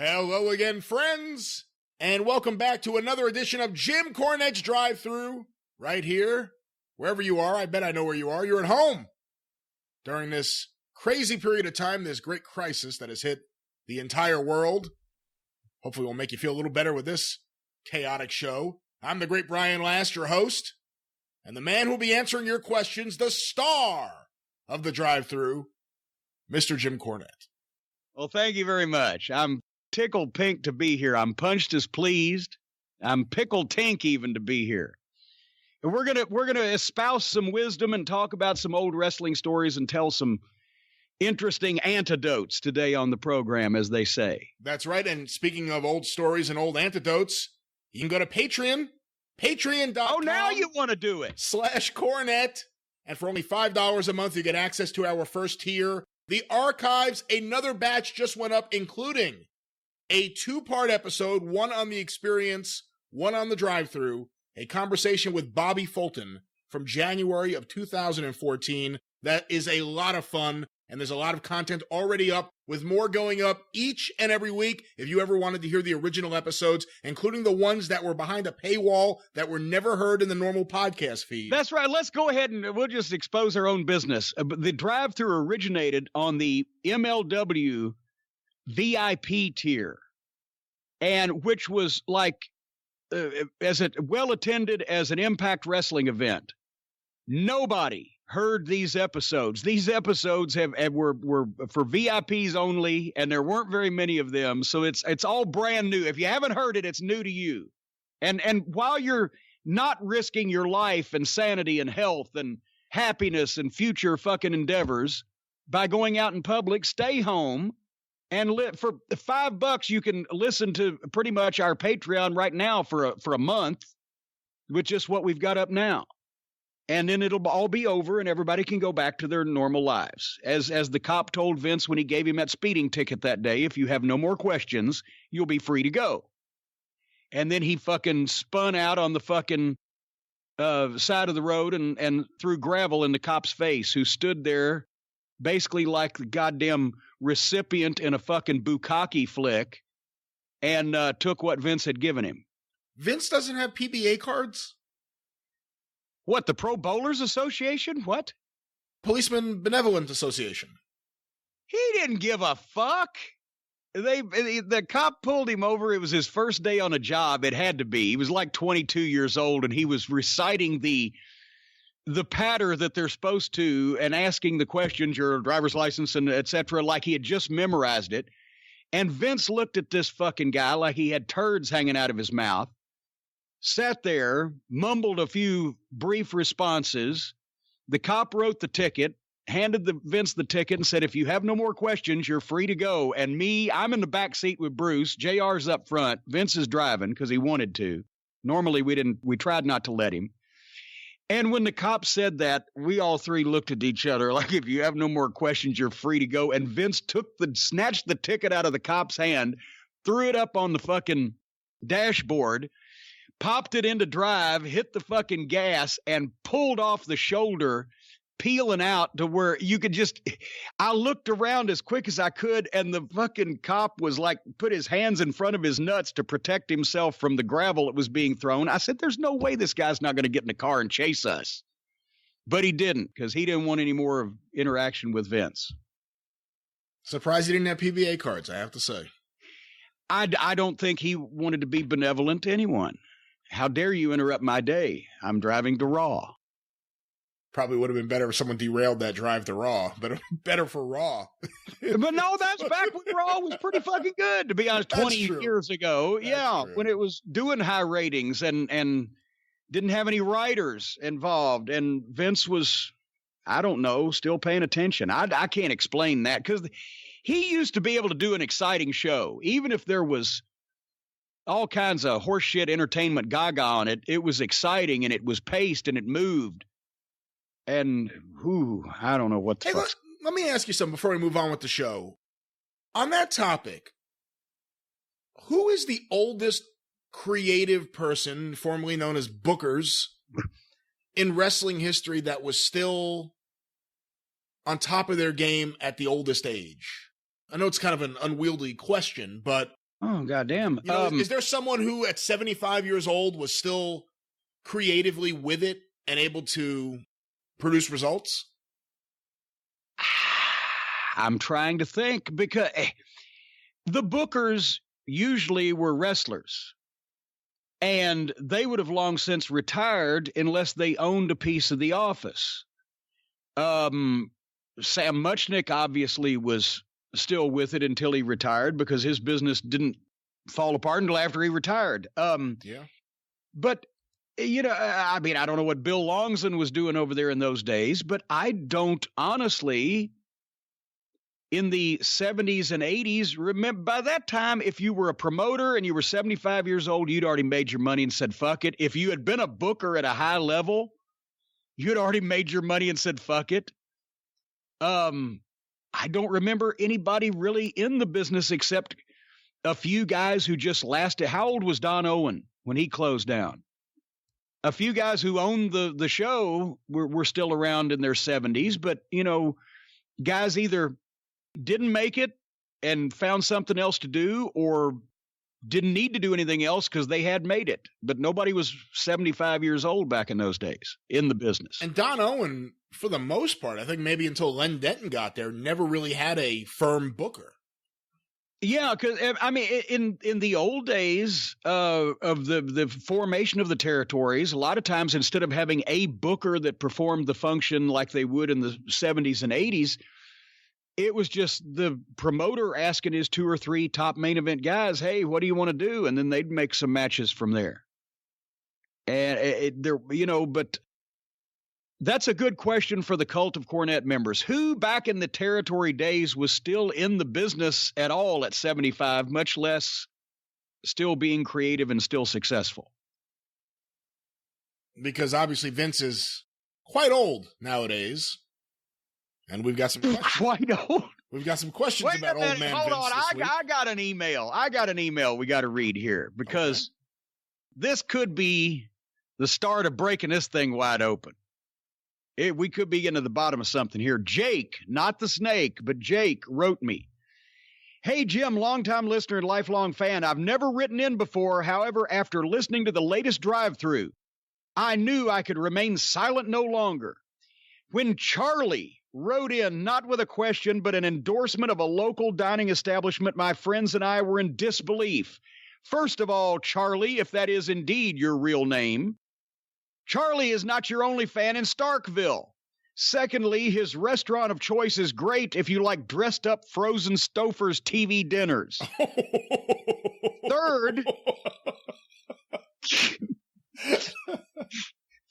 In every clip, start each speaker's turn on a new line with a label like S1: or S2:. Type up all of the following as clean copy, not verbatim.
S1: Hello again, friends, and welcome back to another edition of Jim Cornette's Drive Thru, right here, wherever you are. I bet I know where you are. You're at home during this crazy period of time, this great crisis that has hit the entire world. Hopefully we'll make you feel a little better with this chaotic show. I'm the great Brian Last, your host, and the man who'll be answering your questions, the star of the Drive Thru, Mr. Jim Cornette.
S2: Well, thank you very much. I'm tickled pink to be here. I'm punched as pleased. I'm pickled tink even to be here. And we're gonna espouse some wisdom and talk about some old wrestling stories and tell some interesting antidotes today on the program, as they say.
S1: That's right. And speaking of old stories and old antidotes, you can go to Patreon, patreon.com.
S2: Oh, now you want to do it.
S1: /Cornette. And for only $5 a month, you get access to our first tier. The archives, another batch just went up, including a 2-part episode, one on the experience, one on the drive-thru, a conversation with Bobby Fulton from January of 2014. That is a lot of fun, and there's a lot of content already up, with more going up each and every week. If you ever wanted to hear the original episodes, including the ones that were behind a paywall that were never heard in the normal podcast feed.
S2: That's right. Let's go ahead and we'll just expose our own business. The drive-thru originated on the MLW VIP tier, and which was like as well attended as an Impact Wrestling event. Nobody heard these episodes. These episodes were for VIPs only, and there weren't very many of them. So it's all brand new. If you haven't heard it, it's new to you. And while you're not risking your life and sanity and health and happiness and future fucking endeavors by going out in public, stay home. And for $5, you can listen to pretty much our Patreon right now for a month, with just what we've got up now. And then it'll all be over and everybody can go back to their normal lives. As the cop told Vince when he gave him that speeding ticket that day, if you have no more questions, you'll be free to go. And then he fucking spun out on the fucking side of the road and threw gravel in the cop's face, who stood there basically like the goddamn recipient in a fucking bukkake flick, and took what Vince had given him.
S1: Vince doesn't have PBA cards?
S2: What, the Pro Bowlers Association? What?
S1: Policeman Benevolent Association.
S2: He didn't give a fuck. The cop pulled him over. It was his first day on a job. It had to be. He was like 22 years old, and he was reciting the patter that they're supposed to and asking the questions, your driver's license and et cetera, like he had just memorized it. And Vince looked at this fucking guy like he had turds hanging out of his mouth, sat there, mumbled a few brief responses. The cop wrote the ticket, handed Vince the ticket and said, if you have no more questions, you're free to go. And me, I'm in the back seat with Bruce. JR's up front. Vince is driving because he wanted to. Normally we tried not to let him. And when the cop said that, we all three looked at each other like, if you have no more questions, you're free to go. And Vince snatched the ticket out of the cop's hand, threw it up on the fucking dashboard, popped it into drive, hit the fucking gas, and pulled off the shoulder, peeling out to where you could I looked around as quick as I could, and the fucking cop was like, put his hands in front of his nuts to protect himself from the gravel that was being thrown. I said, there's no way this guy's not going to get in the car and chase us. But he didn't, because he didn't want any more of interaction with Vince.
S1: Surprised he didn't have PBA cards, I have to say.
S2: I don't think he wanted to be benevolent to anyone. How dare you interrupt my day? I'm driving to Raw.
S1: Probably would have been better if someone derailed that drive to Raw, but better for Raw.
S2: But no, that's back when Raw was pretty fucking good, to be honest, 20 years ago. That's true. When it was doing high ratings and didn't have any writers involved. And Vince was, I don't know, still paying attention. I can't explain that, because he used to be able to do an exciting show. Even if there was all kinds of horseshit entertainment gaga on it, it was exciting and it was paced and it moved. And, I don't know what the fuck.
S1: Let me ask you something before we move on with the show. On that topic, who is the oldest creative person, formerly known as bookers, in wrestling history that was still on top of their game at the oldest age? I know it's kind of an unwieldy question, but
S2: Oh, goddamn.
S1: You know, is there someone who at 75 years old was still creatively with it and able to produce results?
S2: I'm trying to think, because the bookers usually were wrestlers, and they would have long since retired unless they owned a piece of the office. Sam Muchnick obviously was still with it until he retired, because his business didn't fall apart until after he retired.
S1: Yeah.
S2: But, you know, I mean, I don't know what Bill Longson was doing over there in those days, but I don't honestly, in the 70s and 80s, remember, by that time, if you were a promoter and you were 75 years old, you'd already made your money and said, fuck it. If you had been a booker at a high level, you'd already made your money and said, fuck it. I don't remember anybody really in the business except a few guys who just lasted. How old was Don Owen when he closed down? A few guys who owned the show were still around in their 70s, but, you know, guys either didn't make it and found something else to do, or didn't need to do anything else because they had made it. But nobody was 75 years old back in those days in the business.
S1: And Don Owen, for the most part, I think maybe until Len Denton got there, never really had a firm booker.
S2: Yeah, because, I mean, in the old days of the formation of the territories, a lot of times instead of having a booker that performed the function like they would in the 70s and 80s, it was just the promoter asking his 2 or 3 top main event guys, hey, what do you want to do? And then they'd make some matches from there. And but that's a good question for the Cult of Cornette members. Who back in the territory days was still in the business at all at 75, much less still being creative and still successful?
S1: Because obviously Vince is quite old nowadays. And we've got some questions.
S2: Quite old.
S1: We've got some questions about old man
S2: Hold
S1: Vince
S2: on. I got an email. We got to read here, because this could be the start of breaking this thing wide open. We could be getting to the bottom of something here. Jake, not the snake, but Jake wrote me. Hey, Jim, longtime listener and lifelong fan. I've never written in before. However, after listening to the latest Drive Thru, I knew I could remain silent no longer. When Charlie wrote in, not with a question, but an endorsement of a local dining establishment, my friends and I were in disbelief. First of all, Charlie, if that is indeed your real name, Charlie is not your only fan in Starkville. Secondly, his restaurant of choice is great if you like dressed up frozen Stouffer's TV dinners.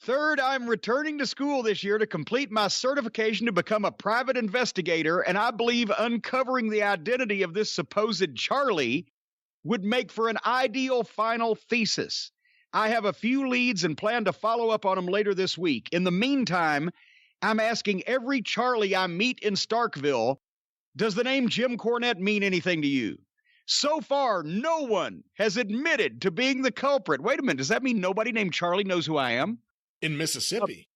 S2: Third, I'm returning to school this year to complete my certification to become a private investigator, and I believe uncovering the identity of this supposed Charlie would make for an ideal final thesis. I have a few leads and plan to follow up on them later this week. In the meantime, I'm asking every Charlie I meet in Starkville, does the name Jim Cornette mean anything to you? So far, no one has admitted to being the culprit. Wait a minute, does that mean nobody named Charlie knows who I am?
S1: In Mississippi.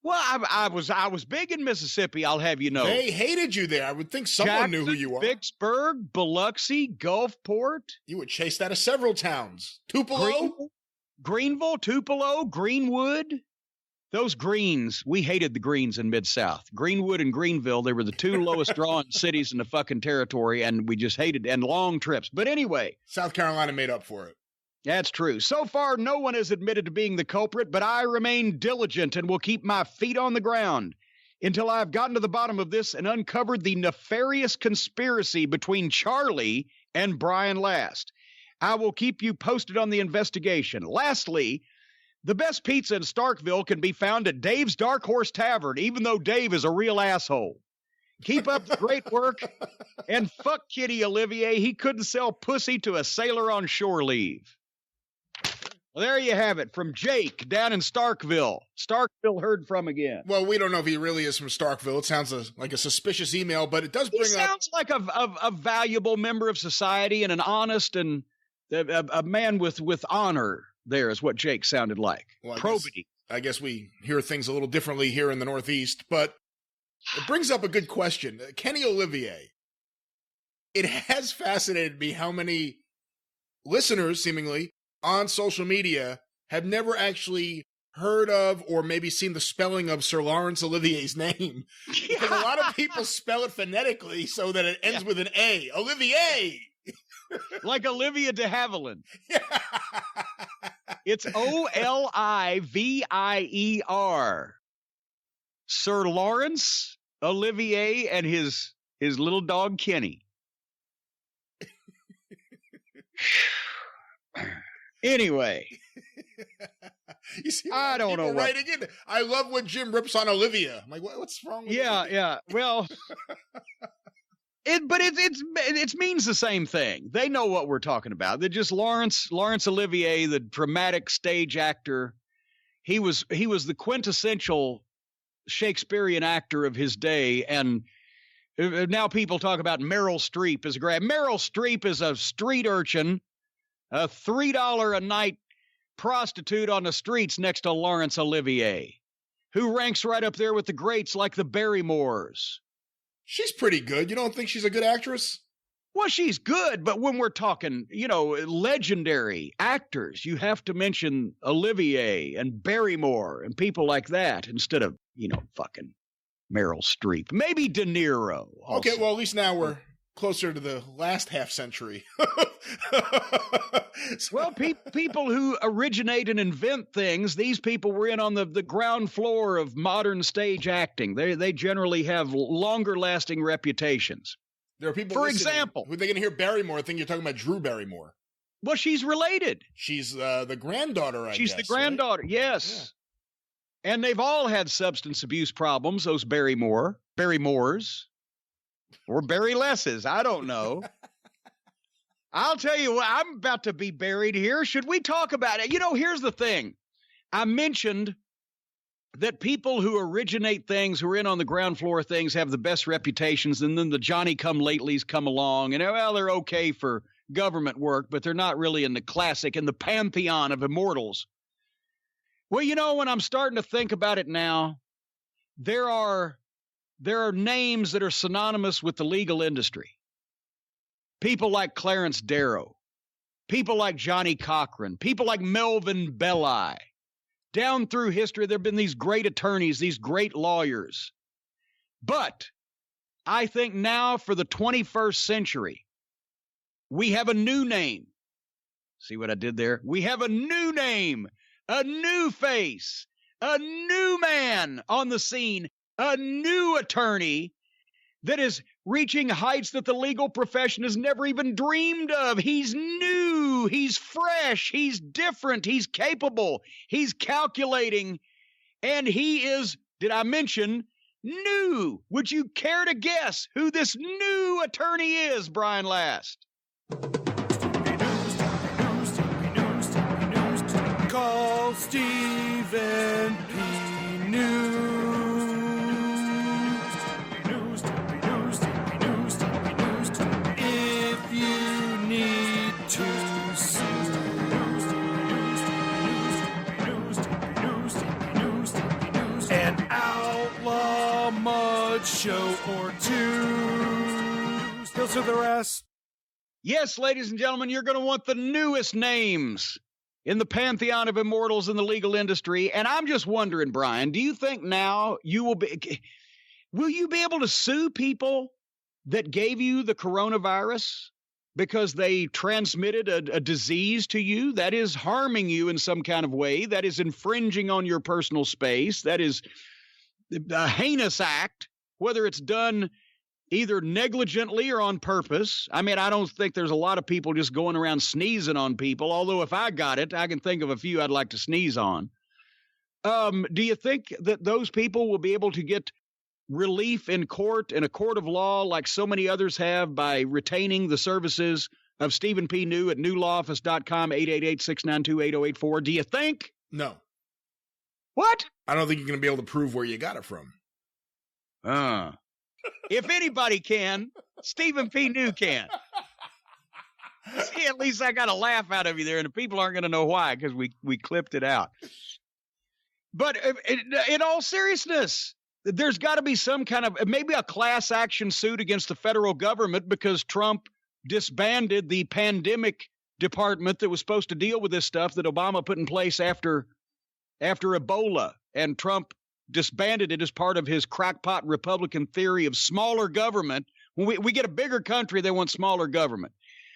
S2: Well, I was big in Mississippi, I'll have you know.
S1: They hated you there. I would think someone knew who you are.
S2: Vicksburg, Biloxi, Gulfport.
S1: You were chased out of several towns. Tupelo?
S2: Greenville, Tupelo, Greenwood. Those Greens, we hated the Greens in Mid-South. Greenwood and Greenville, they were the 2 lowest drawing cities in the fucking territory, and we just hated, and long trips. But anyway.
S1: South Carolina made up for it.
S2: That's true. So far, no one has admitted to being the culprit, but I remain diligent and will keep my feet on the ground until I've gotten to the bottom of this and uncovered the nefarious conspiracy between Charlie and Brian Last. I will keep you posted on the investigation. Lastly, the best pizza in Starkville can be found at Dave's Dark Horse Tavern, even though Dave is a real asshole. Keep up the great work, and fuck Kitty Olivier. He couldn't sell pussy to a sailor on shore leave. Well, there you have it from Jake down in Starkville. Starkville heard from again.
S1: Well, we don't know if he really is from Starkville. It sounds like a suspicious email, but it does bring up...
S2: He sounds like a valuable member of society and an honest and a man with honor. There is what Jake sounded like.
S1: Well,
S2: probity.
S1: I guess we hear things a little differently here in the Northeast, but it brings up a good question. Kenny Olivier. It has fascinated me how many listeners, seemingly, on social media have never actually heard of or maybe seen the spelling of Sir Laurence Olivier's name. Because a lot of people spell it phonetically so that it ends with an A. Olivier!
S2: Like Olivia de Havilland. It's Olivier. Sir Laurence Olivier and his little dog Kenny. Anyway,
S1: you see,
S2: I don't know what.
S1: Again, I love when Jim rips on Olivia. I'm like, what's wrong with
S2: Yeah. Well, it means the same thing. They know what we're talking about. They're just Laurence Olivier, the dramatic stage actor. He was the quintessential Shakespearean actor of his day, and now people talk about Meryl Streep as a great. Meryl Streep is a street urchin, a $3 a night prostitute on the streets next to Laurence Olivier, who ranks right up there with the greats like the Barrymores.
S1: She's pretty good. You don't think she's a good actress?
S2: Well, she's good, but when we're talking, legendary actors, you have to mention Olivier and Barrymore and people like that instead of, fucking Meryl Streep. Maybe De Niro also.
S1: Okay, well, at least now we're closer to the last half century.
S2: Well, people who originate and invent things, these people were in on the ground floor of modern stage acting. They generally have longer lasting reputations.
S1: There are people,
S2: for example,
S1: who they're going to hear Barrymore think you're talking about Drew Barrymore.
S2: Well, she's related.
S1: She's the granddaughter, I guess.
S2: She's the granddaughter, right? Yes. Yeah. And they've all had substance abuse problems, those Barrymores, or Barry Lesses. I don't know. I'll tell you what, I'm about to be buried here. Should we talk about it? Here's the thing. I mentioned that people who originate things, who are in on the ground floor of things, have the best reputations, and then the Johnny-come-latelys come along, and, they're okay for government work, but they're not really in the classic, in the pantheon of immortals. Well, when I'm starting to think about it now, there are names that are synonymous with the legal industry. People like Clarence Darrow, people like Johnny Cochran, people like Melvin Belli. Down through history, there have been these great attorneys, these great lawyers. But I think now for the 21st century, we have a new name. See what I did there? We have a new name, a new face, a new man on the scene, a new attorney that is reaching heights that the legal profession has never even dreamed of. He's new, he's fresh, he's different, he's capable, he's calculating, and he is, did I mention, new. Would you care to guess who this new attorney is, Brian Last?
S3: Call Stephen P. New. An outlaw mud show or two. Still to the rest.
S2: Yes, ladies and gentlemen, you're going to want the newest names in the pantheon of immortals in the legal industry. And I'm just wondering, Brian, do you think now will you be able to sue people that gave you the coronavirus because they transmitted a disease to you that is harming you in some kind of way, that is infringing on your personal space, that is a heinous act, whether it's done either negligently or on purpose? I mean, I don't think there's a lot of people just going around sneezing on people, although if I got it, I can think of a few I'd like to sneeze on. Do you think that those people will be able to get relief in court, in a court of law, like so many others have, by retaining the services of Stephen P. New at newlawoffice.com, 888-692-8084? Do you think?
S1: No.
S2: What?
S1: I don't think you're going to be able to prove where you got it from.
S2: If anybody can, Stephen P. New can. See, at least I got a laugh out of you there, and the people aren't going to know why, because we clipped it out. But in all seriousness, there's got to be some kind of, maybe a class action suit against the federal government because Trump disbanded the pandemic department that was supposed to deal with this stuff that Obama put in place after Ebola, and Trump disbanded it as part of his crackpot Republican theory of smaller government. When we get a bigger country, they want smaller government.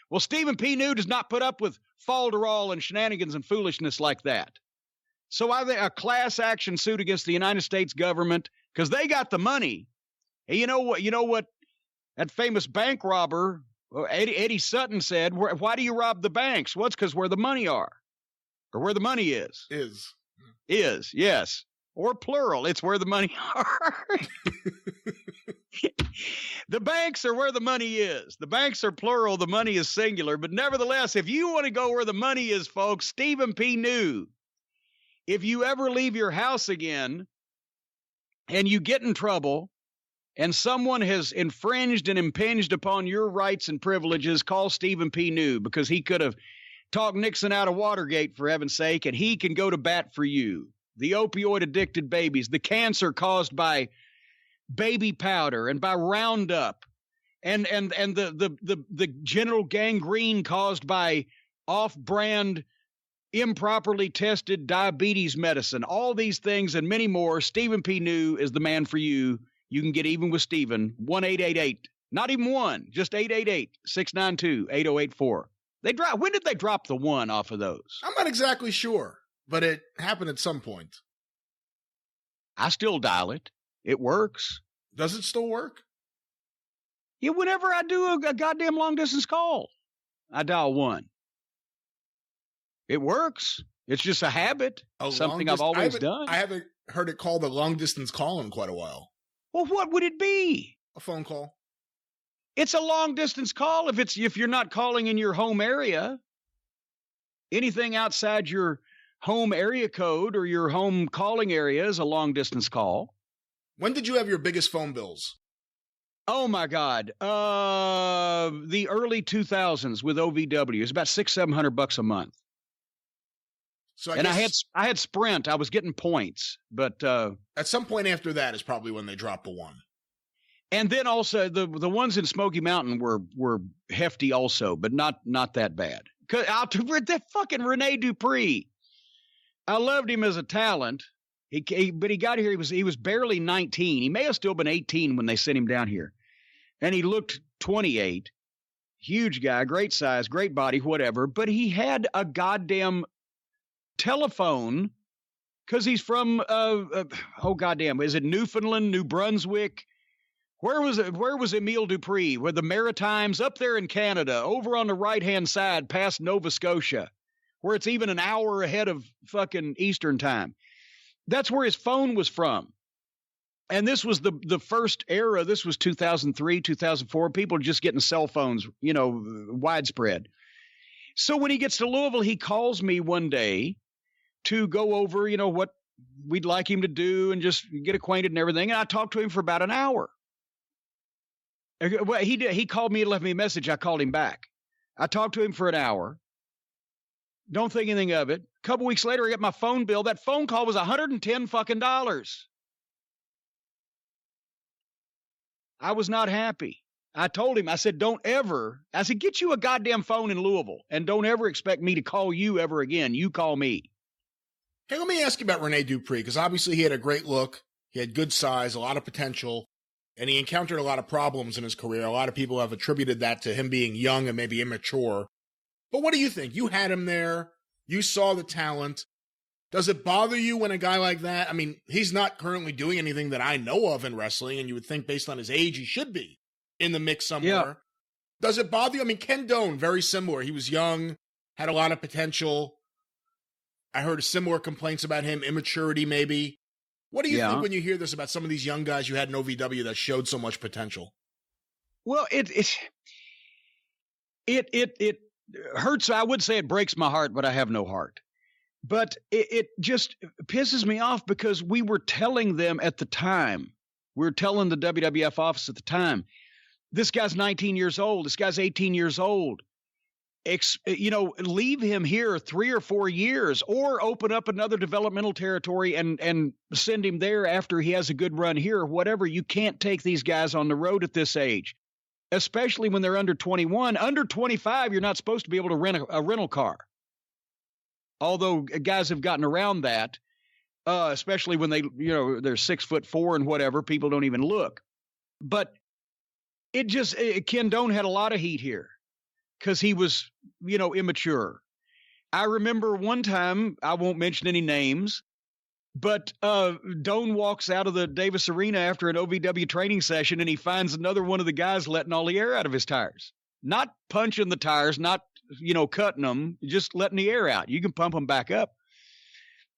S2: Well, Stephen P. New does not put up with falderall and shenanigans and foolishness like that. So I think a class action suit against the United States government, because they got the money. Hey, you know what that famous bank robber, Eddie Sutton, said, why do you rob the banks? Well, it's because where the money are, or where the money is. Is, yes. Or plural, it's where the money are. The banks are where the money is. The banks are plural, the money is singular. But nevertheless, if you want to go where the money is, folks, Stephen P. New, if you ever leave your house again and you get in trouble and someone has infringed and impinged upon your rights and privileges, call Stephen P. New, because he could have talked Nixon out of Watergate, for heaven's sake, and he can go to bat for you. The opioid-addicted babies, the cancer caused by baby powder and by Roundup, and the genital gangrene caused by off-brand, improperly tested diabetes medicine. All these things and many more. Stephen P. New is the man for you. You can get even with Stephen. 1-888. Not even one, just 888-692-8084. When did they drop the one off of those?
S1: I'm not exactly sure, but it happened at some point.
S2: I still dial it. It works.
S1: Does it still work?
S2: Yeah, whenever I do a goddamn long-distance call, I dial 1. It works. It's just a habit, something I've always done.
S1: I haven't heard it called a long-distance call in quite a while.
S2: Well, what would it be?
S1: A phone call.
S2: It's a long-distance call if you're not calling in your home area. Anything outside your home area code or your home calling area is a long-distance call.
S1: When did you have your biggest phone bills?
S2: Oh, my God. The early 2000s with OVW. It's about $600-700 a month.
S1: So
S2: I had Sprint. I was getting points, but
S1: at some point after that is probably when they dropped the 1.
S2: And then also the ones in Smoky Mountain were hefty also, but not that bad. That fucking Rene Dupree. I loved him as a talent. But he got here. He was barely 19. He may have still been 18 when they sent him down here, and he looked 28. Huge guy, great size, great body, whatever. But he had a goddamn telephone because he's from is it Newfoundland, New Brunswick? Where was Emile Dupree? Where the Maritimes up there in Canada, over on the right-hand side past Nova Scotia, where it's even an hour ahead of fucking Eastern time. That's where his phone was from. And this was the first era. This was 2003, 2004. People just getting cell phones, widespread. So when he gets to Louisville, he calls me one day to go over, what we'd like him to do and just get acquainted and everything. And I talked to him for about an hour. Well, he called me and left me a message. I called him back. I talked to him for an hour. Don't think anything of it. A couple weeks later, I got my phone bill. That phone call was $110 fucking dollars. I was not happy. I told him, I said, get you a goddamn phone in Louisville and don't ever expect me to call you ever again. You call me.
S1: Hey, let me ask you about Rene Dupree, because obviously he had a great look. He had good size, a lot of potential, and he encountered a lot of problems in his career. A lot of people have attributed that to him being young and maybe immature. But what do you think? You had him there. You saw the talent. Does it bother you when a guy like that, he's not currently doing anything that I know of in wrestling, and you would think based on his age, he should be in the mix somewhere. Yeah. Does it bother you? Ken Doane, very similar. He was young, had a lot of potential. I heard similar complaints about him, immaturity maybe. What do you think when you hear this about some of these young guys you had in OVW that showed so much potential?
S2: Well, it hurts. I would say it breaks my heart, but I have no heart. But it just pisses me off because we were telling them at the time, we were telling the WWF office at the time, this guy's 19 years old, this guy's 18 years old. Leave him here 3 or 4 years or open up another developmental territory and send him there after he has a good run here or whatever. You can't take these guys on the road at this age. especially when they're under 21. Under 25, you're not supposed to be able to rent a rental car. Although guys have gotten around that, especially when they're 6'4" and whatever, people don't even look. But Ken Doane had a lot of heat here because he was, immature. I remember one time, I won't mention any names, but Doane walks out of the Davis Arena after an OVW training session, and he finds another one of the guys letting all the air out of his tires. Not punching the tires, not, cutting them, just letting the air out. You can pump them back up.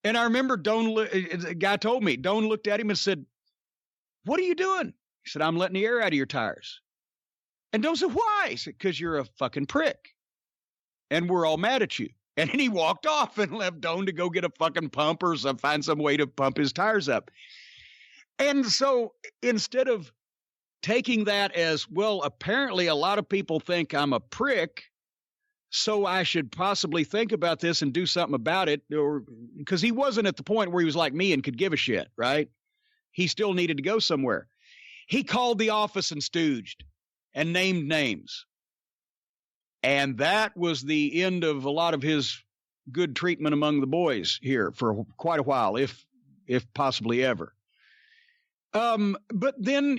S2: And I remember the guy told me, Doane looked at him and said, "What are you doing?" He said, "I'm letting the air out of your tires." And Doane said, "Why?" He said, "Because you're a fucking prick. And we're all mad at you." And then he walked off and left Doane to go get a fucking pump or find some way to pump his tires up. And so instead of taking that as, well, apparently a lot of people think I'm a prick, so I should possibly think about this and do something about it, or because he wasn't at the point where he was like me and could give a shit, right? He still needed to go somewhere. He called the office and stooged and named names. And that was the end of a lot of his good treatment among the boys here for quite a while, if possibly ever. But then,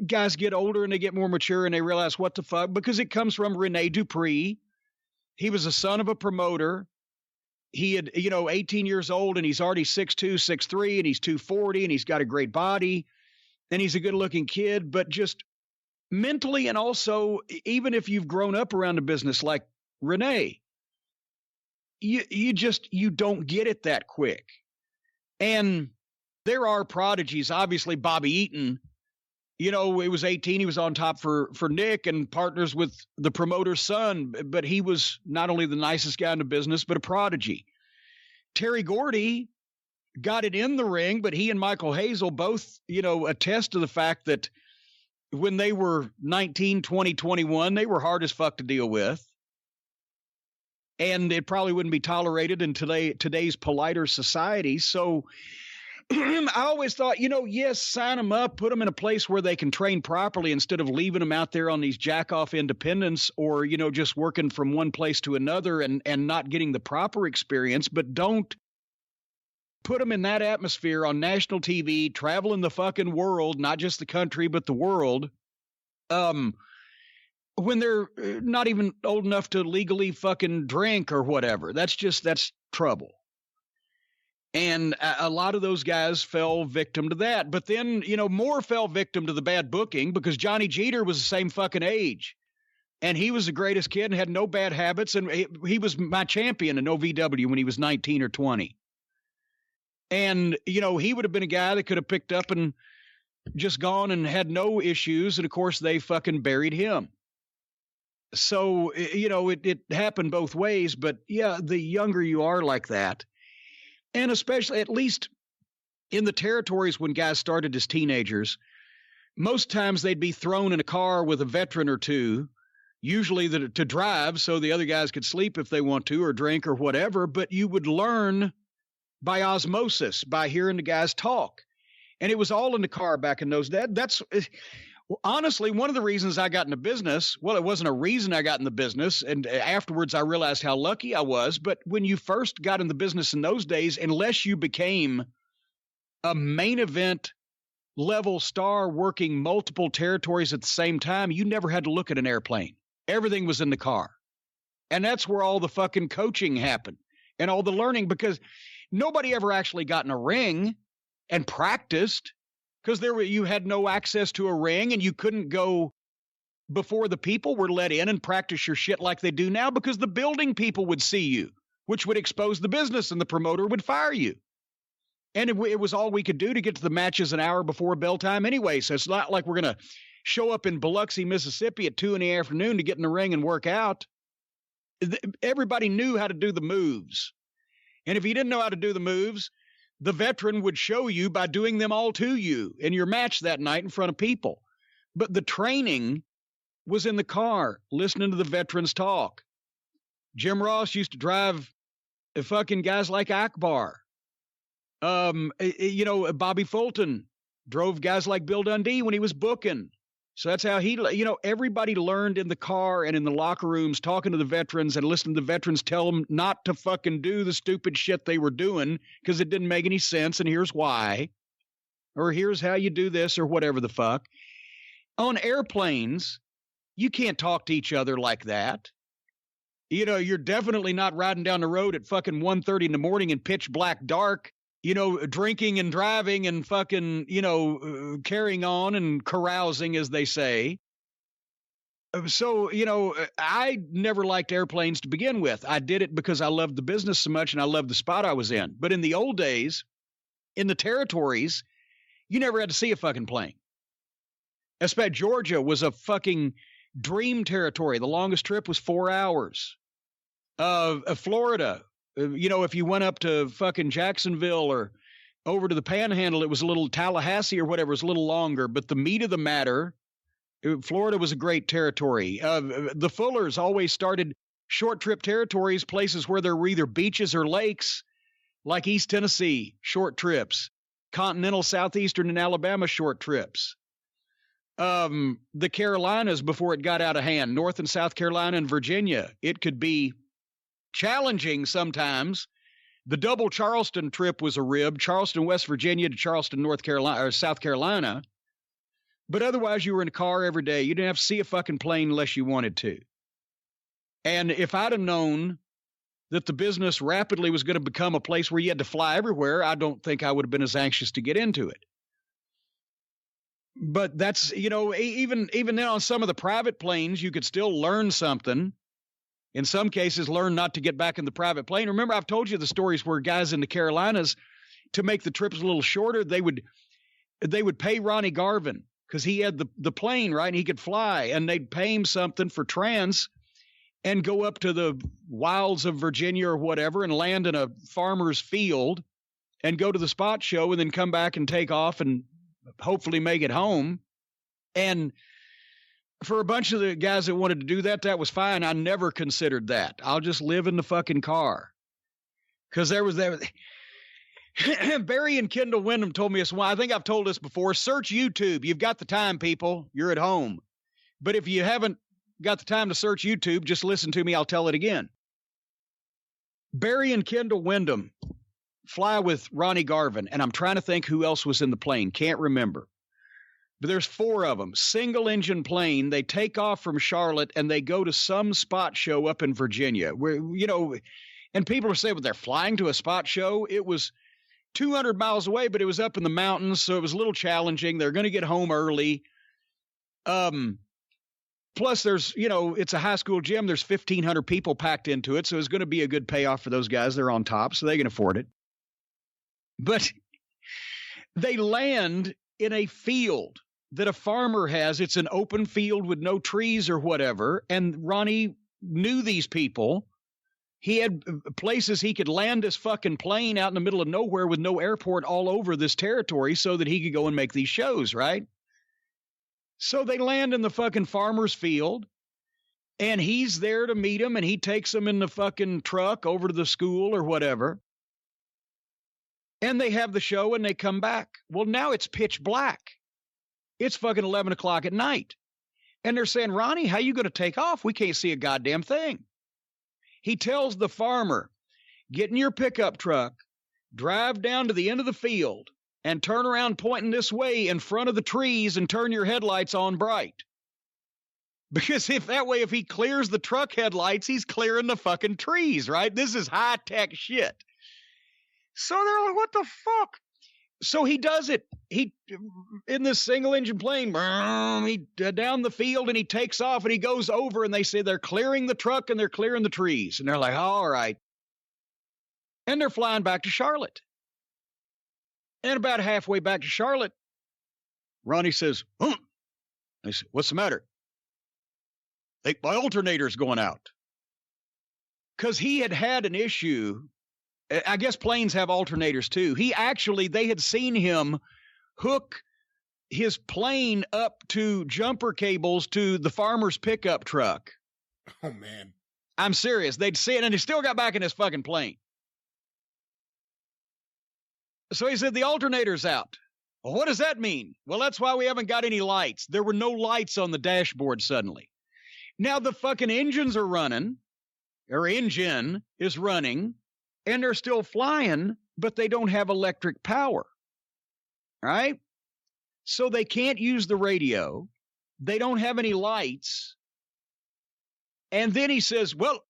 S2: guys get older and they get more mature and they realize what the fuck, because it comes from Rene Dupree. He was a son of a promoter. He had, 18 years old, and he's already 6'2", 6'3", and he's 240, and he's got a great body, and he's a good-looking kid, but just mentally, and also, even if you've grown up around the business like Rene, you don't get it that quick. And there are prodigies. Obviously, Bobby Eaton, it was 18. He was on top for Nick and partners with the promoter's son, but he was not only the nicest guy in the business, but a prodigy. Terry Gordy got it in the ring, but he and Michael Hazel both, attest to the fact that when they were 19, 20, 21, they were hard as fuck to deal with. And it probably wouldn't be tolerated in today's politer society. So I always thought, yes, sign them up, put them in a place where they can train properly instead of leaving them out there on these jack-off independents or, just working from one place to another and not getting the proper experience. But don't put them in that atmosphere on national TV, traveling the fucking world, not just the country, but the world, when they're not even old enough to legally fucking drink or whatever. That's trouble. And a lot of those guys fell victim to that. But then, more fell victim to the bad booking because Johnny Jeter was the same fucking age. And he was the greatest kid and had no bad habits. And he was my champion in OVW when he was 19 or 20. And, he would have been a guy that could have picked up and just gone and had no issues. And, of course, they fucking buried him. So, it happened both ways. But, yeah, the younger you are like that, and especially, at least in the territories when guys started as teenagers, most times they'd be thrown in a car with a veteran or two, usually to drive so the other guys could sleep if they want to or drink or whatever. But you would learn by osmosis, by hearing the guys talk. And it was all in the car back in those days. That's honestly one of the reasons I got in the business. Well, it wasn't a reason I got in the business. And afterwards, I realized how lucky I was. But when you first got in the business in those days, unless you became a main event level star working multiple territories at the same time, you never had to look at an airplane. Everything was in the car. And that's where all the fucking coaching happened and all the learning, because nobody ever actually got in a ring and practiced, because you had no access to a ring and you couldn't go before the people were let in and practice your shit like they do now, because the building people would see you, which would expose the business and the promoter would fire you. And it was all we could do to get to the matches an hour before bell time anyway. So it's not like we're going to show up in Biloxi, Mississippi at 2 p.m. to get in the ring and work out. Everybody knew how to do the moves. And if you didn't know how to do the moves, the veteran would show you by doing them all to you in your match that night in front of people. But the training was in the car, listening to the veterans talk. Jim Ross used to drive fucking guys like Akbar. Bobby Fulton drove guys like Bill Dundee when he was booking. So that's how everybody learned in the car and in the locker rooms, talking to the veterans and listening to the veterans tell them not to fucking do the stupid shit they were doing because it didn't make any sense. And here's why, or here's how you do this, or whatever the fuck. On airplanes, you can't talk to each other like that. You're definitely not riding down the road at fucking 1:30 in the morning in pitch black dark, drinking and driving and fucking, carrying on and carousing, as they say. So, I never liked airplanes to begin with. I did it because I loved the business so much and I loved the spot I was in. But in the old days, in the territories, you never had to see a fucking plane. Especially Georgia was a fucking dream territory. The longest trip was 4 hours. Florida, if you went up to fucking Jacksonville or over to the Panhandle, it was a little Tallahassee or whatever, it was a little longer. But the meat of the matter, Florida was a great territory. The Fullers always started short trip territories, places where there were either beaches or lakes, like East Tennessee, short trips. Continental, Southeastern, and Alabama, short trips. The Carolinas, before it got out of hand, North and South Carolina and Virginia, it could be challenging sometimes. The double Charleston trip was a rib, Charleston, West Virginia to Charleston, North Carolina or South Carolina. But otherwise, you were in a car every day. You didn't have to see a fucking plane unless you wanted to. And if I'd have known that the business rapidly was going to become a place where you had to fly everywhere, I don't think I would have been as anxious to get into it. But that's, even then on some of the private planes, you could still learn something. In some cases, learn not to get back in the private plane. Remember, I've told you the stories where guys in the Carolinas, to make the trips a little shorter, they would pay Ronnie Garvin because he had the plane, right? And he could fly, and they'd pay him something for trans and go up to the wilds of Virginia or whatever and land in a farmer's field and go to the spot show and then come back and take off and hopefully make it home. And for a bunch of the guys that wanted to do that, that was fine. I never considered that. I'll just live in the fucking car. Because there was Barry and Kendall Windham told me this. Well, I think I've told this before. Search YouTube. You've got the time, people. You're at home. But if you haven't got the time to search YouTube, just listen to me. I'll tell it again. Barry and Kendall Windham fly with Ronnie Garvin, and I'm trying to think who else was in the plane. Can't remember. But there's 4 of them. Single engine plane. They take off from Charlotte and they go to some spot show up in Virginia where, and people are saying, well, they're flying to a spot show. It was 200 miles away, but it was up in the mountains. So it was a little challenging. They're going to get home early. Plus there's, it's a high school gym. There's 1,500 people packed into it. So it's going to be a good payoff for those guys. They're on top, so they can afford it. But they land in a field that a farmer has. It's an open field with no trees or whatever. And Ronnie knew these people. He had places he could land his fucking plane out in the middle of nowhere with no airport all over this territory so that he could go and make these shows, right? So they land in the fucking farmer's field and he's there to meet them and he takes them in the fucking truck over to the school or whatever. And they have the show and they come back. Well, now it's pitch black. It's fucking 11 o'clock at night. And they're saying, Ronnie, how you going to take off? We can't see a goddamn thing. He tells the farmer, get in your pickup truck, drive down to the end of the field, and turn around pointing this way in front of the trees and turn your headlights on bright. Because if he clears the truck headlights, he's clearing the fucking trees, right? This is high-tech shit. So they're like, what the fuck? So he does it. He, in this single engine plane, he down the field and he takes off and he goes over and they say they're clearing the truck and they're clearing the trees. And they're like, all right. And they're flying back to Charlotte. And about halfway back to Charlotte, Ronnie says, I said, what's the matter? My alternator's going out. Because he had an issue. I guess planes have alternators too. They had seen him hook his plane up to jumper cables to the farmer's pickup truck.
S1: Oh, man.
S2: I'm serious. They'd see it and he still got back in his fucking plane. So he said, the alternator's out. Well, what does that mean? Well, that's why we haven't got any lights. There were no lights on the dashboard suddenly. Now the fucking engines are running, or engine is running, and they're still flying, but they don't have electric power. Right? So they can't use the radio. They don't have any lights. And then he says, well,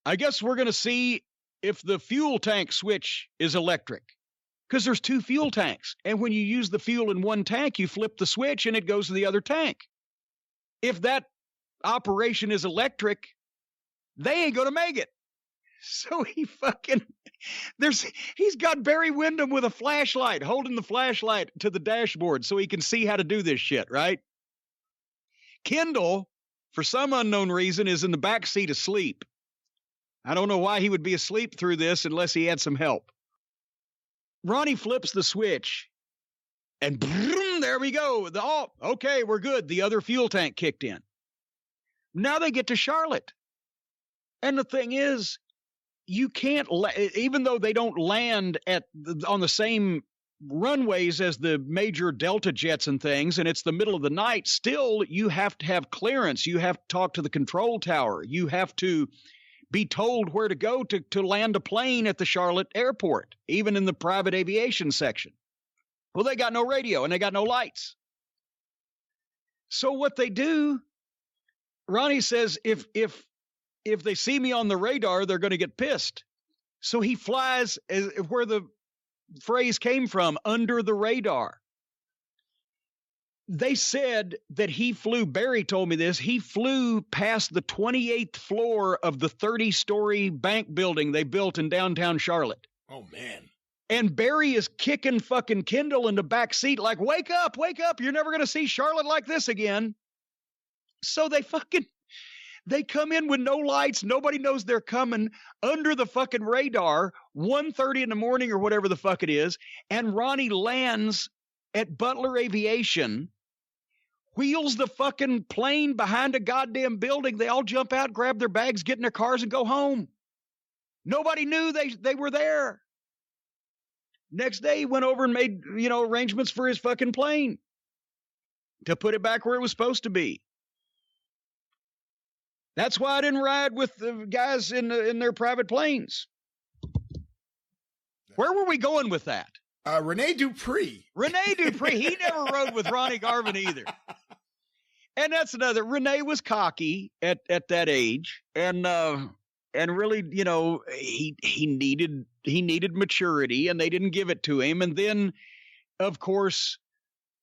S2: I guess we're going to see if the fuel tank switch is electric. Because there's 2 fuel tanks. And when you use the fuel in one tank, you flip the switch and it goes to the other tank. If that operation is electric, they ain't going to make it. So he's got Barry Windham with a flashlight, holding the flashlight to the dashboard so he can see how to do this shit, right? Kendall, for some unknown reason, is in the back seat asleep. I don't know why he would be asleep through this unless he had some help. Ronnie flips the switch, and boom, there we go. Okay, we're good. The other fuel tank kicked in. Now they get to Charlotte. And the thing is, you can't, even though they don't land on the same runways as the major Delta jets and things, and it's the middle of the night, still you have to have clearance. You have to talk to the control tower. You have to be told where to go to land a plane at the Charlotte airport, even in the private aviation section. Well, they got no radio and they got no lights. So what they do, Ronnie says, if they see me on the radar, they're going to get pissed. So he flies where the phrase came from, under the radar. They said that Barry told me this, he flew past the 28th floor of the 30-story bank building they built in downtown Charlotte.
S1: Oh, man.
S2: And Barry is kicking fucking Kendall in the back seat like, wake up, you're never going to see Charlotte like this again. So they come in with no lights. Nobody knows they're coming, under the fucking radar, 1:30 in the morning or whatever the fuck it is. And Ronnie lands at Butler Aviation, wheels the fucking plane behind a goddamn building. They all jump out, grab their bags, get in their cars, and go home. Nobody knew they were there. Next day, he went over and made, arrangements for his fucking plane to put it back where it was supposed to be. That's why I didn't ride with the guys in their private planes. Where were we going with that?
S1: Rene Dupree.
S2: He never rode with Ronnie Garvin either. And that's another. Rene was cocky at that age, and really, he needed maturity, and they didn't give it to him. And then, of course,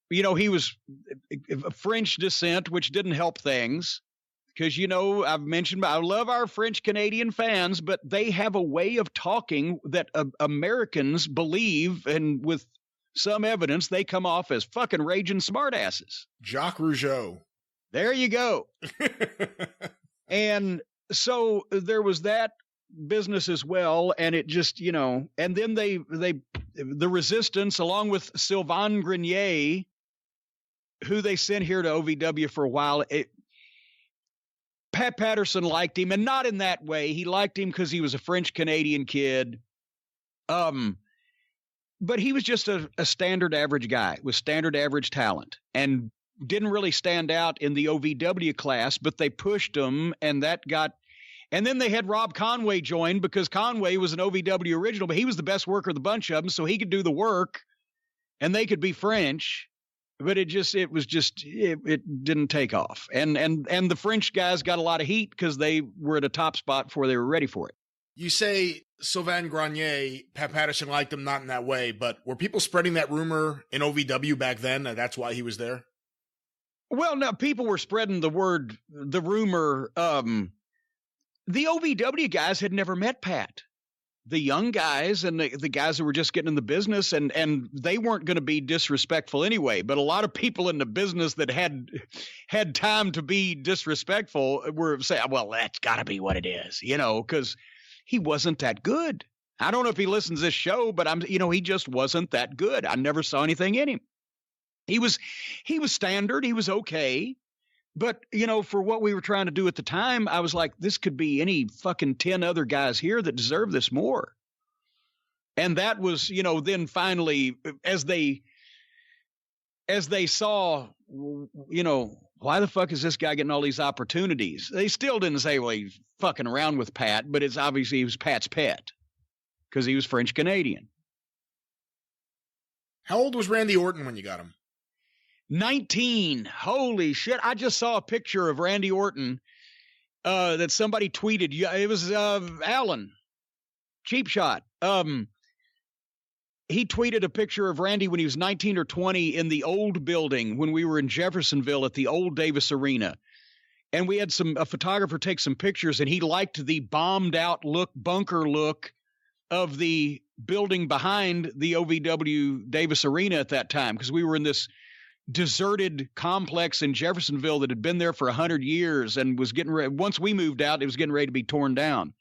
S2: he was of French descent, which didn't help things. Because, I've mentioned, I love our French Canadian fans, but they have a way of talking that Americans believe, and with some evidence, they come off as fucking raging smartasses.
S1: Jacques Rougeau.
S2: There you go. And so there was that business as well, and it just, and then the Resistance, along with Sylvain Grenier, who they sent here to OVW for a while, Pat Patterson liked him, and not in that way. He liked him because he was a French-Canadian kid. But he was just a standard average guy with standard average talent and didn't really stand out in the OVW class, but they pushed him, and then they had Rob Conway join because Conway was an OVW original, but he was the best worker of the bunch of them, so he could do the work, and they could be French. But it didn't take off. And the French guys got a lot of heat because they were at a top spot before they were ready for it.
S1: You say Sylvain Grenier, Pat Patterson liked him, not in that way, but were people spreading that rumor in OVW back then, and that's why he was there?
S2: Well, no, people were spreading the rumor. The OVW guys had never met Pat. The young guys and the guys who were just getting in the business, and they weren't going to be disrespectful anyway. But a lot of people in the business that had time to be disrespectful were saying, well, that's got to be what it is, because he wasn't that good. I don't know if he listens to this show, but he just wasn't that good. I never saw anything in him. He was standard. He was okay. But, for what we were trying to do at the time, I was like, this could be any fucking 10 other guys here that deserve this more. And that was, then finally, as they as they saw, you know, why the fuck is this guy getting all these opportunities? They still didn't say, well, he's fucking around with Pat, but it's obviously he was Pat's pet because he was French Canadian.
S1: How old was Randy Orton when you got him?
S2: 19. Holy shit. I just saw a picture of Randy Orton that somebody tweeted. It was Alan. Cheap Shot. He tweeted a picture of Randy when he was 19 or 20 in the old building when we were in Jeffersonville at the old Davis Arena. And we had a photographer take some pictures, and he liked the bombed out look, bunker look of the building behind the OVW Davis Arena at that time, because we were in this deserted complex in Jeffersonville that had been there for 100 years and was getting ready. Once we moved out, it was getting ready to be torn down.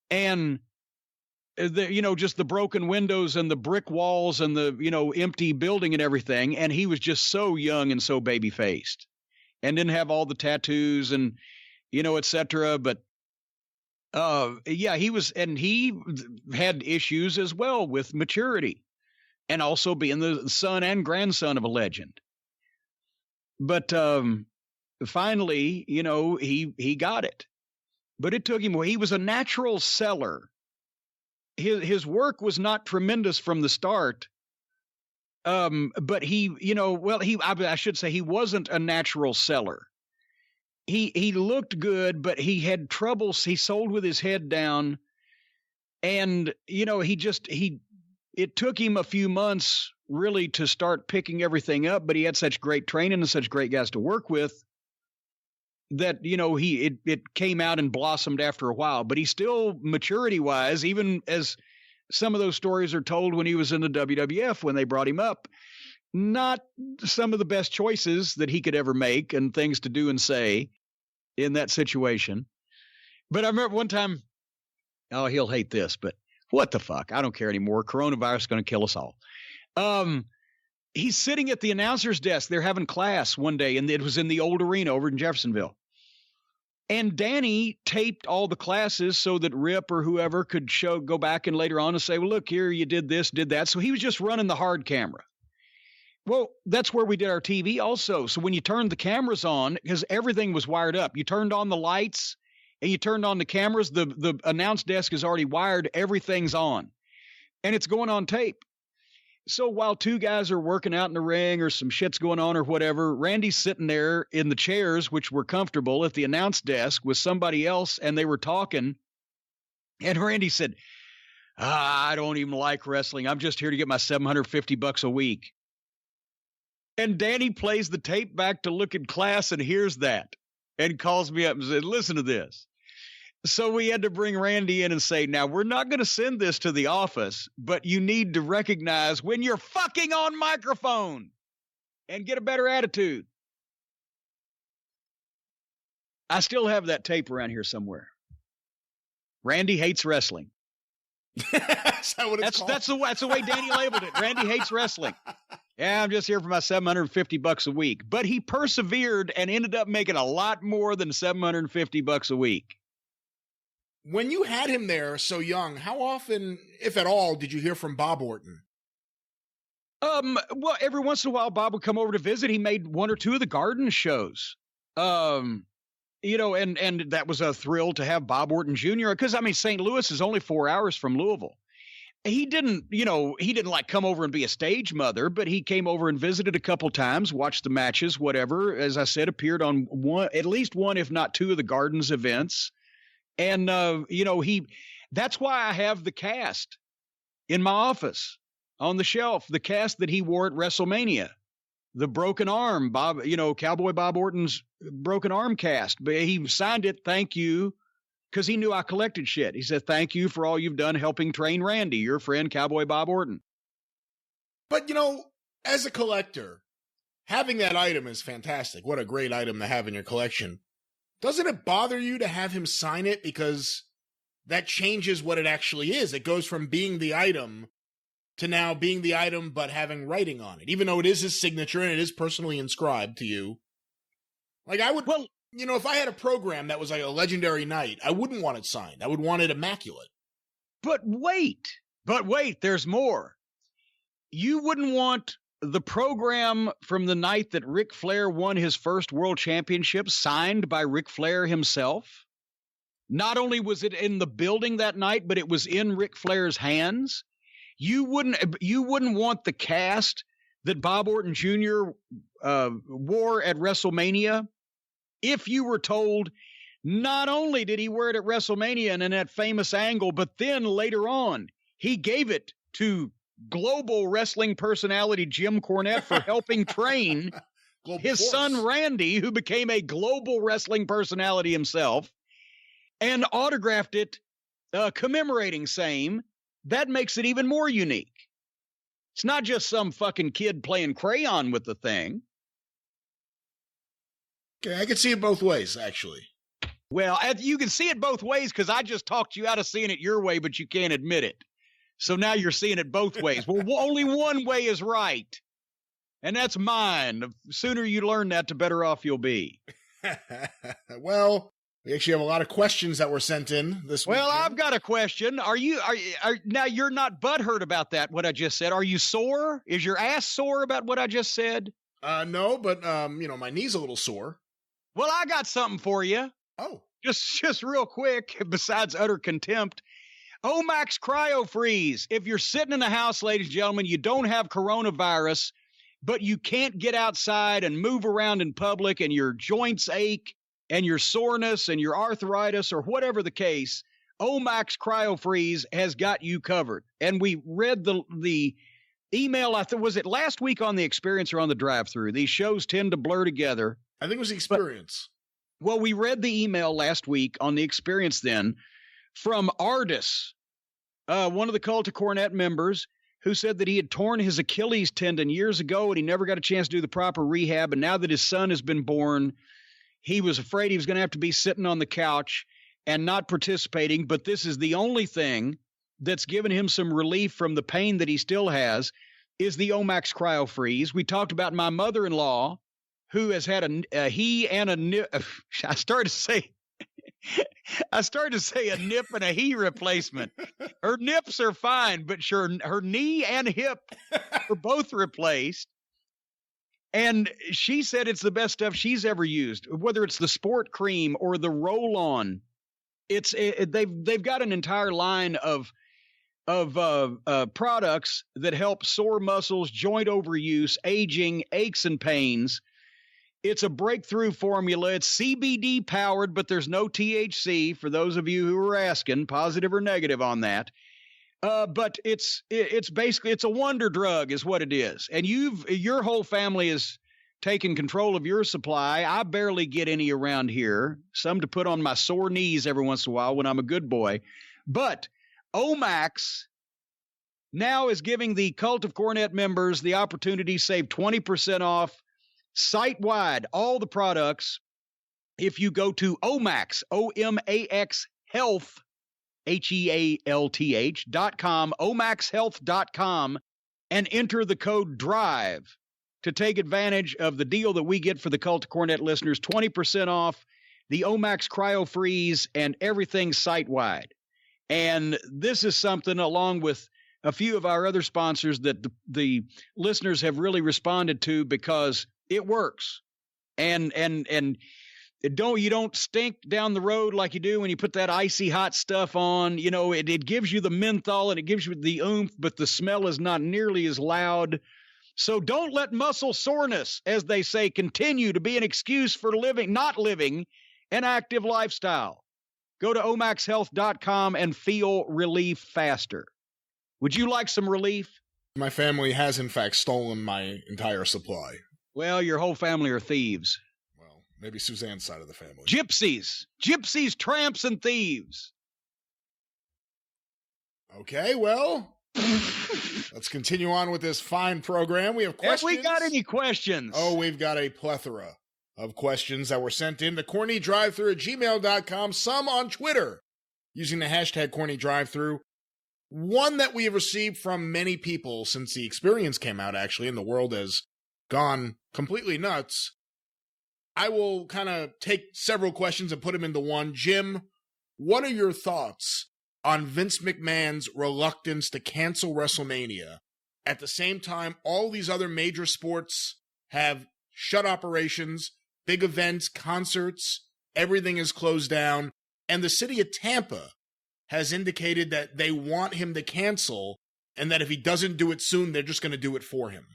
S2: And just the broken windows and the brick walls and the, empty building and everything. And he was just so young and so baby faced and didn't have all the tattoos and, et cetera. But, he had issues as well with maturity and also being the son and grandson of a legend. But, finally, he got it, but it took him, he was a natural seller. His work was not tremendous from the start. But I should say he wasn't a natural seller. He looked good, but he had troubles. He sold with his head down. And, it took him a few months really to start picking everything up, but he had such great training and such great guys to work with that, it came out and blossomed after a while. But he still, maturity-wise, even as some of those stories are told when he was in the WWF, when they brought him up, not some of the best choices that he could ever make and things to do and say in that situation. But I remember one time, he'll hate this, but what the fuck? I don't care anymore. Coronavirus is going to kill us all. He's sitting at the announcer's desk. They're having class one day, and it was in the old arena over in Jeffersonville. And Danny taped all the classes so that Rip or whoever could go back and later on and say, well, look, here, you did this, did that. So he was just running the hard camera. Well, that's where we did our TV also. So when you turned the cameras on, because everything was wired up, you turned on the lights and you turned on the cameras, the announce desk is already wired, everything's on. And it's going on tape. So while two guys are working out in the ring or some shit's going on or whatever, Randy's sitting there in the chairs, which were comfortable, at the announce desk with somebody else, and they were talking. And Randy said, I don't even like wrestling. I'm just here to get my $750 a week. And Danny plays the tape back to look in class and hears that and calls me up and said, listen to this. So we had to bring Randy in and say, now, we're not going to send this to the office, but you need to recognize when you're fucking on microphone and get a better attitude. I still have that tape around here somewhere. Randy hates wrestling.
S1: Is that what it's called?
S2: That's the way Danny labeled it. Randy hates wrestling. Yeah, I'm just here for my $750 a week. But he persevered and ended up making a lot more than $750 a week.
S1: When you had him there so young, how often, if at all, did you hear from Bob Orton?
S2: Well, every once in a while, Bob would come over to visit. He made one or two of the Garden shows. And that was a thrill to have Bob Orton Jr. Because, St. Louis is only 4 hours from Louisville. He didn't like come over and be a stage mother, but he came over and visited a couple times, watched the matches, whatever. As I said, appeared on at least one, if not two of the Gardens events. And, that's why I have the cast in my office on the shelf, the cast that he wore at WrestleMania, the broken arm, Cowboy Bob Orton's broken arm cast. But he signed it, thank you, because he knew I collected shit. He said, thank you for all you've done helping train Randy, your friend, Cowboy Bob Orton.
S1: But, as a collector, having that item is fantastic. What a great item to have in your collection. Doesn't it bother you to have him sign it? Because that changes what it actually is. It goes from being the item to now being the item but having writing on it, even though it is his signature and it is personally inscribed to you. Like I would, if I had a program that was like a legendary night, I wouldn't want it signed. I would want it immaculate.
S2: But wait, there's more. You wouldn't want the program from the night that Ric Flair won his first world championship, signed by Ric Flair himself. Not only was it in the building that night, but it was in Ric Flair's hands. You wouldn't want the cast that Bob Orton Jr. Wore at WrestleMania if you were told not only did he wear it at WrestleMania and in that famous angle, but then later on he gave it to global wrestling personality Jim Cornette for helping train his son Randy, who became a global wrestling personality himself, and autographed it commemorating same. That makes it even more unique. It's not just some fucking kid playing crayon with the thing.
S1: Okay, I can see it both ways, actually.
S2: Well, you can see it both ways because I just talked you out of seeing it your way, but you can't admit it. So now you're seeing it both ways. Well, only one way is right, and that's mine. The sooner you learn that, the better off you'll be.
S1: Well, we actually have a lot of questions that were sent in this week.
S2: Well, I've got a question. Are now you're not butthurt about that, what I just said. Are you sore? Is your ass sore about what I just said?
S1: No, but my knee's a little sore.
S2: Well, I got something for you.
S1: Oh.
S2: Just real quick, besides utter contempt. Omax Cryo Freeze. If you're sitting in the house, ladies and gentlemen, you don't have coronavirus, but you can't get outside and move around in public and your joints ache and your soreness and your arthritis or whatever the case, Omax Cryo Freeze has got you covered. And we read the email, was it last week on the Experience or on the Drive Thru? These shows tend to blur together.
S1: I think it was the Experience.
S2: Well, we read the email last week on the Experience then from Ardis, one of the Cult of Cornette members, who said that he had torn his Achilles tendon years ago and he never got a chance to do the proper rehab. And now that his son has been born, he was afraid he was going to have to be sitting on the couch and not participating. But this is the only thing that's given him some relief from the pain that he still has is the Omax Cryo Freeze. We talked about my mother-in-law, who has had I started to say a nip and a he replacement. Her nips are fine, but her knee and hip were both replaced. And she said it's the best stuff she's ever used, whether it's the sport cream or the roll-on. They've got an entire line of products that help sore muscles, joint overuse, aging, aches and pains. It's a breakthrough formula. It's CBD powered, but there's no THC for those of you who are asking, positive or negative on that. But it's basically, it's a wonder drug is what it is. And your whole family is taking control of your supply. I barely get any around here, some to put on my sore knees every once in a while when I'm a good boy. But Omax now is giving the Cult of Cornette members the opportunity to save 20% off site-wide, all the products, if you go to Omax, O-M-A-X Health, HEALTH.com, omaxhealth.com, and enter the code DRIVE to take advantage of the deal that we get for the Cult of Cornette listeners, 20% off the Omax Cryo Freeze and everything site-wide. And this is something, along with a few of our other sponsors, that the listeners have really responded to because it works. And you don't stink down the road like you do when you put that icy hot stuff on. You know, it gives you the menthol and it gives you the oomph, but the smell is not nearly as loud. So don't let muscle soreness, as they say, continue to be an excuse for not living an active lifestyle. Go to omaxhealth.com and feel relief faster. Would you like some relief?
S1: My family has, in fact, stolen my entire supply.
S2: Well, your whole family are thieves.
S1: Well, maybe Suzanne's side of the family.
S2: Gypsies, tramps, and thieves.
S1: Okay, well, let's continue on with this fine program. We have questions.
S2: Have we got any questions?
S1: Oh, we've got a plethora of questions that were sent in to CornyDriveThru@gmail.com, some on Twitter using the hashtag CornyDriveThru. One that we have received from many people since the Experience came out, actually, and the world has gone completely nuts. I will kind of take several questions and put them into one. Jim, what are your thoughts on Vince McMahon's reluctance to cancel WrestleMania At the same time, all these other major sports have shut operations, big events, concerts, everything is closed down. And the city of Tampa has indicated that they want him to cancel and that if he doesn't do it soon, they're just going to do it for him.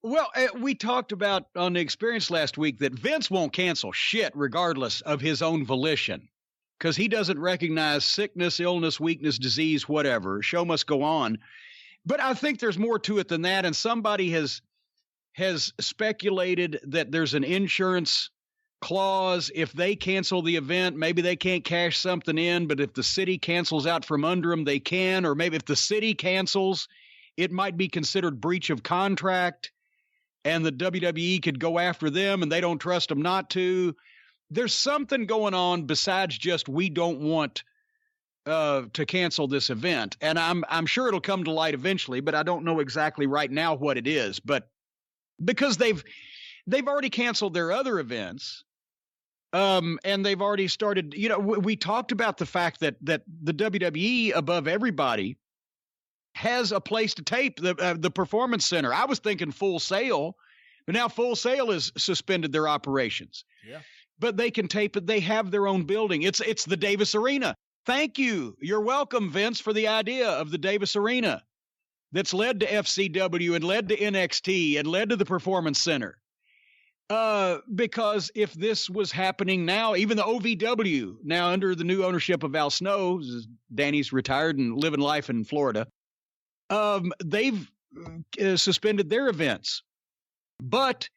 S2: Well, we talked about on the experience last week that Vince won't cancel shit regardless of his own volition because he doesn't recognize sickness, illness, weakness, disease, whatever. Show must go on. But I think there's more to it than that. And somebody has speculated that there's an insurance clause. If they cancel the event, maybe they can't cash something in, but if the city cancels out from under them, they can. Or maybe if the city cancels, it might be considered breach of contract. And the WWE could go after them and they don't trust them not to. There's something going on besides just we don't want to cancel this event. And I'm sure it'll come to light eventually, but I don't know exactly right now what it is. But because they've already canceled their other events, and they've already started, we talked about the fact that the WWE above everybody has a place to tape the Performance Center. I was thinking Full Sail, but now Full Sail has suspended their operations.
S1: Yeah.
S2: But they can tape it. They have their own building. It's the Davis Arena. Thank you. You're welcome, Vince, for the idea of the Davis Arena that's led to FCW and led to NXT and led to the Performance Center. Because if this was happening now, even the OVW, now under the new ownership of Al Snow, Danny's retired and living life in Florida, they've suspended their events. But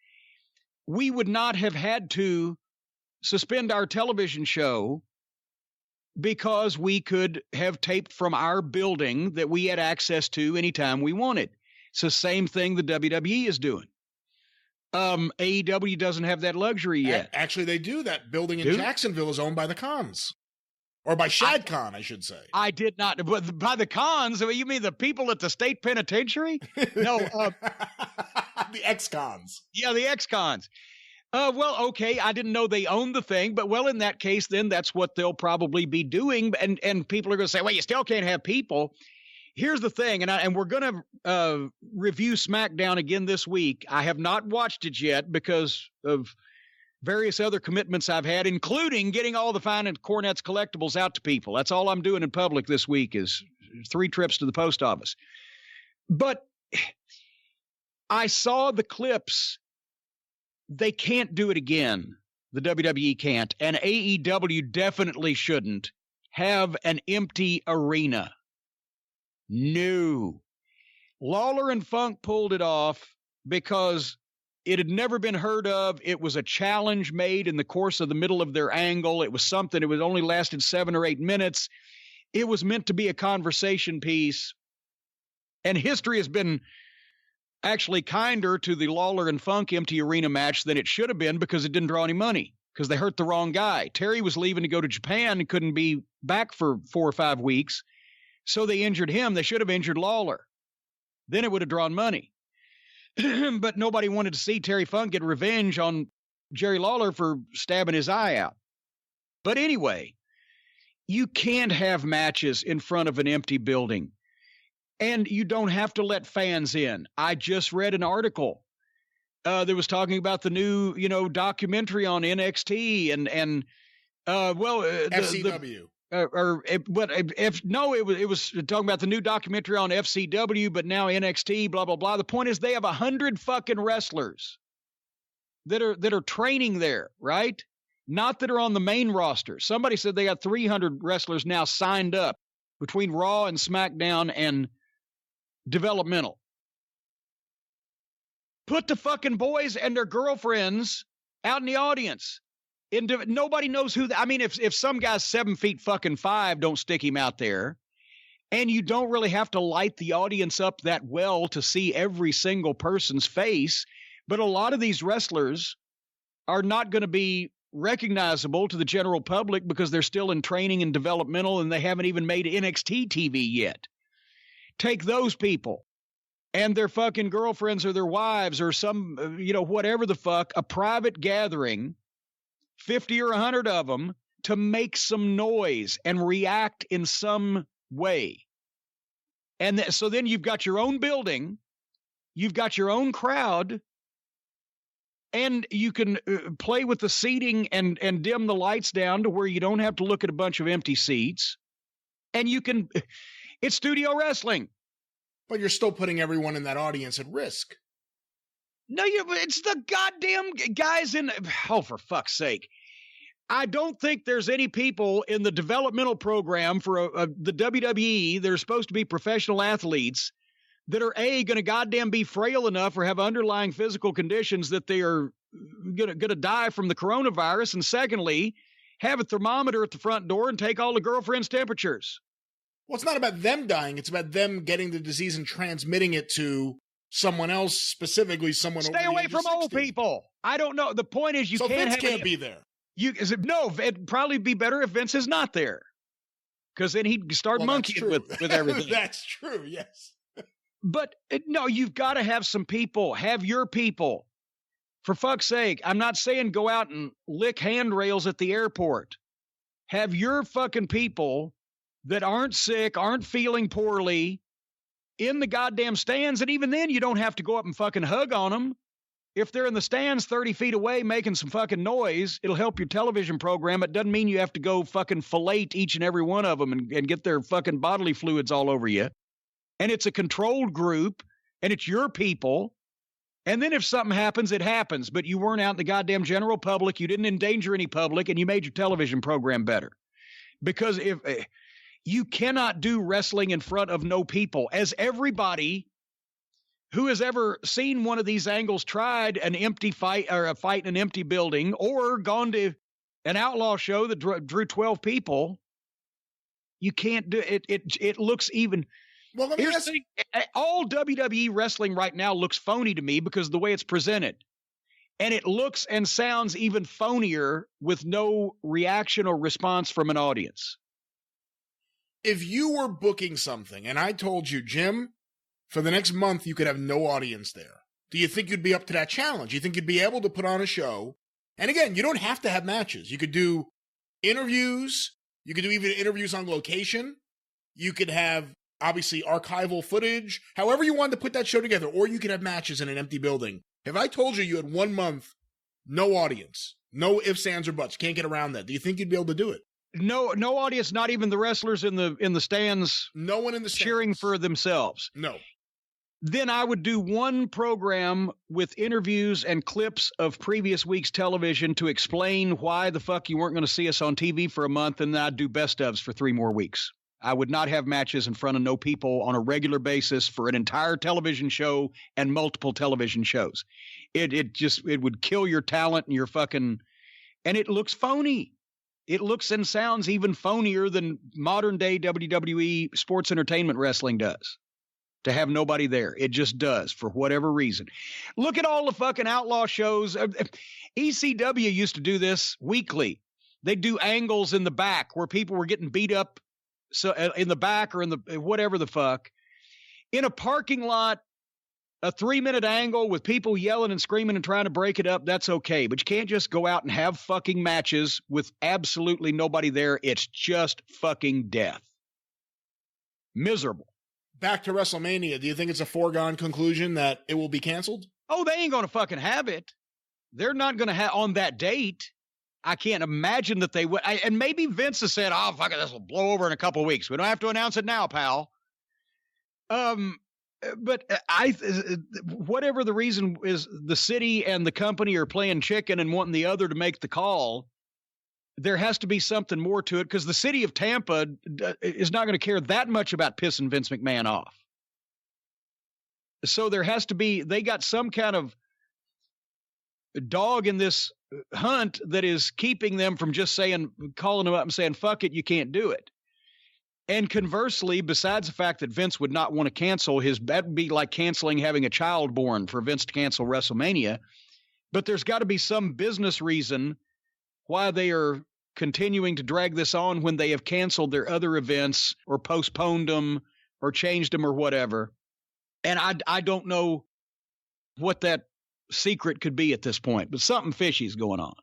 S2: we would not have had to suspend our television show because we could have taped from our building that we had access to anytime we wanted. It's the same thing the WWE is doing. AEW doesn't have that luxury yet.
S1: Actually, they do. That building in Jacksonville is owned by the Cons. Or by Shad Khan, I should say.
S2: I did not. But by the Cons? You mean the people at the state penitentiary? No.
S1: The ex-Cons.
S2: Yeah, the ex-Cons. Well, okay, I didn't know they owned the thing, but well, in that case, then that's what they'll probably be doing. And people are going to say, well, you still can't have people. Here's the thing, and we're going to review SmackDown again this week. I have not watched it yet because of various other commitments I've had, including getting all the Fine and Cornette's collectibles out to people. That's all I'm doing in public this week is 3 trips to the post office. But I saw the clips. They can't do it again. The WWE can't. And AEW definitely shouldn't have an empty arena. No. Lawler and Funk pulled it off because it had never been heard of. It was a challenge made in the course of the middle of their angle. It was something. It was only lasted 7 or 8 minutes. It was meant to be a conversation piece. And history has been actually kinder to the Lawler and Funk empty arena match than it should have been because it didn't draw any money because they hurt the wrong guy. Terry was leaving to go to Japan and couldn't be back for 4 or 5 weeks. So they injured him. They should have injured Lawler. Then it would have drawn money. But nobody wanted to see Terry Funk get revenge on Jerry Lawler for stabbing his eye out. But anyway, you can't have matches in front of an empty building. And you don't have to let fans in. I just read an article that was talking about the new, documentary on NXT and
S1: FCW.
S2: It was talking about the new documentary on FCW, but now NXT, blah, blah, blah. The point is they have 100 fucking wrestlers that are training there, right? Not that are on the main roster. Somebody said they got 300 wrestlers now signed up between Raw and SmackDown and developmental. Put the fucking boys and their girlfriends out in the audience. Nobody knows who. If some guy's 7'5", don't stick him out there, and you don't really have to light the audience up that well to see every single person's face. But a lot of these wrestlers are not going to be recognizable to the general public because they're still in training and developmental, and they haven't even made NXT TV yet. Take those people and their fucking girlfriends or their wives or some, whatever the fuck, a private gathering. 50 or 100 of them to make some noise and react in some way. And so then you've got your own building, you've got your own crowd, and you can play with the seating and dim the lights down to where you don't have to look at a bunch of empty seats. And it's studio wrestling.
S1: But you're still putting everyone in that audience at risk.
S2: No, it's the goddamn guys for fuck's sake. I don't think there's any people in the developmental program for the WWE that are supposed to be professional athletes that are going to goddamn be frail enough or have underlying physical conditions that they are going to die from the coronavirus. And secondly, have a thermometer at the front door and take all the girlfriends' temperatures.
S1: Well, it's not about them dying. It's about them getting the disease and transmitting it to someone else, specifically someone over the age of 60.
S2: Stay away from old people. I don't know. The point is
S1: so Vince can't be there.
S2: No, it'd probably be better if Vince is not there. Because then he'd start monkeying with everything.
S1: That's true, yes.
S2: But no, you've got to have some people. Have your people. For fuck's sake, I'm not saying go out and lick handrails at the airport. Have your fucking people that aren't sick, aren't feeling poorly in the goddamn stands. And even then, you don't have to go up and fucking hug on them. If they're in the stands 30 feet away making some fucking noise, it'll help your television program. It doesn't mean you have to go fucking fillet each and every one of them and get their fucking bodily fluids all over you. And it's a controlled group, and it's your people. And then if something happens, it happens. But you weren't out in the goddamn general public. You didn't endanger any public, and you made your television program better. Because if you cannot do wrestling in front of no people, as everybody who has ever seen one of these angles tried an empty fight or a fight in an empty building or gone to an outlaw show that drew 12 people, you can't do it. It looks even.
S1: Well, let me ask you.
S2: All WWE wrestling right now looks phony to me because of the way it's presented. And it looks and sounds even phonier with no reaction or response from an audience.
S1: If you were booking something and I told you, Jim, for the next month, you could have no audience there, do you think you'd be up to that challenge? You think you'd be able to put on a show? And again, you don't have to have matches. You could do interviews. You could do even interviews on location. You could have, obviously, archival footage, however you wanted to put that show together, or you could have matches in an empty building. If I told you you had 1 month, no audience, no ifs, ands, or buts, can't get around that, do you think you'd be able to do it?
S2: No audience, not even the wrestlers in the stands.
S1: No one in the stands
S2: cheering for themselves.
S1: No.
S2: Then I would do one program with interviews and clips of previous week's television to explain why the fuck you weren't going to see us on TV for a month, and then I'd do best ofs for 3 more weeks. I would not have matches in front of no people on a regular basis for an entire television show and multiple television shows. It would kill your talent and your fucking, and it looks phony. It looks and sounds even phonier than modern day WWE sports entertainment wrestling does. To have nobody there. It just does for whatever reason. Look at all the fucking outlaw shows. ECW used to do this weekly. They'd do angles in the back where people were getting beat up in the back or in the whatever the fuck. In a parking lot, a 3-minute angle with people yelling and screaming and trying to break it up, that's okay. But you can't just go out and have fucking matches with absolutely nobody there. It's just fucking death. Miserable.
S1: Back to WrestleMania, do you think it's a foregone conclusion that it will be canceled?
S2: Oh, they ain't going to fucking have it. They're not going to have on that date. I can't imagine that they would. And maybe Vince has said, oh, fuck it, this will blow over in a couple of weeks. We don't have to announce it now, pal. But whatever the reason is, the city and the company are playing chicken and wanting the other to make the call. There has to be something more to it because the city of Tampa is not going to care that much about pissing Vince McMahon off. So there has to be, they got some kind of dog in this hunt that is keeping them from just calling them up and saying, fuck it, you can't do it. And conversely, besides the fact that Vince would not want to cancel that would be like canceling having a child born for Vince to cancel WrestleMania. But there's got to be some business reason why they are continuing to drag this on when they have canceled their other events or postponed them or changed them or whatever. And I don't know what that secret could be at this point, but something fishy is going on.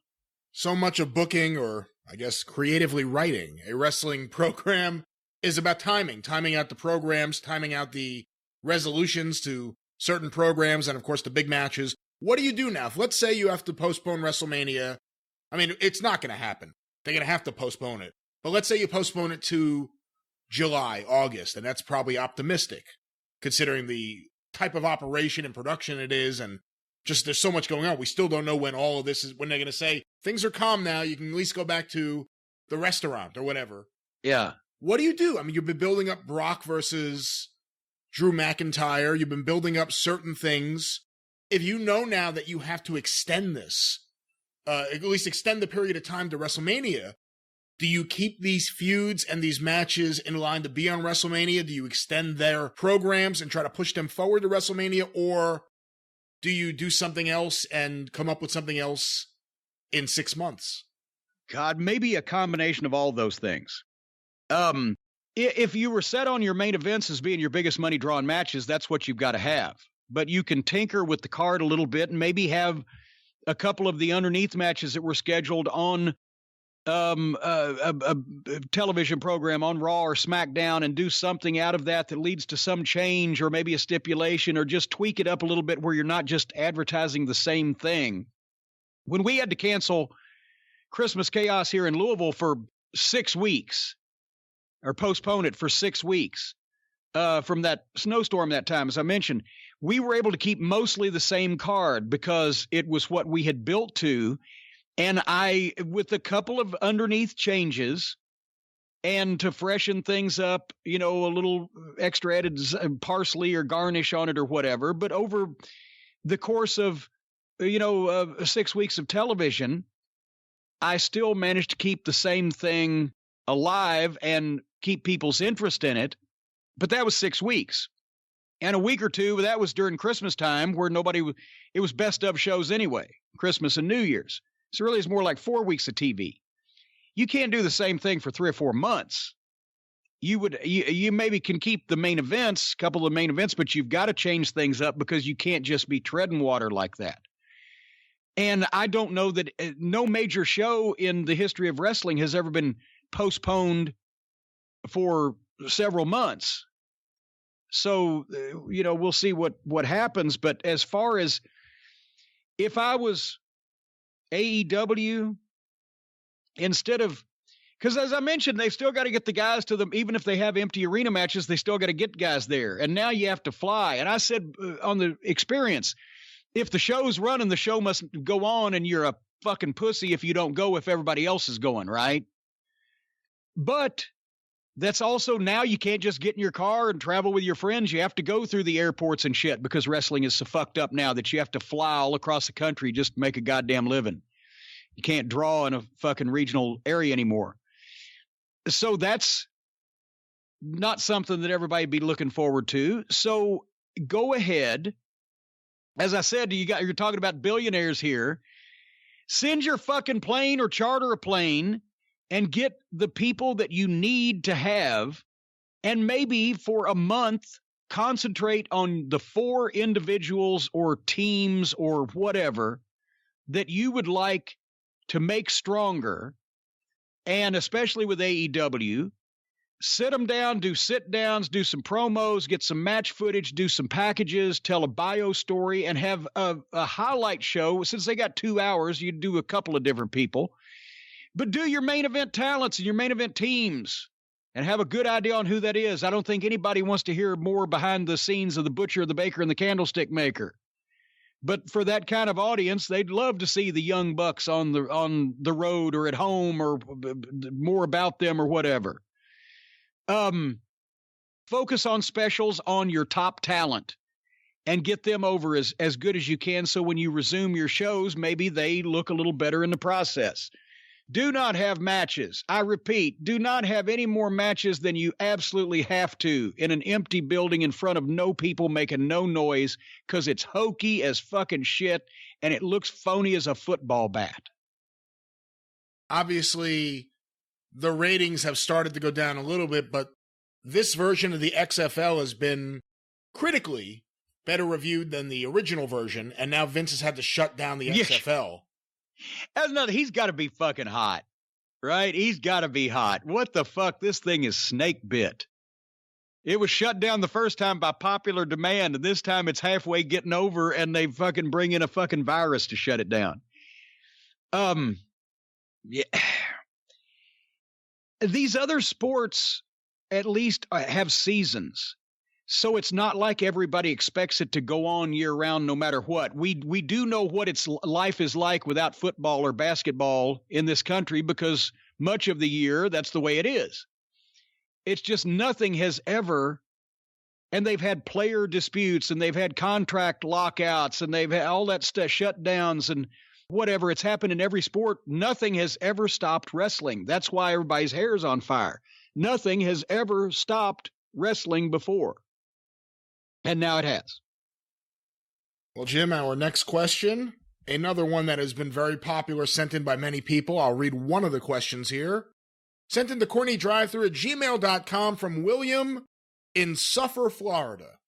S1: So much of booking, or I guess creatively writing a wrestling program, is about timing out the programs, timing out the resolutions to certain programs, and of course the big matches. What do you do now? If, let's say you have to postpone WrestleMania. I mean, it's not going to happen. They're going to have to postpone it. But let's say you postpone it to July, August, and that's probably optimistic, considering the type of operation and production it is, and just there's so much going on. We still don't know when all of this is, when they're going to say, things are calm now, you can at least go back to the restaurant or whatever.
S2: Yeah.
S1: What do you do? I mean, you've been building up Brock versus Drew McIntyre. You've been building up certain things. If you know now that you have to extend this, at least extend the period of time to WrestleMania, do you keep these feuds and these matches in line to be on WrestleMania? Do you extend their programs and try to push them forward to WrestleMania? Or do you do something else and come up with something else in 6 months?
S2: God, maybe a combination of all those things. If you were set on your main events as being your biggest money drawing matches, that's what you've got to have. But you can tinker with the card a little bit and maybe have a couple of the underneath matches that were scheduled on a television program on Raw or SmackDown and do something out of that leads to some change or maybe a stipulation, or just tweak it up a little bit where you're not just advertising the same thing. When we had to cancel Christmas Chaos here in Louisville for 6 weeks, or postpone it for 6 weeks, from that snowstorm that time, as I mentioned, we were able to keep mostly the same card because it was what we had built to. And I, with a couple of underneath changes and to freshen things up, you know, a little extra added parsley or garnish on it or whatever. But over the course of, 6 weeks of television, I still managed to keep the same thing alive and keep people's interest in it. But that was 6 weeks. And a week or two, that was during Christmas time where it was best of shows anyway, Christmas and New Year's. So really it's more like 4 weeks of TV. You can't do the same thing for 3 or 4 months. You maybe can keep the main events, a couple of main events, but you've got to change things up because you can't just be treading water like that. And I don't know that no major show in the history of wrestling has ever been postponed for several months. So, we'll see what happens. But as far as if I was AEW, instead of, because as I mentioned, they've still got to get the guys to them. Even if they have empty arena matches, they still got to get guys there. And now you have to fly. And I said on the experience, if the show's running, the show must go on, and you're a fucking pussy if you don't go if everybody else is going, right? But that's also, now you can't just get in your car and travel with your friends. You have to go through the airports and shit because wrestling is so fucked up now that you have to fly all across the country just to make a goddamn living. You can't draw in a fucking regional area anymore. So that's not something that everybody be looking forward to. So go ahead. As I said, you're talking about billionaires here. Send your fucking plane or charter a plane and get the people that you need to have, and maybe for a month, concentrate on the 4 individuals or teams or whatever that you would like to make stronger. And especially with AEW, sit them down, do sit downs, do some promos, get some match footage, do some packages, tell a bio story, and have a highlight show. Since they got 2 hours, you do a couple of different people. But do your main event talents and your main event teams and have a good idea on who that is. I don't think anybody wants to hear more behind the scenes of the butcher, the baker, and the candlestick maker. But for that kind of audience, they'd love to see the young bucks on the road or at home, or more about them or whatever. Focus on specials on your top talent and get them over as good as you can. So when you resume your shows, maybe they look a little better in the process. Do not have matches. I repeat, do not have any more matches than you absolutely have to in an empty building in front of no people making no noise, because it's hokey as fucking shit and it looks phony as a football bat.
S1: Obviously, the ratings have started to go down a little bit, but this version of the XFL has been critically better reviewed than the original version, and now Vince has had to shut down the XFL.
S2: That's nothing. He's got to be fucking hot. right? He's got to be hot. What the fuck? This thing is snake bit. It was shut down the first time by popular demand, and this time it's halfway getting over, and they fucking bring in a fucking virus to shut it down. Yeah. These other sports at least have seasons. So it's not like everybody expects it to go on year round no matter what. We do know what its life is like without football or basketball in this country because much of the year that's the way it is. It's just nothing has ever, and they've had player disputes and they've had contract lockouts and they've had all that stuff, shutdowns and whatever. It's happened in every sport. Nothing has ever stopped wrestling. That's why everybody's hair is on fire. Nothing has ever stopped wrestling before. And now it has.
S1: Well, Jim, our next question, another one that has been very popular, sent in by many people. I'll read one of the questions here. Sent in to CornyDriveThru@gmail.com from William in Suffer, Florida.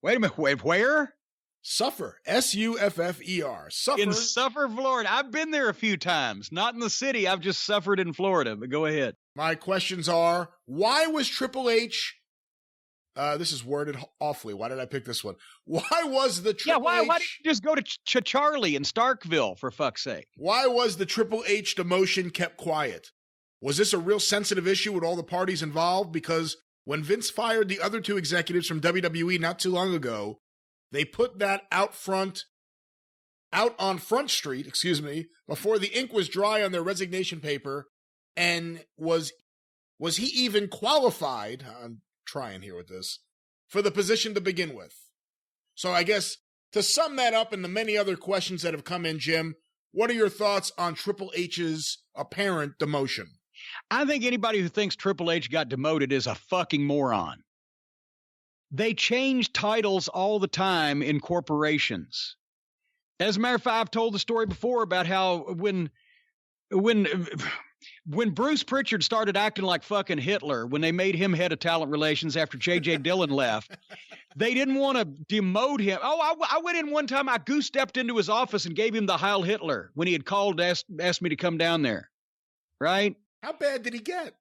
S2: Wait a minute. Wait, where?
S1: Suffer. S-U-F-F-E-R. Suffer.
S2: In Suffer, Florida. I've been there a few times. Not in the city. I've just suffered in Florida. But go ahead.
S1: My questions are, why was Triple H... this is worded awfully. Why did I pick this one? Why was the Triple H...
S2: Why didn't you just go to Charlie in Starkville, for fuck's sake?
S1: Why was the Triple H demotion kept quiet? Was this a real sensitive issue with all the parties involved? Because when Vince fired the other two executives from WWE not too long ago, they put that out on Front Street, before the ink was dry on their resignation paper. And was he even qualified? I'm trying here with this, for the position to begin with. So I guess to sum that up and the many other questions that have come in, Jim, what are your thoughts on Triple H's apparent demotion?
S2: I think anybody who thinks Triple H got demoted is a fucking moron. They change titles all the time in corporations. As a matter of fact, I've told the story before about how when Bruce Pritchard started acting like fucking Hitler, when they made him head of talent relations after J.J. Dillon left, they didn't want to demote him. Oh, I went in one time, I goose-stepped into his office and gave him the Heil Hitler when he had called to ask me to come down there. Right?
S1: How bad did he get?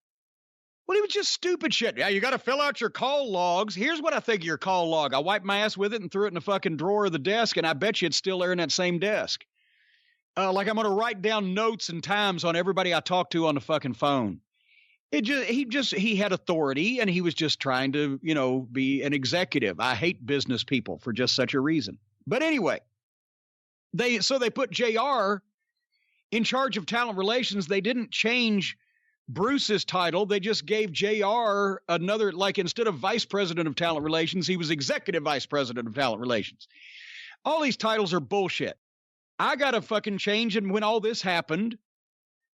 S2: Well, he was just stupid shit. Yeah, you got to fill out your call logs. Here's what I think of your call log. I wiped my ass with it and threw it in the fucking drawer of the desk, and I bet you it's still there in that same desk. Like I'm going to write down notes and times on everybody I talk to on the fucking phone. He had authority and he was just trying to, be an executive. I hate business people for just such a reason. But anyway, they put JR in charge of talent relations. They didn't change Bruce's title. They just gave JR another, like instead of vice president of talent relations, he was executive vice president of talent relations. All these titles are bullshit. I got to fucking change. And when all this happened,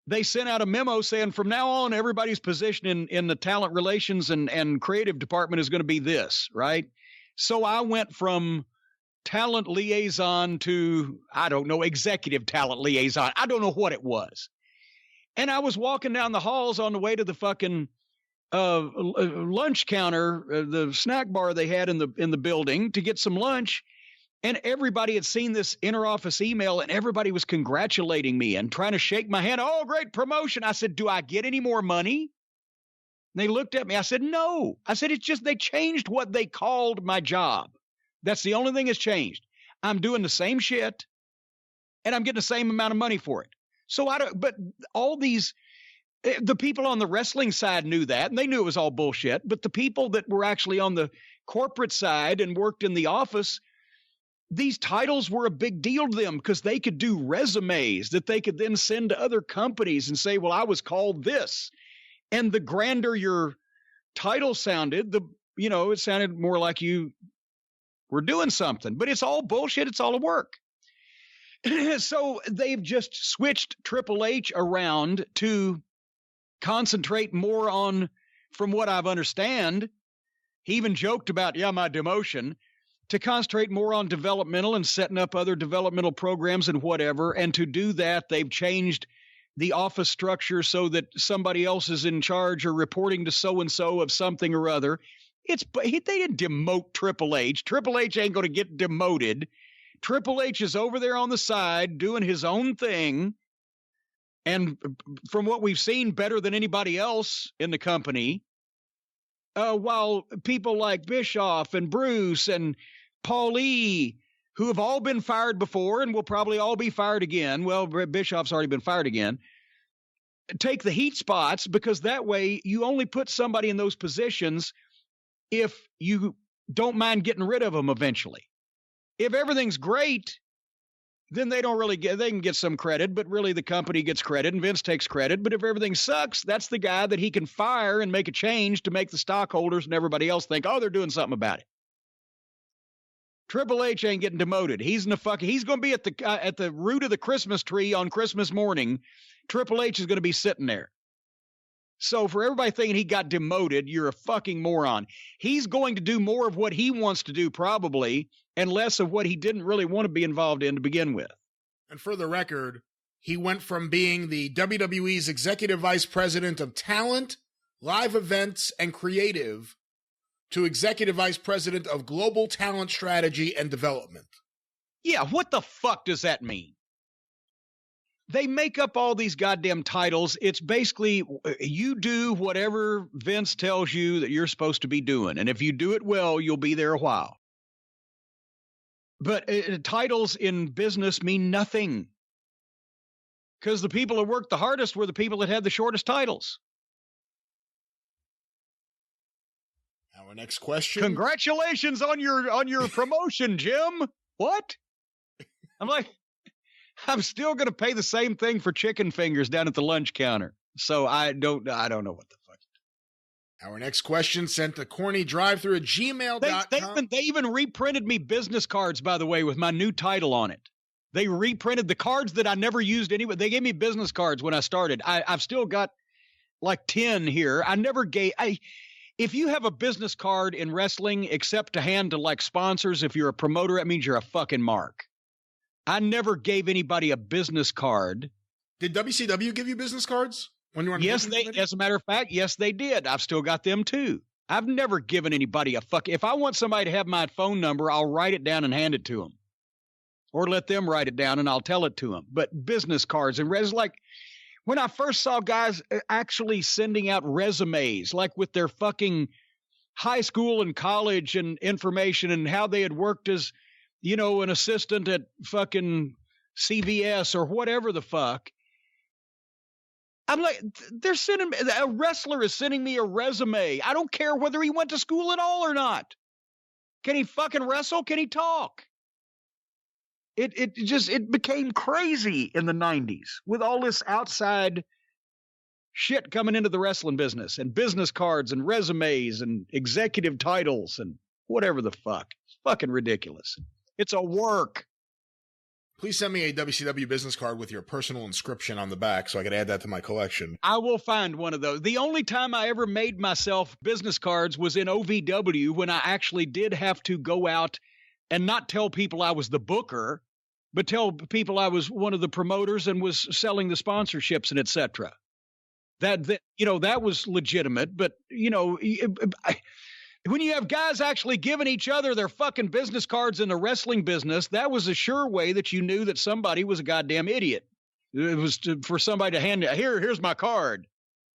S2: they sent out a memo saying from now on, everybody's position in the talent relations and creative department is going to be this, right? So I went from talent liaison to, I don't know, executive talent liaison. I don't know what it was. And I was walking down the halls on the way to the fucking lunch counter, the snack bar they had in the building to get some lunch. And everybody had seen this interoffice email and everybody was congratulating me and trying to shake my hand. Oh, great promotion. I said, do I get any more money? And they looked at me. I said, no. I said, it's just they changed what they called my job. That's the only thing that's changed. I'm doing the same shit and I'm getting the same amount of money for it. So but all these, the people on the wrestling side knew that and they knew it was all bullshit. But the people that were actually on the corporate side and worked in the office, these titles were a big deal to them because they could do resumes that they could then send to other companies and say, well, I was called this. And the grander your title sounded, it sounded more like you were doing something. But it's all bullshit. It's all a work. So they've just switched Triple H around to concentrate more on, from what I've understand, he even joked about, my demotion, to concentrate more on developmental and setting up other developmental programs and whatever. And to do that, they've changed the office structure so that somebody else is in charge or reporting to so-and-so of something or other. They didn't demote Triple H. Triple H ain't going to get demoted. Triple H is over there on the side doing his own thing. and from what we've seen, better than anybody else in the company. While people like Bischoff and Bruce and Paulie, who have all been fired before and will probably all be fired again. Well, Bischoff's already been fired again. Take the heat spots, because that way you only put somebody in those positions if you don't mind getting rid of them eventually. If everything's great, then they can get some credit, but really the company gets credit and Vince takes credit. But if everything sucks, that's the guy that he can fire and make a change to make the stockholders and everybody else think, oh, they're doing something about it. Triple H ain't getting demoted. He's going to be at the root of the Christmas tree on Christmas morning. Triple H is going to be sitting there. So for everybody thinking he got demoted, you're a fucking moron. He's going to do more of what he wants to do probably, and less of what he didn't really want to be involved in to begin with.
S1: And for the record, he went from being the WWE's Executive Vice President of Talent, Live Events, and Creative to Executive Vice President of Global Talent Strategy and Development.
S2: Yeah, what the fuck does that mean? They make up all these goddamn titles. It's basically you do whatever Vince tells you that you're supposed to be doing. And if you do it well, you'll be there a while. But titles in business mean nothing. Because the people that worked the hardest were the people that had the shortest titles.
S1: Our next question.
S2: Congratulations on your promotion, Jim. What? I'm like, I'm still going to pay the same thing for chicken fingers down at the lunch counter. So I don't know what the fuck.
S1: Our next question sent to CornyDriveThru at gmail.com.
S2: They even reprinted me business cards, by the way, with my new title on it. They reprinted the cards that I never used anyway. They gave me business cards when I started. I've still got like 10 here. If you have a business card in wrestling, except to hand to like sponsors, if you're a promoter, that means you're a fucking mark. I never gave anybody a business card.
S1: Did WCW give you business cards when you were on?
S2: Yes, as a matter of fact, yes, they did. I've still got them too. I've never given anybody a fuck. If I want somebody to have my phone number, I'll write it down and hand it to them, or let them write it down and I'll tell it to them. But business cards and like when I first saw guys actually sending out resumes, like with their fucking high school and college and information and how they had worked as, you know, an assistant at fucking CVS or whatever the fuck. I'm like, a wrestler is sending me a resume. I don't care whether he went to school at all or not. Can he fucking wrestle? Can he talk? It became crazy in the 90s with all this outside shit coming into the wrestling business and business cards and resumes and executive titles and whatever the fuck. It's fucking ridiculous. It's a work.
S1: Please send me a WCW business card with your personal inscription on the back so I could add that to my collection.
S2: I will find one of those. The only time I ever made myself business cards was in OVW when I actually did have to go out and not tell people I was the booker, but tell people I was one of the promoters and was selling the sponsorships and etc. That was legitimate, but when you have guys actually giving each other their fucking business cards in the wrestling business, that was a sure way that you knew that somebody was a goddamn idiot. It was for somebody to hand here's my card.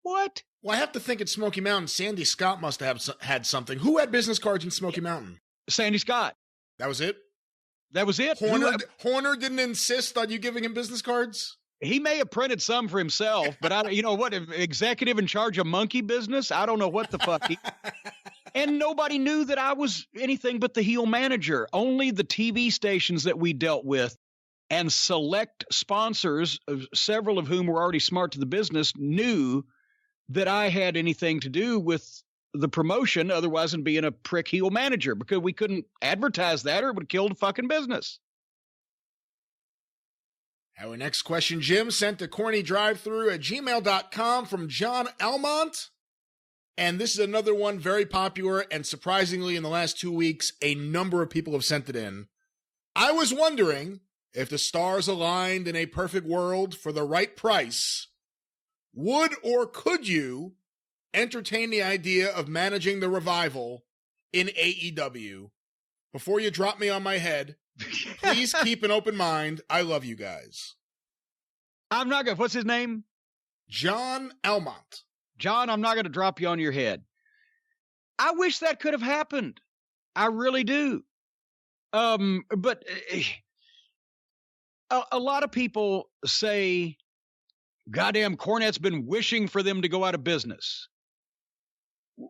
S2: What?
S1: Well, I have to think at Smoky Mountain, Sandy Scott must have had something. Who had business cards in Smoky Mountain?
S2: Sandy Scott.
S1: That was it?
S2: That was it.
S1: Horner didn't insist on you giving him business cards?
S2: He may have printed some for himself, but you know what? Executive in charge of monkey business? I don't know what the fuck. And nobody knew that I was anything but the heel manager. Only the TV stations that we dealt with and select sponsors, several of whom were already smart to the business, knew that I had anything to do with the promotion, otherwise than being a prick heel manager, because we couldn't advertise that or it would have killed the fucking business.
S1: Our next question, Jim, sent to CornyDriveThru at gmail.com from John Almont. And this is another one very popular, and surprisingly, in the last 2 weeks, a number of people have sent it in. I was wondering if the stars aligned in a perfect world for the right price, would or could you entertain the idea of managing the Revival in AEW? Before you drop me on my head, please keep an open mind. I love you guys.
S2: I'm not going to, what's his name?
S1: John Almont.
S2: John, I'm not going to drop you on your head. I wish that could have happened. I really do. But a lot of people say, goddamn, Cornette's been wishing for them to go out of business.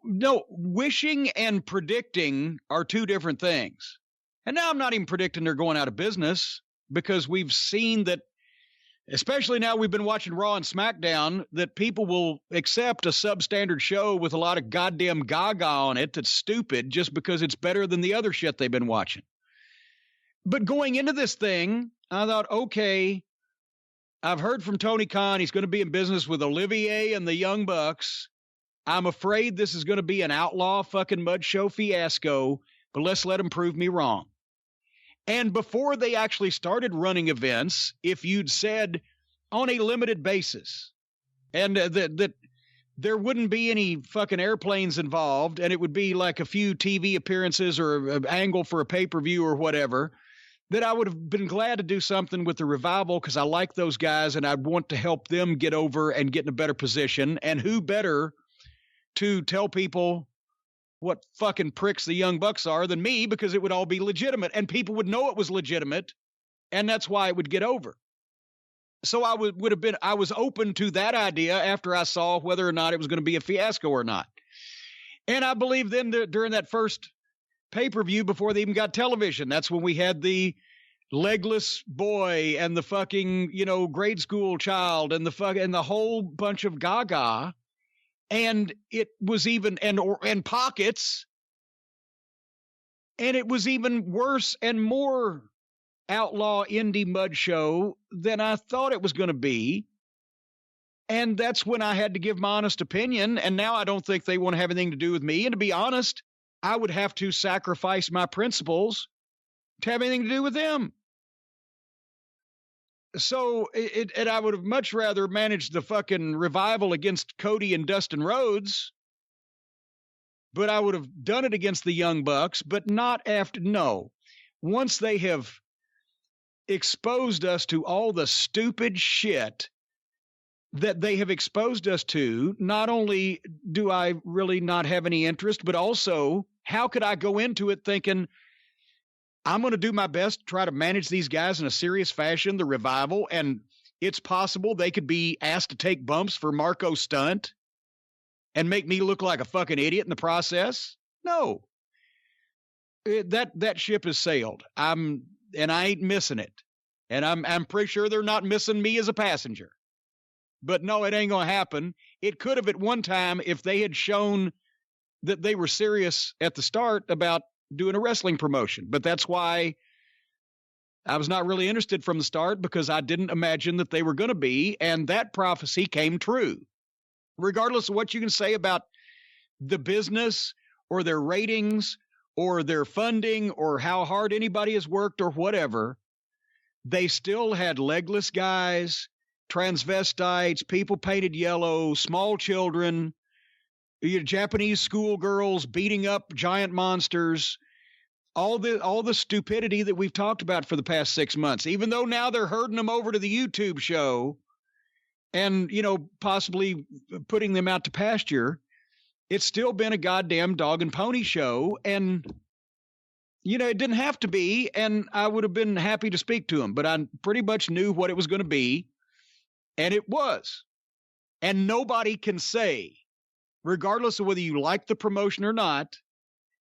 S2: No, wishing and predicting are two different things. And now I'm not even predicting they're going out of business, because we've seen that, especially now we've been watching Raw and SmackDown, that people will accept a substandard show with a lot of goddamn gaga on it that's stupid just because it's better than the other shit they've been watching. But going into this thing, I thought, okay, I've heard from Tony Khan he's going to be in business with Olivier and the Young Bucks. I'm afraid this is going to be an outlaw fucking mud show fiasco, but let's let him prove me wrong. And before they actually started running events, if you'd said on a limited basis, and that there wouldn't be any fucking airplanes involved, and it would be like a few TV appearances or an angle for a pay-per-view or whatever, that I would have been glad to do something with the Revival, because I like those guys and I'd want to help them get over and get in a better position. And who better to tell people what fucking pricks the Young Bucks are than me, because it would all be legitimate and people would know it was legitimate, and that's why it would get over. So I was open to that idea after I saw whether or not it was going to be a fiasco or not. And I believe then during that first pay-per-view, before they even got television, that's when we had the legless boy and the fucking, grade school child and the whole bunch of gaga. And it was even, and pockets, and it was even worse and more outlaw indie mud show than I thought it was going to be. And that's when I had to give my honest opinion. And now I don't think they want to have anything to do with me. And to be honest, I would have to sacrifice my principles to have anything to do with them. So and I would have much rather managed the fucking Revival against Cody and Dustin Rhodes, but I would have done it against the Young Bucks, but not after. No, once they have exposed us to all the stupid shit that they have exposed us to, not only do I really not have any interest, but also how could I go into it thinking, I'm going to do my best to try to manage these guys in a serious fashion, the Revival, and it's possible they could be asked to take bumps for Marco Stunt and make me look like a fucking idiot in the process? No. That ship has sailed. And I ain't missing it. And I'm pretty sure they're not missing me as a passenger. But no, it ain't going to happen. It could have at one time if they had shown that they were serious at the start about doing a wrestling promotion. But that's why I was not really interested from the start, because I didn't imagine that they were going to be, and that prophecy came true. Regardless of what you can say about the business or their ratings or their funding or how hard anybody has worked or whatever, they still had legless guys, transvestites, people painted yellow, small children, Japanese schoolgirls beating up giant monsters, all the stupidity that we've talked about for the past 6 months, even though now they're herding them over to the YouTube show and, possibly putting them out to pasture. It's still been a goddamn dog and pony show. And, it didn't have to be. And I would have been happy to speak to them, but I pretty much knew what it was going to be. And it was. And nobody can say, regardless of whether you like the promotion or not,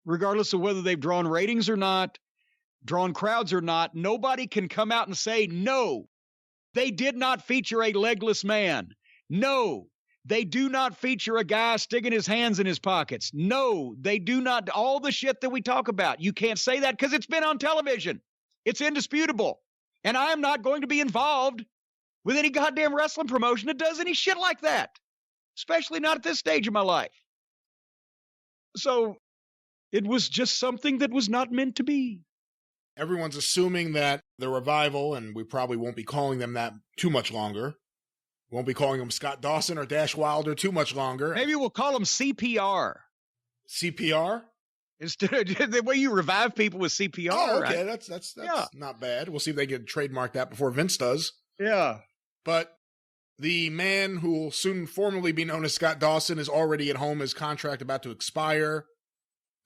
S2: regardless of whether they've drawn ratings or not, drawn crowds or not, nobody can come out and say, no, they did not feature a legless man. No, they do not feature a guy sticking his hands in his pockets. No, they do not. All the shit that we talk about, you can't say that because it's been on television. It's indisputable. And I am not going to be involved with any goddamn wrestling promotion that does any shit like that, especially not at this stage of my life. So it was just something that was not meant to be.
S1: Everyone's assuming that the Revival, and we probably won't be calling them that too much longer. Won't be calling them Scott Dawson or Dash Wilder too much longer.
S2: Maybe we'll call them CPR.
S1: CPR?
S2: Instead of the way you revive people with CPR.
S1: Oh, okay.
S2: Right?
S1: That's not bad. We'll see if they can trademark that before Vince does.
S2: Yeah.
S1: But The man who will soon formerly be known as Scott Dawson is already at home, his contract about to expire.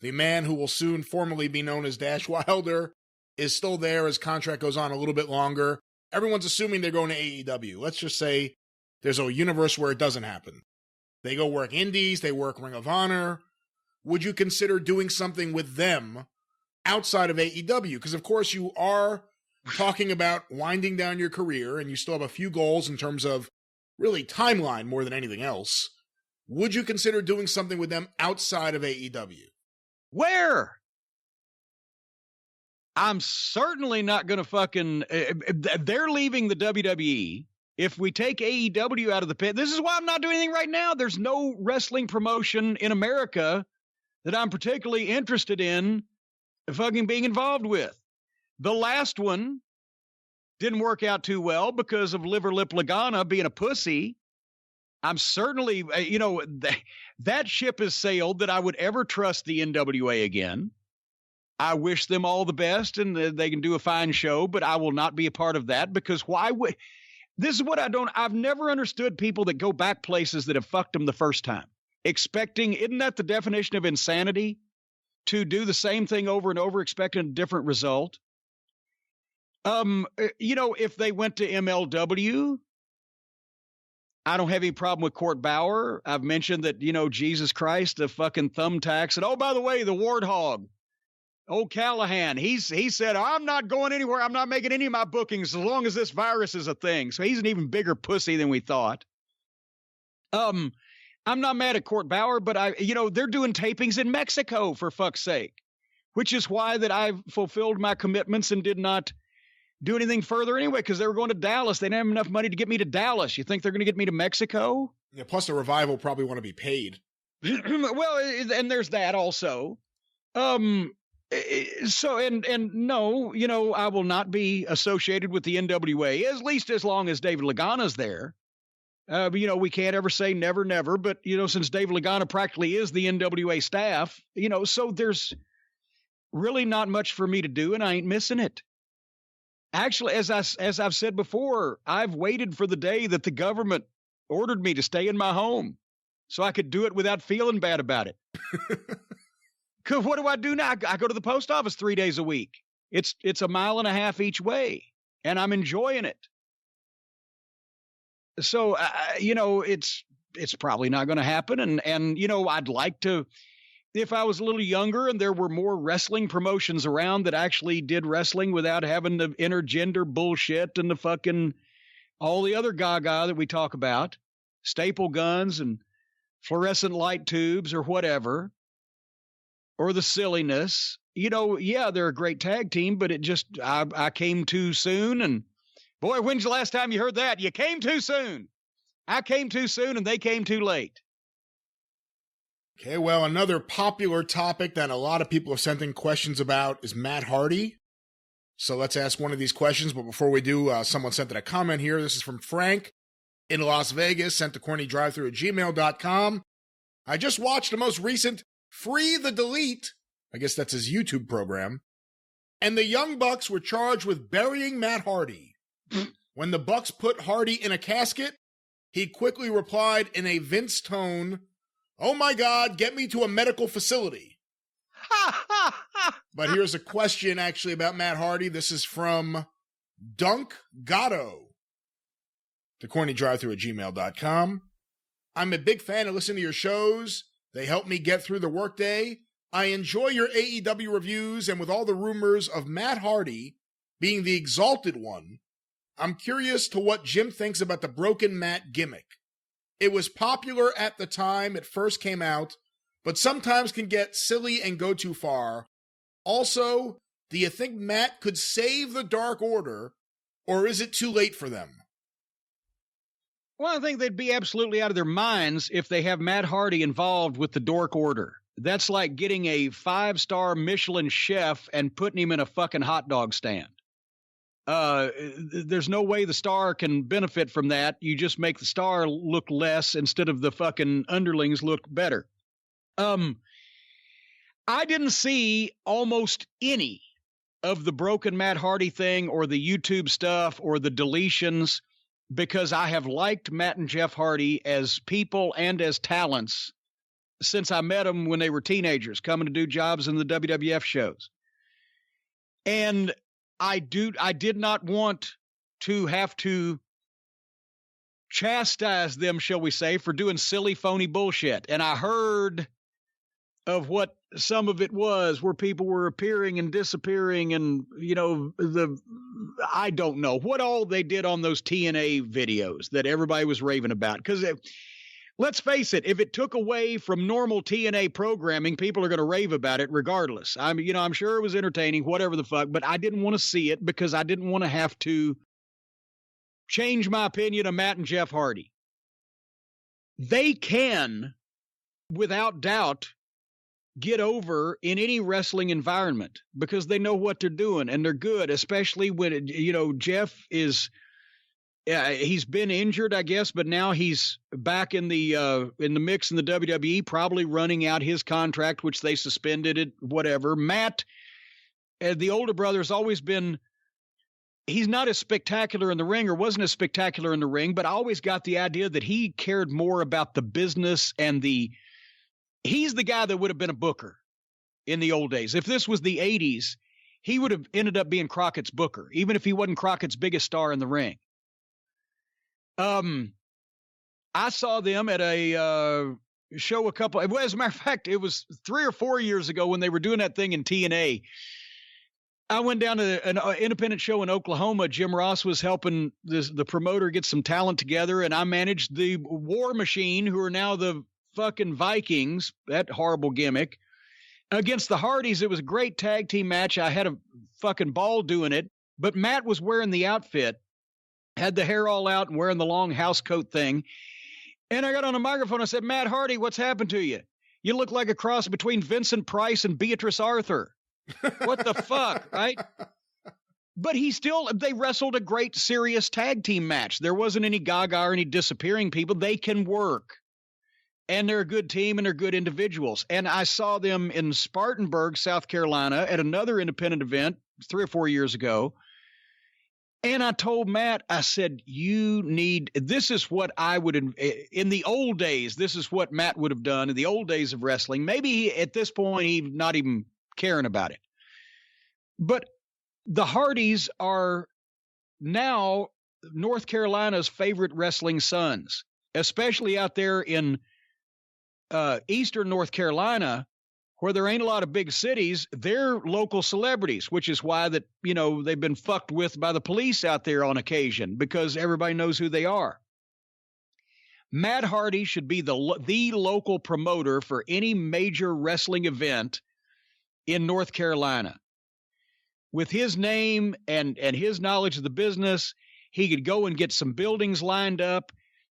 S1: The man who will soon formerly be known as Dash Wilder is still there. His contract goes on a little bit longer. Everyone's assuming they're going to AEW. Let's just say there's a universe where it doesn't happen. They go work indies, they work Ring of Honor. Would you consider doing something with them outside of AEW? Because, of course, you are talking about winding down your career, and you still have a few goals in terms of really timeline more than anything else. Would you consider doing something with them outside of AEW?
S2: Where? I'm certainly not going to fucking... they're leaving the WWE. If we take AEW out of the pit, this is why I'm not doing anything right now. There's no wrestling promotion in America that I'm particularly interested in fucking being involved with. The last one didn't work out too well because of Liver Lip Lagana being a pussy. I'm certainly, that ship has sailed that I would ever trust the NWA again. I wish them all the best and they can do a fine show, but I will not be a part of that because why would... This is what I've never understood people that go back places that have fucked them the first time. Expecting, isn't that the definition of insanity? To do the same thing over and over, expecting a different result? If they went to MLW, I don't have any problem with Court Bauer. I've mentioned that, Jesus Christ, the fucking thumbtacks. And, oh, by the way, the Warthog, old Callahan, he said, I'm not going anywhere. I'm not making any of my bookings as long as this virus is a thing. So he's an even bigger pussy than we thought. I'm not mad at Court Bauer, but they're doing tapings in Mexico, for fuck's sake, which is why that I've fulfilled my commitments and did not do anything further anyway, because they were going to Dallas. They didn't have enough money to get me to Dallas. You think they're going to get me to Mexico?
S1: Yeah, plus the Revival probably want to be paid.
S2: Well, and there's that also. No, I will not be associated with the NWA, at least as long as David Lagana's there. We can't ever say never, never, but, since David Lagana practically is the NWA staff, so there's really not much for me to do, and I ain't missing it. Actually, as I've said before, I've waited for the day that the government ordered me to stay in my home so I could do it without feeling bad about it. Because what do I do now? I go to the post office 3 days a week. It's a mile and a half each way, and I'm enjoying it. So, it's probably not going to happen. And I'd like to, if I was a little younger and there were more wrestling promotions around that actually did wrestling without having the intergender bullshit and the fucking, all the other gaga that we talk about, staple guns and fluorescent light tubes or whatever, or the silliness, they're a great tag team, but it just, I came too soon. And boy, when's the last time you heard that? You came too soon. I came too soon and they came too late.
S1: Okay, well, another popular topic that a lot of people have sent in questions about is Matt Hardy. So let's ask one of these questions. But before we do, someone sent in a comment here. This is from Frank in Las Vegas, sent to CornyDriveThru@gmail.com. I just watched the most recent Free the Delete, I guess that's his YouTube program, and the Young Bucks were charged with burying Matt Hardy. When the Bucks put Hardy in a casket, he quickly replied in a Vince tone, "Oh my God, get me to a medical facility." But here's a question actually about Matt Hardy. This is from Dunk Gatto to CornyDriveThru@gmail.com. I'm a big fan of listening to your shows. They help me get through the workday. I enjoy your AEW reviews, and with all the rumors of Matt Hardy being the exalted one, I'm curious to what Jim thinks about the broken Matt gimmick. It was popular at the time it first came out, but sometimes can get silly and go too far. Also, do you think Matt could save the Dark Order, or is it too late for them?
S2: Well, I think they'd be absolutely out of their minds if they have Matt Hardy involved with the Dark Order. That's like getting a 5-star Michelin chef and putting him in a fucking hot dog stand. There's no way the star can benefit from that. You just make the star look less instead of the fucking underlings look better. I didn't see almost any of the broken Matt Hardy thing or the YouTube stuff or the deletions because I have liked Matt and Jeff Hardy as people and as talents since I met them when they were teenagers coming to do jobs in the WWF shows. And I did not want to have to chastise them, shall we say, for doing silly, phony bullshit. And I heard of what some of it was, where people were appearing and disappearing, and, you know, I don't know what all they did on those TNA videos that everybody was raving about. Because let's face it, if it took away from normal TNA programming, people are going to rave about it regardless. I'm sure it was entertaining, whatever the fuck, but I didn't want to see it because I didn't want to have to change my opinion of Matt and Jeff Hardy. They can, without doubt, get over in any wrestling environment because they know what they're doing and they're good, especially when, Jeff is... he's been injured, I guess, but now he's back in the mix in the WWE, probably running out his contract, which they suspended it, whatever. Matt, the older brother, has always been, he's not as spectacular in the ring, or wasn't as spectacular in the ring, but I always got the idea that he cared more about the business and he's the guy that would have been a booker in the old days. If this was the 80s, he would have ended up being Crockett's booker, even if he wasn't Crockett's biggest star in the ring. I saw them at a show as a matter of fact, it was 3 or 4 years ago when they were doing that thing in TNA. I went down to an independent show in Oklahoma. Jim Ross was helping the promoter get some talent together, and I managed the War Machine, who are now the fucking Vikings, that horrible gimmick, against the Hardys. It was a great tag team match. I had a fucking ball doing it, but Matt was wearing the outfit, had the hair all out and wearing the long house coat thing. And I got on a microphone. I said, "Matt Hardy, what's happened to you? You look like a cross between Vincent Price and Beatrice Arthur." What the fuck, right? But they wrestled a great, serious tag team match. There wasn't any gaga or any disappearing people. They can work. And they're a good team and they're good individuals. And I saw them in Spartanburg, South Carolina, at another independent event 3 or 4 years ago. And I told Matt, I said, this is what I would, in the old days, this is what Matt would have done in the old days of wrestling. Maybe at this point, he's not even caring about it. But the Hardys are now North Carolina's favorite wrestling sons, especially out there in eastern North Carolina, where there ain't a lot of big cities. They're local celebrities, which is why they've been fucked with by the police out there on occasion, because everybody knows who they are. Matt Hardy should be the local promoter for any major wrestling event in North Carolina. With his name and his knowledge of the business, he could go and get some buildings lined up.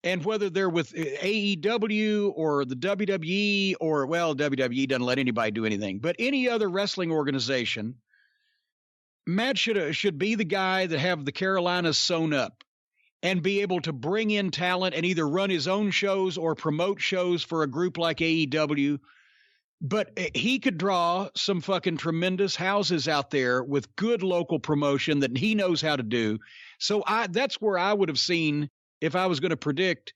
S2: And whether they're with AEW or the WWE or, well, WWE doesn't let anybody do anything, but any other wrestling organization, Matt should be the guy that have the Carolinas sewn up and be able to bring in talent and either run his own shows or promote shows for a group like AEW. But he could draw some fucking tremendous houses out there with good local promotion that he knows how to do. So that's where I would have seen, if I was going to predict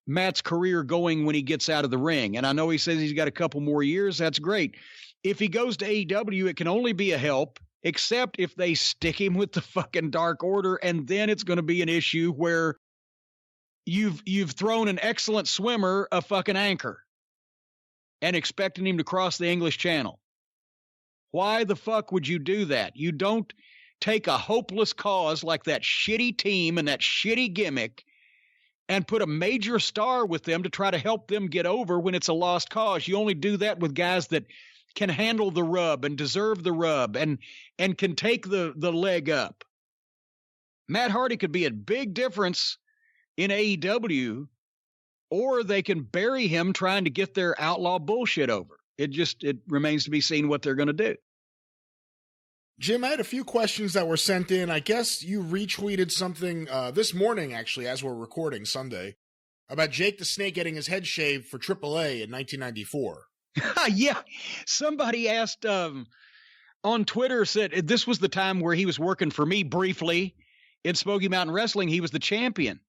S2: Matt's career going when he gets out of the ring. And I know he says he's got a couple more years. That's great. If he goes to AEW, it can only be a help, except if they stick him with the fucking Dark Order. And then it's going to be an issue where you've thrown an excellent swimmer a fucking anchor and expecting him to cross the English Channel. Why the fuck would you do that? You don't take a hopeless cause like that shitty team and that shitty gimmick and put a major star with them to try to help them get over when it's a lost cause. You only do that with guys that can handle the rub and deserve the rub and can take the leg up. Matt Hardy could be a big difference in AEW, or they can bury him trying to get their outlaw bullshit over. It remains to be seen what they're going to do.
S1: Jim, I had a few questions that were sent in. I guess you retweeted something this morning, actually, as we're recording Sunday, about Jake the Snake getting his head shaved for AAA in 1994.
S2: Yeah. Somebody asked on Twitter, said this was the time where he was working for me briefly in Smoky Mountain Wrestling. He was the champion.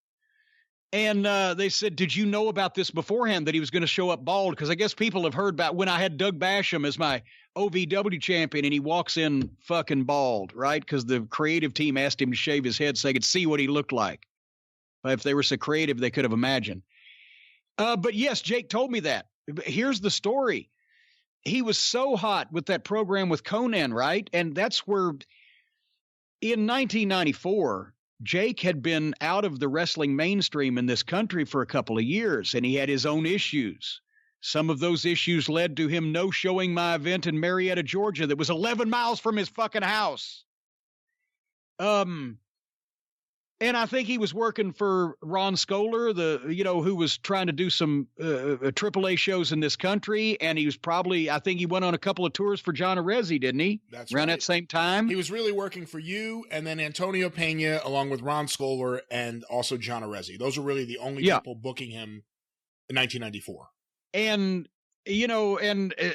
S2: And they said, did you know about this beforehand, that he was going to show up bald? Because I guess people have heard about when I had Doug Basham as my OVW champion and he walks in fucking bald, right? Because the creative team asked him to shave his head so they could see what he looked like. If they were so creative, they could have imagined. But yes, Jake told me that. Here's the story. He was so hot with that program with Conan, right? And that's where in 1994, Jake had been out of the wrestling mainstream in this country for a couple of years, and he had his own issues. Some of those issues led to him no-showing my event in Marietta, Georgia, that was 11 miles from his fucking house. And I think he was working for Ron Scholar, who was trying to do some AAA shows in this country. And he was I think he went on a couple of tours for John Arezzi, didn't he?
S1: That's
S2: around
S1: right.
S2: That same time.
S1: He was really working for you and then Antonio Pena, along with Ron Scholar and also John Arezzi. Those were really the only people booking him in 1994.
S2: And,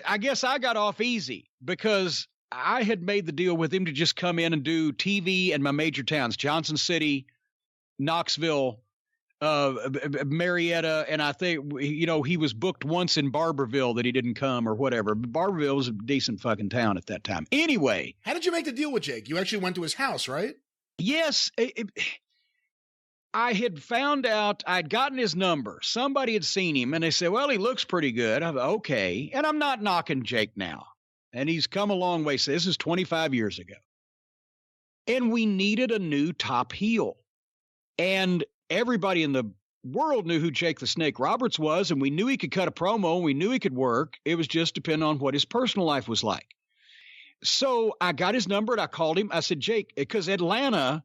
S2: I guess I got off easy because I had made the deal with him to just come in and do TV in my major towns, Johnson City, Knoxville, Marietta, and I think, he was booked once in Barberville that he didn't come or whatever. Barberville was a decent fucking town at that time. Anyway.
S1: How did you make the deal with Jake? You actually went to his house, right?
S2: Yes. I had found out, I'd gotten his number. Somebody had seen him, and they said, well, he looks pretty good. I thought, okay. And I'm not knocking Jake now. And he's come a long way. So this is 25 years ago. And we needed a new top heel. And everybody in the world knew who Jake the Snake Roberts was, and we knew he could cut a promo, and we knew he could work. It was just depending on what his personal life was like. So I got his number, and I called him. I said, Jake, because Atlanta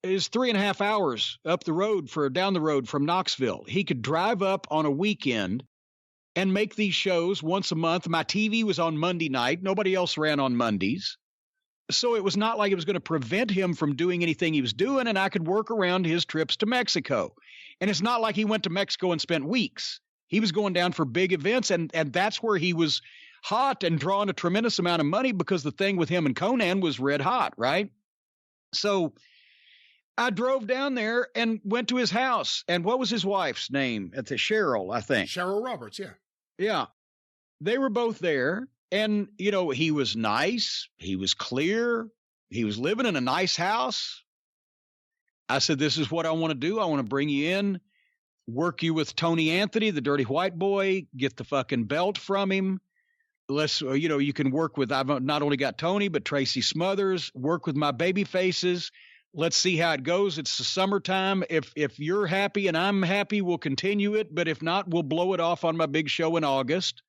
S2: is 3.5 hours down the road from Knoxville. He could drive up on a weekend and make these shows once a month. My TV was on Monday night. Nobody else ran on Mondays. So it was not like it was going to prevent him from doing anything he was doing, and I could work around his trips to Mexico. And it's not like he went to Mexico and spent weeks. He was going down for big events, and that's where he was hot and drawing a tremendous amount of money because the thing with him and Conan was red hot, right? So I drove down there and went to his house. And what was his wife's name? It's Cheryl, I think.
S1: Cheryl Roberts, yeah.
S2: Yeah. They were both there. And, he was nice. He was clear. He was living in a nice house. I said, this is what I want to do. I want to bring you in, work you with Tony Anthony, the dirty white boy, get the fucking belt from him. Let's, you can work with, I've not only got Tony, but Tracy Smothers, work with my baby faces. Let's see how it goes. It's the summertime. If you're happy and I'm happy, we'll continue it. But if not, we'll blow it off on my big show in August.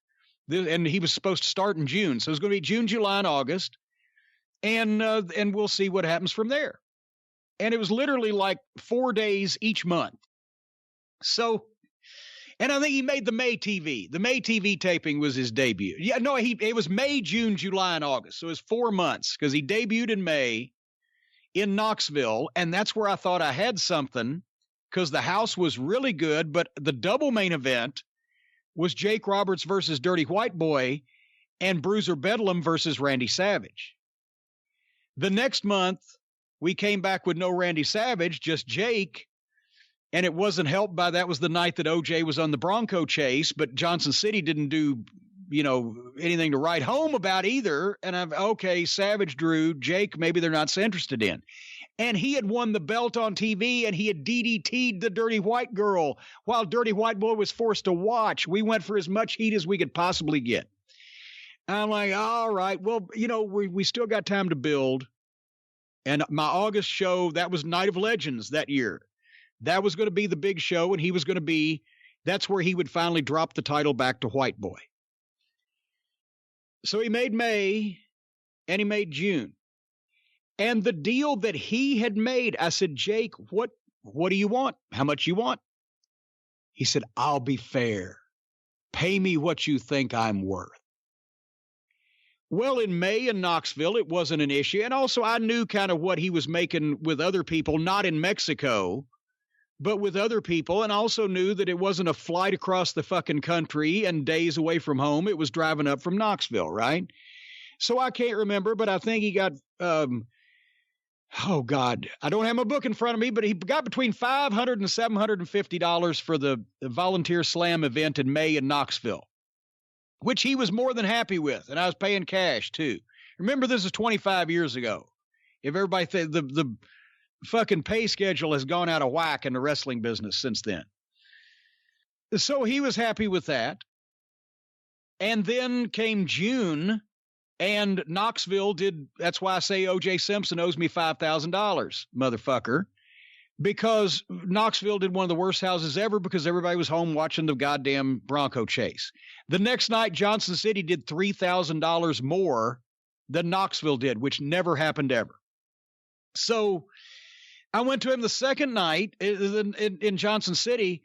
S2: And he was supposed to start in June. So it's going to be June, July, and August. And we'll see what happens from there. And it was literally like 4 days each month. So, and I think he made the May TV. The May TV taping was his debut. Yeah, no, it was May, June, July, and August. So it was 4 months because he debuted in May in Knoxville. And that's where I thought I had something because the house was really good. But the double main event was Jake Roberts versus Dirty White Boy and Bruiser Bedlam versus Randy Savage. The next month, we came back with no Randy Savage, just Jake, and it wasn't helped by that was the night that OJ was on the Bronco chase, but Johnson City didn't do, anything to write home about either. And Savage drew, Jake, maybe they're not so interested in. And he had won the belt on TV, and he had DDT'd the Dirty White Girl while Dirty White Boy was forced to watch. We went for as much heat as we could possibly get. I'm like, all right, well, we still got time to build. And my August show, that was Night of Legends that year. That was going to be the big show, and that's where he would finally drop the title back to White Boy. So he made May, and he made June. And the deal that he had made, I said, Jake, what do you want? How much you want? He said, I'll be fair. Pay me what you think I'm worth. Well, in May in Knoxville, it wasn't an issue. And also I knew kind of what he was making with other people, not in Mexico, but with other people. And also knew that it wasn't a flight across the fucking country and days away from home. It was driving up from Knoxville, right? So I can't remember, but I think he got oh God, I don't have my book in front of me, but he got between $500 and $750 for the volunteer slam event in May in Knoxville, which he was more than happy with. And I was paying cash too. Remember, this is 25 years ago. If everybody the fucking pay schedule has gone out of whack in the wrestling business since then. So he was happy with that. And then came June, and Knoxville did, that's why I say O.J. Simpson owes me $5,000, motherfucker, because Knoxville did one of the worst houses ever because everybody was home watching the goddamn Bronco chase. The next night, Johnson City did $3,000 more than Knoxville did, which never happened ever. So I went to him the second night in Johnson City.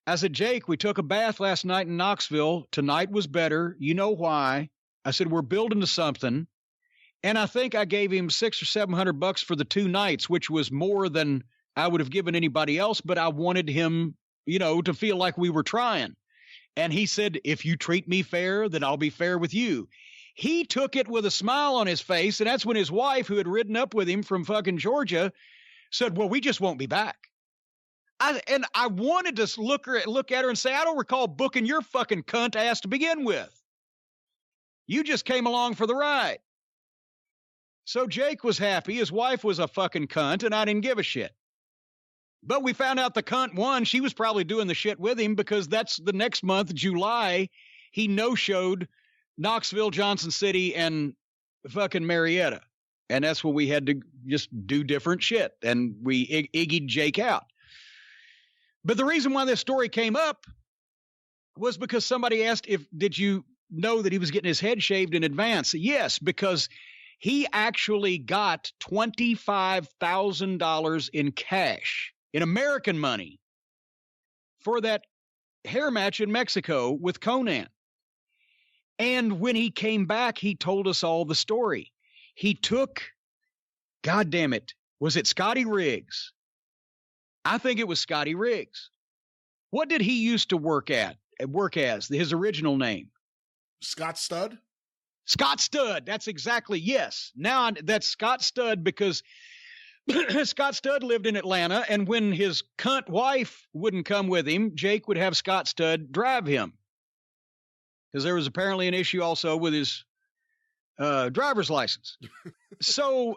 S2: I said, Jake, we took a bath last night in Knoxville. Tonight was better. You know why? I said, we're building to something. And I think I gave him $600 or $700 for the 2 nights, which was more than I would have given anybody else. But I wanted him, to feel like we were trying. And he said, if you treat me fair, then I'll be fair with you. He took it with a smile on his face. And that's when his wife, who had ridden up with him from fucking Georgia, said, well, we just won't be back. I wanted to look at her and say, I don't recall booking your fucking cunt ass to begin with. You just came along for the ride. So Jake was happy. His wife was a fucking cunt, and I didn't give a shit. But we found out the cunt won. She was probably doing the shit with him because that's the next month, July, he no-showed Knoxville, Johnson City, and fucking Marietta. And that's when we had to just do different shit. And we iggy'd Jake out. But the reason why this story came up was because somebody asked did you know that he was getting his head shaved in advance? Yes, because he actually got $25,000 in cash, in American money, for that hair match in Mexico with Conan. And when he came back, he told us all the story. He took, God damn it, was it Scotty Riggs? I think it was Scotty Riggs. What did he used to work as, his original name?
S1: Scott Studd?
S2: Scott Studd, that's exactly, yes. Now that's Scott Studd because Scott Studd lived in Atlanta, and when his cunt wife wouldn't come with him, Jake would have Scott Studd drive him. Because there was apparently an issue also with his driver's license. So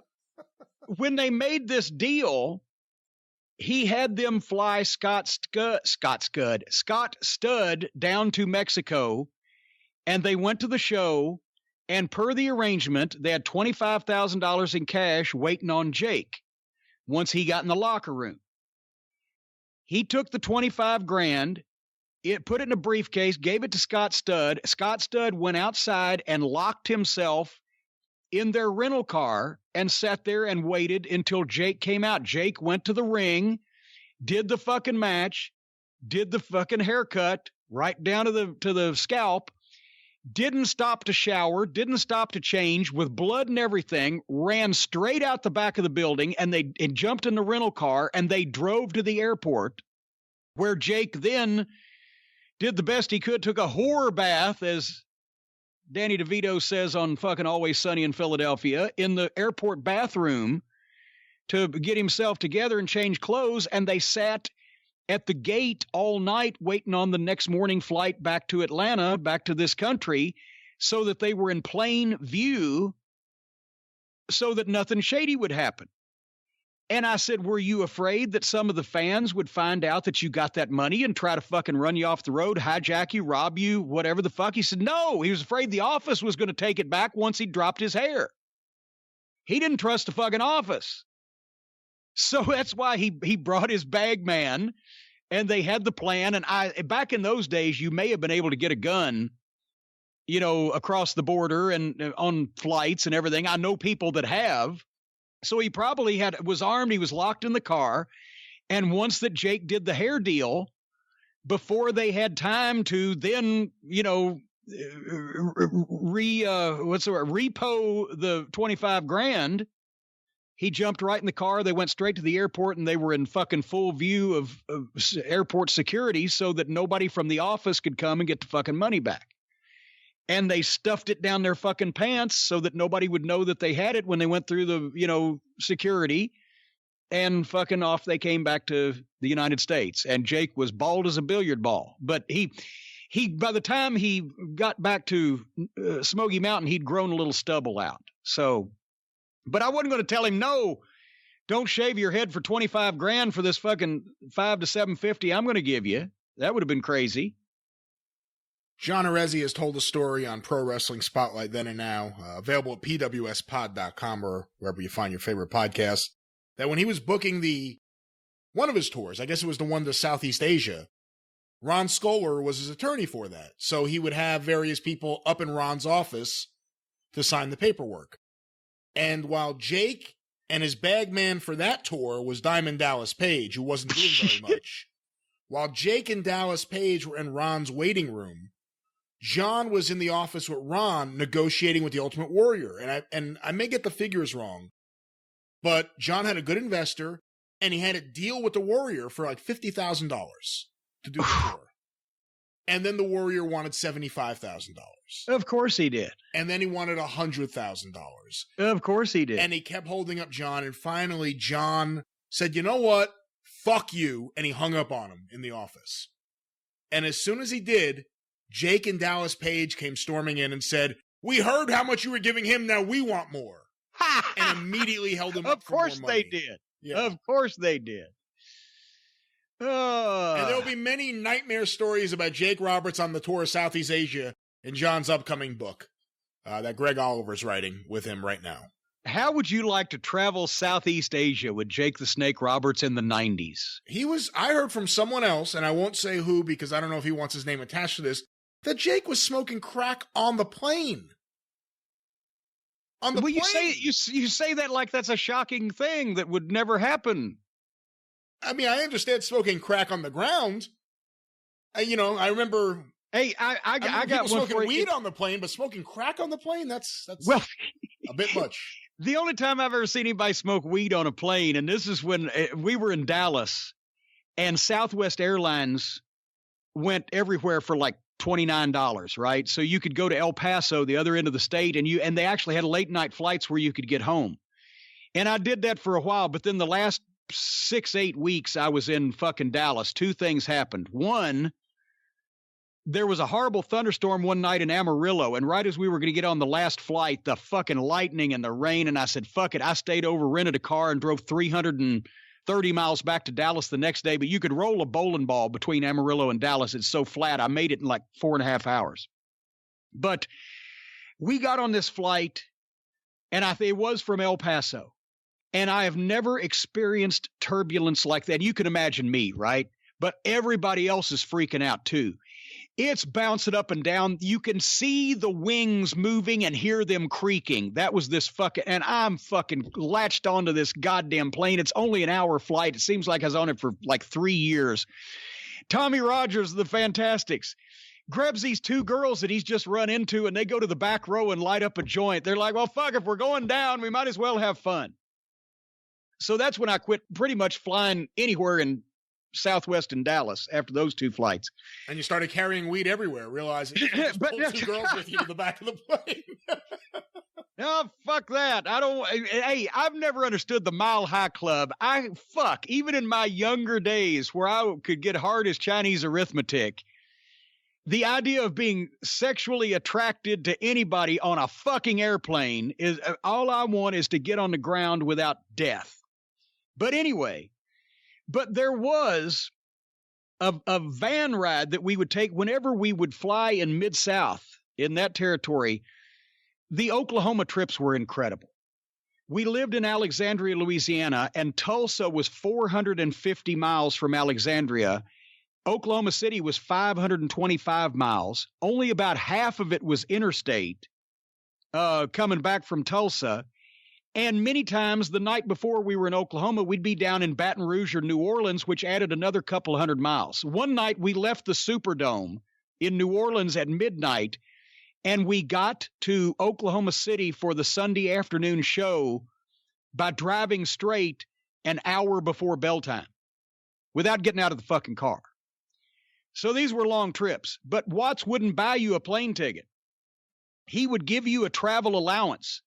S2: when they made this deal, he had them fly Scott Studd down to Mexico, and they went to the show, and per the arrangement, they had $25,000 in cash waiting on Jake once he got in the locker room. He took the $25,000, put it in a briefcase, gave it to Scott Studd. Scott Studd went outside and locked himself in their rental car and sat there and waited until Jake came out. Jake went to the ring, did the fucking match, did the fucking haircut right down to the scalp, didn't stop to shower, didn't stop to change, with blood and everything, ran straight out the back of the building, and they jumped in the rental car, and they drove to the airport, where Jake then did the best he could, took a horror bath, as Danny DeVito says on fucking Always Sunny in Philadelphia, in the airport bathroom to get himself together and change clothes. And they sat at the gate all night waiting on the next morning flight back to Atlanta, back to this country, so that they were in plain view so that nothing shady would happen. And I said, were you afraid that some of the fans would find out that you got that money and try to fucking run you off the road, hijack you, rob you, whatever the fuck? He said, no, he was afraid the office was going to take it back once he dropped his hair. He didn't trust the fucking office. So that's why he brought his bag man, and they had the plan. And back in those days, you may have been able to get a gun, across the border and on flights and everything. I know people that have. So he probably was armed. He was locked in the car. And once that Jake did the hair deal, before they had time to then, repo the $25,000, he jumped right in the car. They went straight to the airport, and they were in fucking full view of airport security so that nobody from the office could come and get the fucking money back. And they stuffed it down their fucking pants so that nobody would know that they had it when they went through the, security. and fucking off they came back to the United States. And Jake was bald as a billiard ball. But he by the time he got back to Smoky Mountain, he'd grown a little stubble out. So, but I wasn't going to tell him, no, don't shave your head for $25,000 for this fucking $500 to $750 I'm going to give you. That would have been crazy.
S1: John Arezzi has told a story on Pro Wrestling Spotlight Then and Now, available at pwspod.com or wherever you find your favorite podcast, that when he was booking one of his tours, I guess it was the one to Southeast Asia, Ron Scholar was his attorney for that. So he would have various people up in Ron's office to sign the paperwork. And while Jake and his bag man for that tour was Diamond Dallas Page, who wasn't doing very much, while Jake and Dallas Page were in Ron's waiting room, John was in the office with Ron negotiating with the Ultimate Warrior. And I may get the figures wrong, but John had a good investor, and he had a deal with the Warrior for like $50,000 to do the tour. And then the Warrior wanted $75,000.
S2: Of course he did.
S1: And then he wanted $100,000.
S2: Of course he did.
S1: And he kept holding up John, and finally John said, you know what? Fuck you. And he hung up on him in the office. And as soon as he did, Jake and Dallas Page came storming in and said, we heard how much you were giving him, now we want more. And immediately held him up for more money.
S2: Of course they did.
S1: Yeah.
S2: Of course they did.
S1: And there'll be many nightmare stories about Jake Roberts on the tour of Southeast Asia in John's upcoming book that Greg Oliver's writing with him right now.
S2: How would you like to travel Southeast Asia with Jake the Snake Roberts in the 90s?
S1: I heard from someone else, and I won't say who because I don't know if he wants his name attached to this, that Jake was smoking crack on the plane. On the plane.
S2: You say that like that's a shocking thing that would never happen.
S1: I mean, I understand smoking crack on the ground. I remember.
S2: Hey, I got one
S1: smoking
S2: for
S1: weed
S2: you.
S1: on the plane, but smoking crack on the plane, that's
S2: well,
S1: a bit much.
S2: The only time I've ever seen anybody smoke weed on a plane, and this is when we were in Dallas, and Southwest Airlines went everywhere for like $29, right? So you could go to El Paso, the other end of the state, and they actually had late night flights where you could get home. And I did that for a while, but then the last 6-8 weeks I was in fucking Dallas, two things happened. One, there was a horrible thunderstorm one night in Amarillo, and right as we were going to get on the last flight, the fucking lightning and the rain, and I said, fuck it. I stayed over, rented a car, and drove 330 miles back to Dallas the next day, but you could roll a bowling ball between Amarillo and Dallas. It's so flat. I made it in like 4.5 hours. But we got on this flight, and it was from El Paso. And I have never experienced turbulence like that. You can imagine me, right? But everybody else is freaking out too. It's bouncing up and down. You can see the wings moving and hear them creaking. That was this and I'm fucking latched onto this goddamn plane. It's only an hour flight. It seems like I was on it for like 3 years. Tommy Rogers, the Fantastics, grabs these two girls that he's just run into, and they go to the back row and light up a joint. They're like, well, fuck, if we're going down, we might as well have fun. So that's when I quit pretty much flying anywhere in Southwest and Dallas after those two flights.
S1: And you started carrying weed everywhere, realizing you just pulled two girls with you to the back of the plane.
S2: No, fuck that. I've never understood the Mile High Club. Even in my younger days where I could get hard as Chinese arithmetic, the idea of being sexually attracted to anybody on a fucking airplane is all I want is to get on the ground without death. But anyway, there was a van ride that we would take whenever we would fly in Mid-South in that territory. The Oklahoma trips were incredible. We lived in Alexandria, Louisiana, and Tulsa was 450 miles from Alexandria. Oklahoma City was 525 miles. Only about half of it was interstate coming back from Tulsa. And many times the night before we were in Oklahoma, we'd be down in Baton Rouge or New Orleans, which added another couple of 100 miles. One night we left the Superdome in New Orleans at midnight, and we got to Oklahoma City for the Sunday afternoon show by driving straight an hour before bell time without getting out of the fucking car. So these were long trips, but Watts wouldn't buy you a plane ticket. He would give you a travel allowance.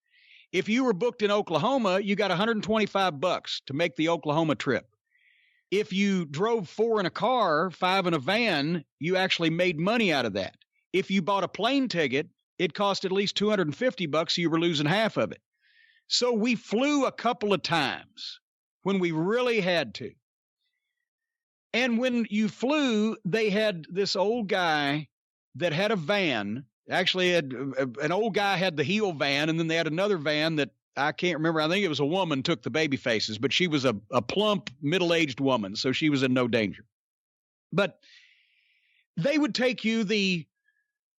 S2: If you were booked in Oklahoma, you got $125 to make the Oklahoma trip. If you drove 4 in a car, 5 in a van, you actually made money out of that. If you bought a plane ticket, it cost at least $250, so you were losing half of it. So we flew a couple of times when we really had to. And when you flew, they had this old guy that had a van. Actually, an old guy had the heel van, and then they had another van that I can't remember. I think it was a woman took the baby faces, but she was a plump, middle-aged woman, so she was in no danger. But they would take you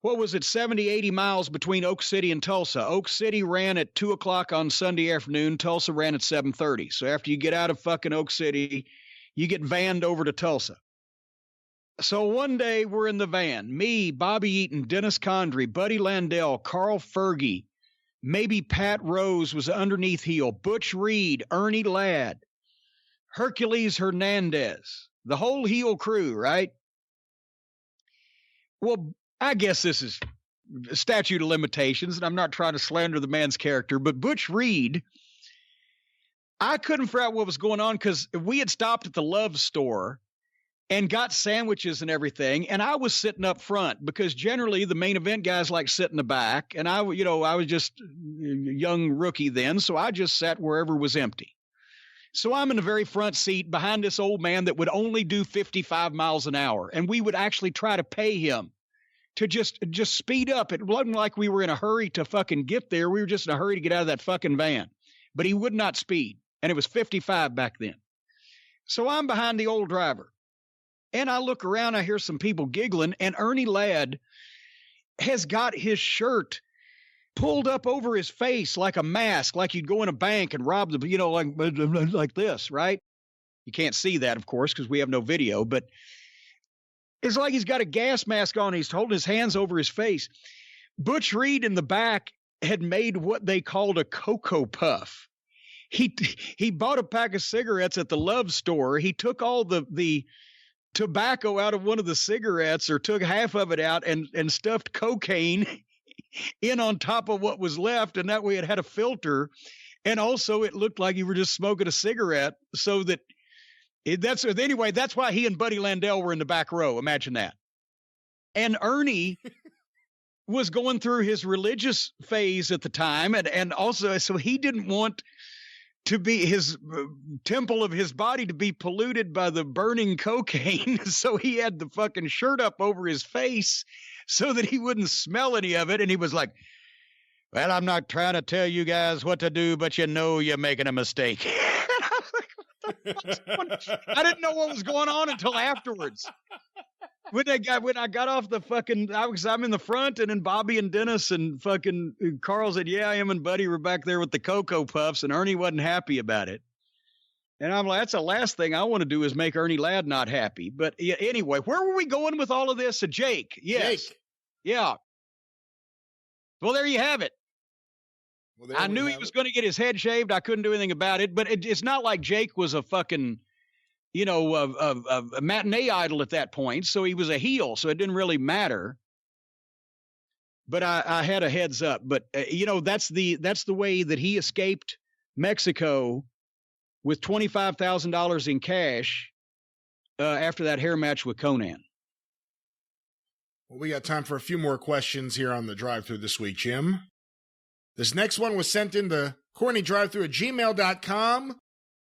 S2: 70, 80 miles between Oak City and Tulsa. Oak City ran at 2 o'clock on Sunday afternoon. Tulsa ran at 7:30. So after you get out of fucking Oak City, you get vanned over to Tulsa. So one day we're in the van, me, Bobby Eaton, Dennis Condrey, Buddy Landell, Carl Fergie, maybe Pat Rose was underneath heel, Butch Reed, Ernie Ladd, Hercules Hernandez, the whole heel crew, right? Well, I guess this is statute of limitations, and I'm not trying to slander the man's character, but Butch Reed, I couldn't figure out what was going on because we had stopped at the Love store and got sandwiches and everything, and I was sitting up front because generally the main event guys like sit in the back, and I was just a young rookie then, so I just sat wherever was empty. So I'm in the very front seat behind this old man that would only do 55 miles an hour, and we would actually try to pay him to just speed up. It wasn't like we were in a hurry to fucking get there. We were just in a hurry to get out of that fucking van, but he would not speed, and it was 55 back then. So I'm behind the old driver. And I look around, I hear some people giggling, and Ernie Ladd has got his shirt pulled up over his face like a mask, like you'd go in a bank and rob the, like this, right? You can't see that, of course, because we have no video, but it's like he's got a gas mask on. He's holding his hands over his face. Butch Reed in the back had made what they called a Cocoa Puff. He bought a pack of cigarettes at the Love store. He took all the tobacco out of one of the cigarettes, or took half of it out and stuffed cocaine in on top of what was left. And that way it had a filter. And also it looked like you were just smoking a cigarette, so that that's why he and Buddy Landell were in the back row. Imagine that. And Ernie was going through his religious phase at the time. And also, so he didn't want to be his temple of his body to be polluted by the burning cocaine. So he had the fucking shirt up over his face so that he wouldn't smell any of it. And he was like, well, I'm not trying to tell you guys what to do, but you're making a mistake. I didn't know what was going on until afterwards. When I got off the fucking, I'm in the front, and then Bobby and Dennis and fucking Carl said, yeah, him and Buddy were back there with the Cocoa Puffs, and Ernie wasn't happy about it. And I'm like, that's the last thing I want to do is make Ernie Ladd not happy. But anyway, where were we going with all of this? Jake. Yes. Jake. Yeah. Well, there you have it. Well, I knew he was going to get his head shaved. I couldn't do anything about it, but it's not like Jake was a fucking, a matinee idol at that point. So he was a heel, so it didn't really matter. But I had a heads up. But that's the way that he escaped Mexico with $25,000 in cash after that hair match with Conan.
S1: Well, we got time for a few more questions here on the drive-thru this week, Jim. This next one was sent in to CornyDriveThru@gmail.com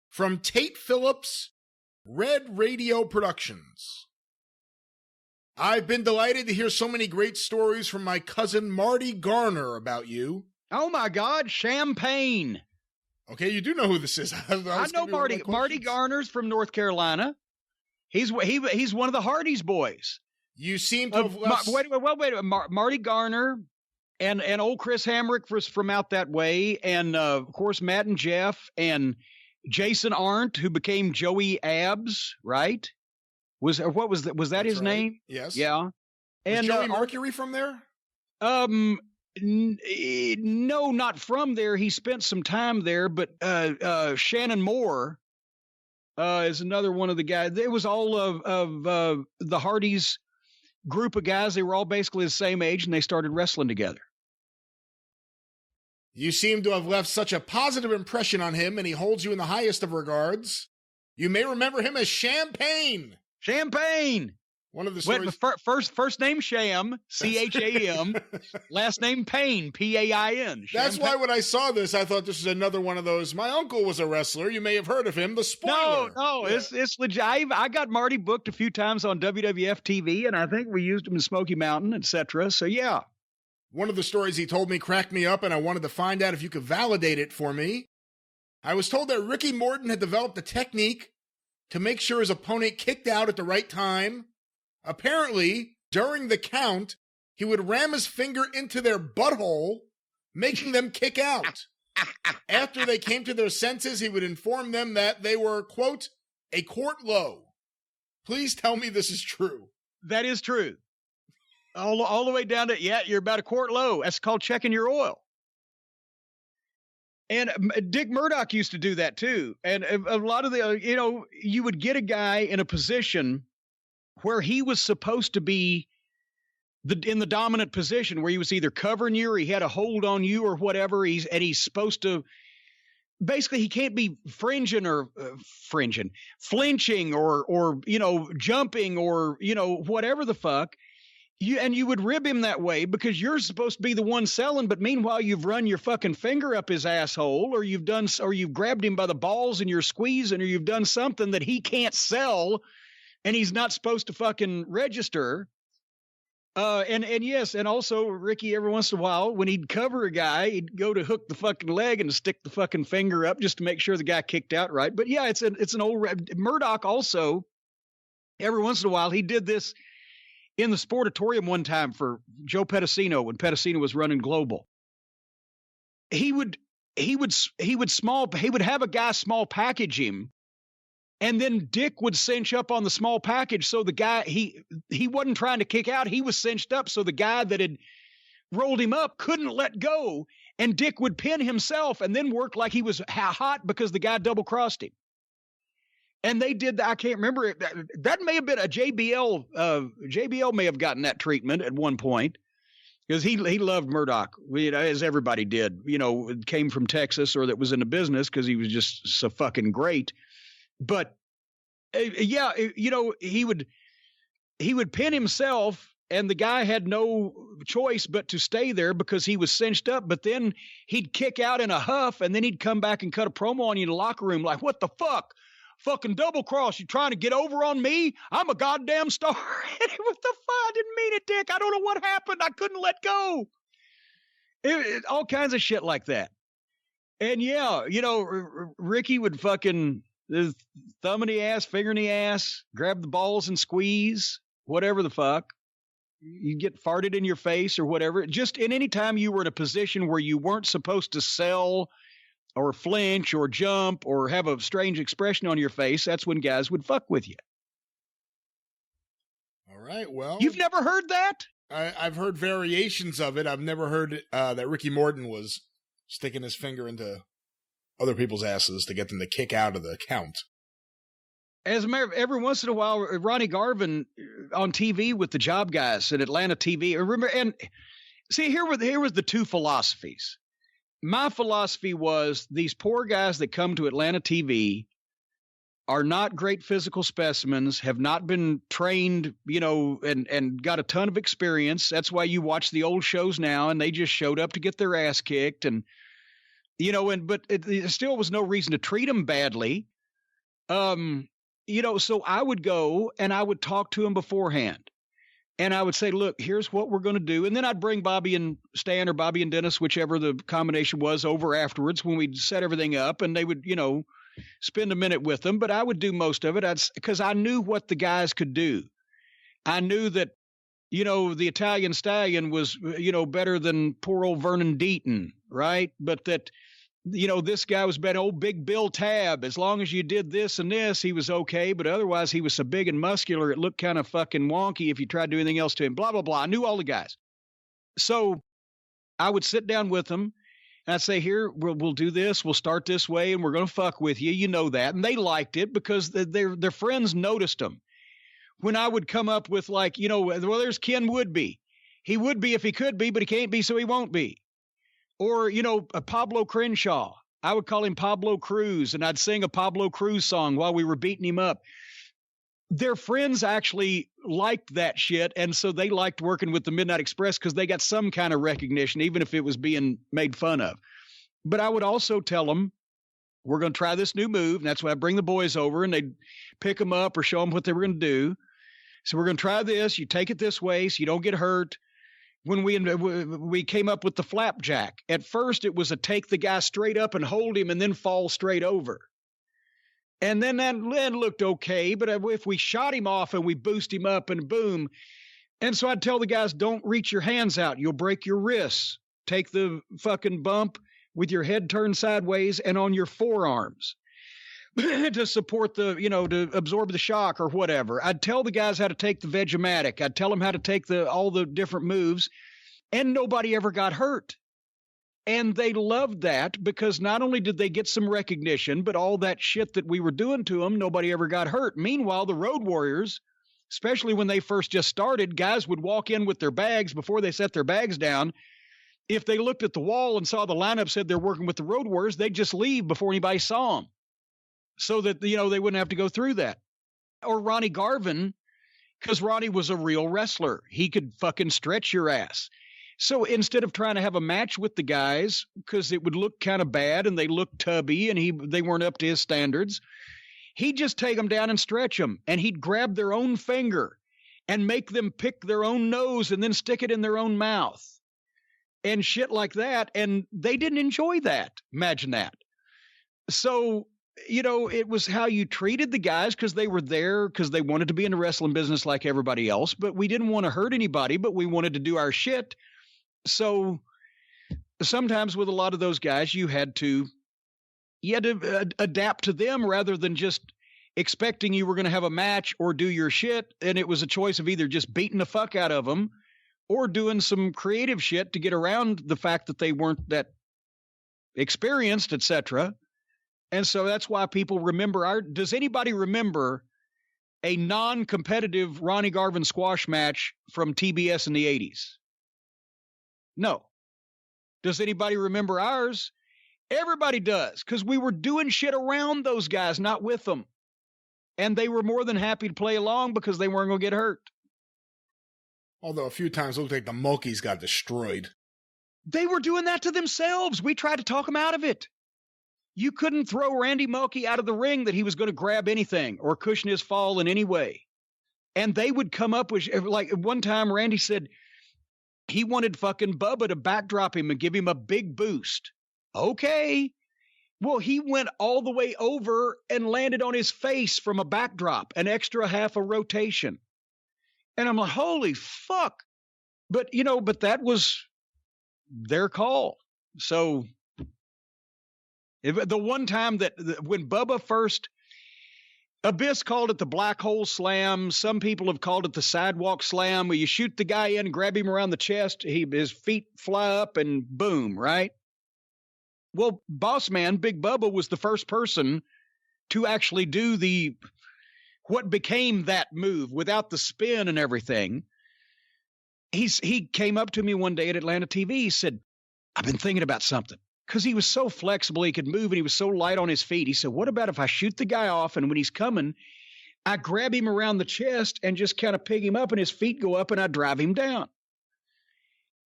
S1: from Tate Phillips, Red Radio Productions. I've been delighted to hear so many great stories from my cousin Marty Garner about you.
S2: Oh my God, Champagne.
S1: Okay, you do know who this is.
S2: I know Marty. Marty Garner's from North Carolina. He's one of the Hardy's boys.
S1: You seem to have left...
S2: Wait. Marty Garner and old Chris Hamrick was from out that way, and of course Matt and Jeff and Jason Arndt, who became Joey Abs, right? Was that
S1: That's
S2: his
S1: right.
S2: name?
S1: Yes.
S2: Yeah.
S1: And Joey Mercury from there?
S2: No, not from there. He spent some time there, but Shannon Moore is another one of the guys. It was all of the Hardys group of guys. They were all basically the same age, and they started wrestling together.
S1: You seem to have left such a positive impression on him, and he holds you in the highest of regards. You may remember him as Champagne.
S2: Champagne.
S1: One of the stories.
S2: First name Sham, C-H-A-M. Last name Payne, P-A-I-N.
S1: That's why when I saw this, I thought this was another one of those. My uncle was a wrestler. You may have heard of him. The Spoiler.
S2: No, yeah. It's legit. I got Marty booked a few times on WWF TV, and I think we used him in Smoky Mountain, etc. So yeah.
S1: One of the stories he told me cracked me up, and I wanted to find out if you could validate it for me. I was told that Ricky Morton had developed a technique to make sure his opponent kicked out at the right time. Apparently, during the count, he would ram his finger into their butthole, making them kick out. After they came to their senses, he would inform them that they were, quote, a quart low. Please tell me this is true.
S2: That is true. All the way down to, you're about a quart low. That's called checking your oil. And Dick Murdoch used to do that too. And a lot of the, you would get a guy in a position where he was supposed to be in the dominant position, where he was either covering you or he had a hold on you or whatever. He's supposed to, basically he can't be flinching or jumping or, whatever the fuck. You would rib him that way because you're supposed to be the one selling, but meanwhile you've run your fucking finger up his asshole, or you've grabbed him by the balls and you're squeezing, or you've done something that he can't sell and he's not supposed to fucking register. And yes, and also Ricky, every once in a while, when he'd cover a guy, he'd go to hook the fucking leg and stick the fucking finger up just to make sure the guy kicked out right. But yeah, it's an old Murdoch also. Every once in a while, he did this in the Sportatorium one time for Joe Pedicino when Pedicino was running Global. He would have a guy small package him. And then Dick would cinch up on the small package. So the guy, he wasn't trying to kick out. He was cinched up. So the guy that had rolled him up couldn't let go. And Dick would pin himself and then work like he was hot because the guy double crossed him. And they did that. I can't remember it. That may have been a JBL. JBL may have gotten that treatment at one point because he loved Murdoch, as everybody did, came from Texas or that was in the business because he was just so fucking great. But he would pin himself, and the guy had no choice but to stay there because he was cinched up. But then he'd kick out in a huff, and then he'd come back and cut a promo on you in the locker room like, "What the fuck? Fucking double cross. You trying to get over on me? I'm a goddamn star." What the fuck? I didn't mean it, Dick. I don't know what happened. I couldn't let go. All kinds of shit like that. And yeah, Ricky would fucking the thumb in the ass, finger in the ass, grab the balls and squeeze, whatever the fuck. You get farted in your face or whatever. Just in any time you were in a position where you weren't supposed to sell or flinch or jump or have a strange expression on your face, that's when guys would fuck with you.
S1: All right, well.
S2: You've never heard that?
S1: I've heard variations of it. I've never heard that Ricky Morton was sticking his finger into other people's asses to get them to kick out of the count.
S2: As a matter of, every once in a while, Ronnie Garvin on TV with the Job Guys at Atlanta TV. Remember, and see, here was the two philosophies. My philosophy was these poor guys that come to Atlanta TV are not great physical specimens, have not been trained, and got a ton of experience. That's why you watch the old shows now, and they just showed up to get their ass kicked, and but it still was no reason to treat them badly. So I would go and I would talk to them beforehand. And I would say, look, here's what we're going to do. And then I'd bring Bobby and Stan or Bobby and Dennis, whichever the combination was, over afterwards when we'd set everything up. And they would, spend a minute with them. But I would do most of it because I knew what the guys could do. I knew that, the Italian Stallion was, better than poor old Vernon Deaton, right? But that, this guy was better. Old Big Bill Tabb. As long as you did this and this, he was okay. But otherwise, he was so big and muscular, it looked kind of fucking wonky if you tried to do anything else to him. Blah, blah, blah. I knew all the guys. So I would sit down with them, and I'd say, here, we'll do this. We'll start this way, and we're going to fuck with you. You know that. And they liked it because their friends noticed them. When I would come up with like, well, there's Ken Woodby. He would be if he could be, but he can't be, so he won't be. Or, a Pablo Crenshaw. I would call him Pablo Cruz, and I'd sing a Pablo Cruz song while we were beating him up. Their friends actually liked that shit, and so they liked working with the Midnight Express because they got some kind of recognition, even if it was being made fun of. But I would also tell them, we're going to try this new move, and that's why I bring the boys over, and they'd pick them up or show them what they were going to do. So we're going to try this. You take it this way so you don't get hurt. When we came up with the flapjack, at first it was a take the guy straight up and hold him and then fall straight over. And then that looked okay, but if we shot him off and we boost him up and boom. And so I'd tell the guys, don't reach your hands out. You'll break your wrists. Take the fucking bump with your head turned sideways and on your forearms to support to absorb the shock or whatever. I'd tell the guys how to take the Vegematic. I'd tell them how to take all the different moves, and nobody ever got hurt. And they loved that because not only did they get some recognition, but all that shit that we were doing to them, nobody ever got hurt. Meanwhile, the Road Warriors, especially when they first just started, guys would walk in with their bags before they set their bags down. If they looked at the wall and saw the lineup said they're working with the Road Warriors, they'd just leave before anybody saw them so that, they wouldn't have to go through that. Or Ronnie Garvin, because Ronnie was a real wrestler. He could fucking stretch your ass. So instead of trying to have a match with the guys, because it would look kind of bad and they looked tubby and they weren't up to his standards, he'd just take them down and stretch them. And he'd grab their own finger and make them pick their own nose and then stick it in their own mouth. And shit like that. And they didn't enjoy that. Imagine that. So, it was how you treated the guys because they were there because they wanted to be in the wrestling business like everybody else. But we didn't want to hurt anybody, but we wanted to do our shit. So sometimes with a lot of those guys, you had to adapt to them rather than just expecting you were going to have a match or do your shit. And it was a choice of either just beating the fuck out of them or doing some creative shit to get around the fact that they weren't that experienced, etc. And so that's why people remember does anybody remember a non-competitive Ronnie Garvin squash match from TBS in the 80s? No. Does anybody remember ours? Everybody does, because we were doing shit around those guys, not with them. And they were more than happy to play along because they weren't going to get hurt.
S1: Although a few times it looked like the Monkeys got destroyed.
S2: They were doing that to themselves. We tried to talk them out of it. You couldn't throw Randy Mulkey out of the ring that he was going to grab anything or cushion his fall in any way. And they would come up with, like one time Randy said he wanted fucking Bubba to backdrop him and give him a big boost. Okay. Well, he went all the way over and landed on his face from a backdrop, an extra half a rotation. And I'm like, holy fuck. But, but that was their call. So the one time when Bubba first, Abyss called it the black hole slam. Some people have called it the sidewalk slam, where you shoot the guy in, grab him around the chest, his feet fly up and boom, right? Well, Boss Man, Big Bubba, was the first person to actually do what became that move without the spin and everything. He came up to me one day at Atlanta TV. He said, I've been thinking about something. Because he was so flexible, he could move, and he was so light on his feet. He said, what about if I shoot the guy off, and when he's coming, I grab him around the chest and just kind of pick him up, and his feet go up, and I drive him down.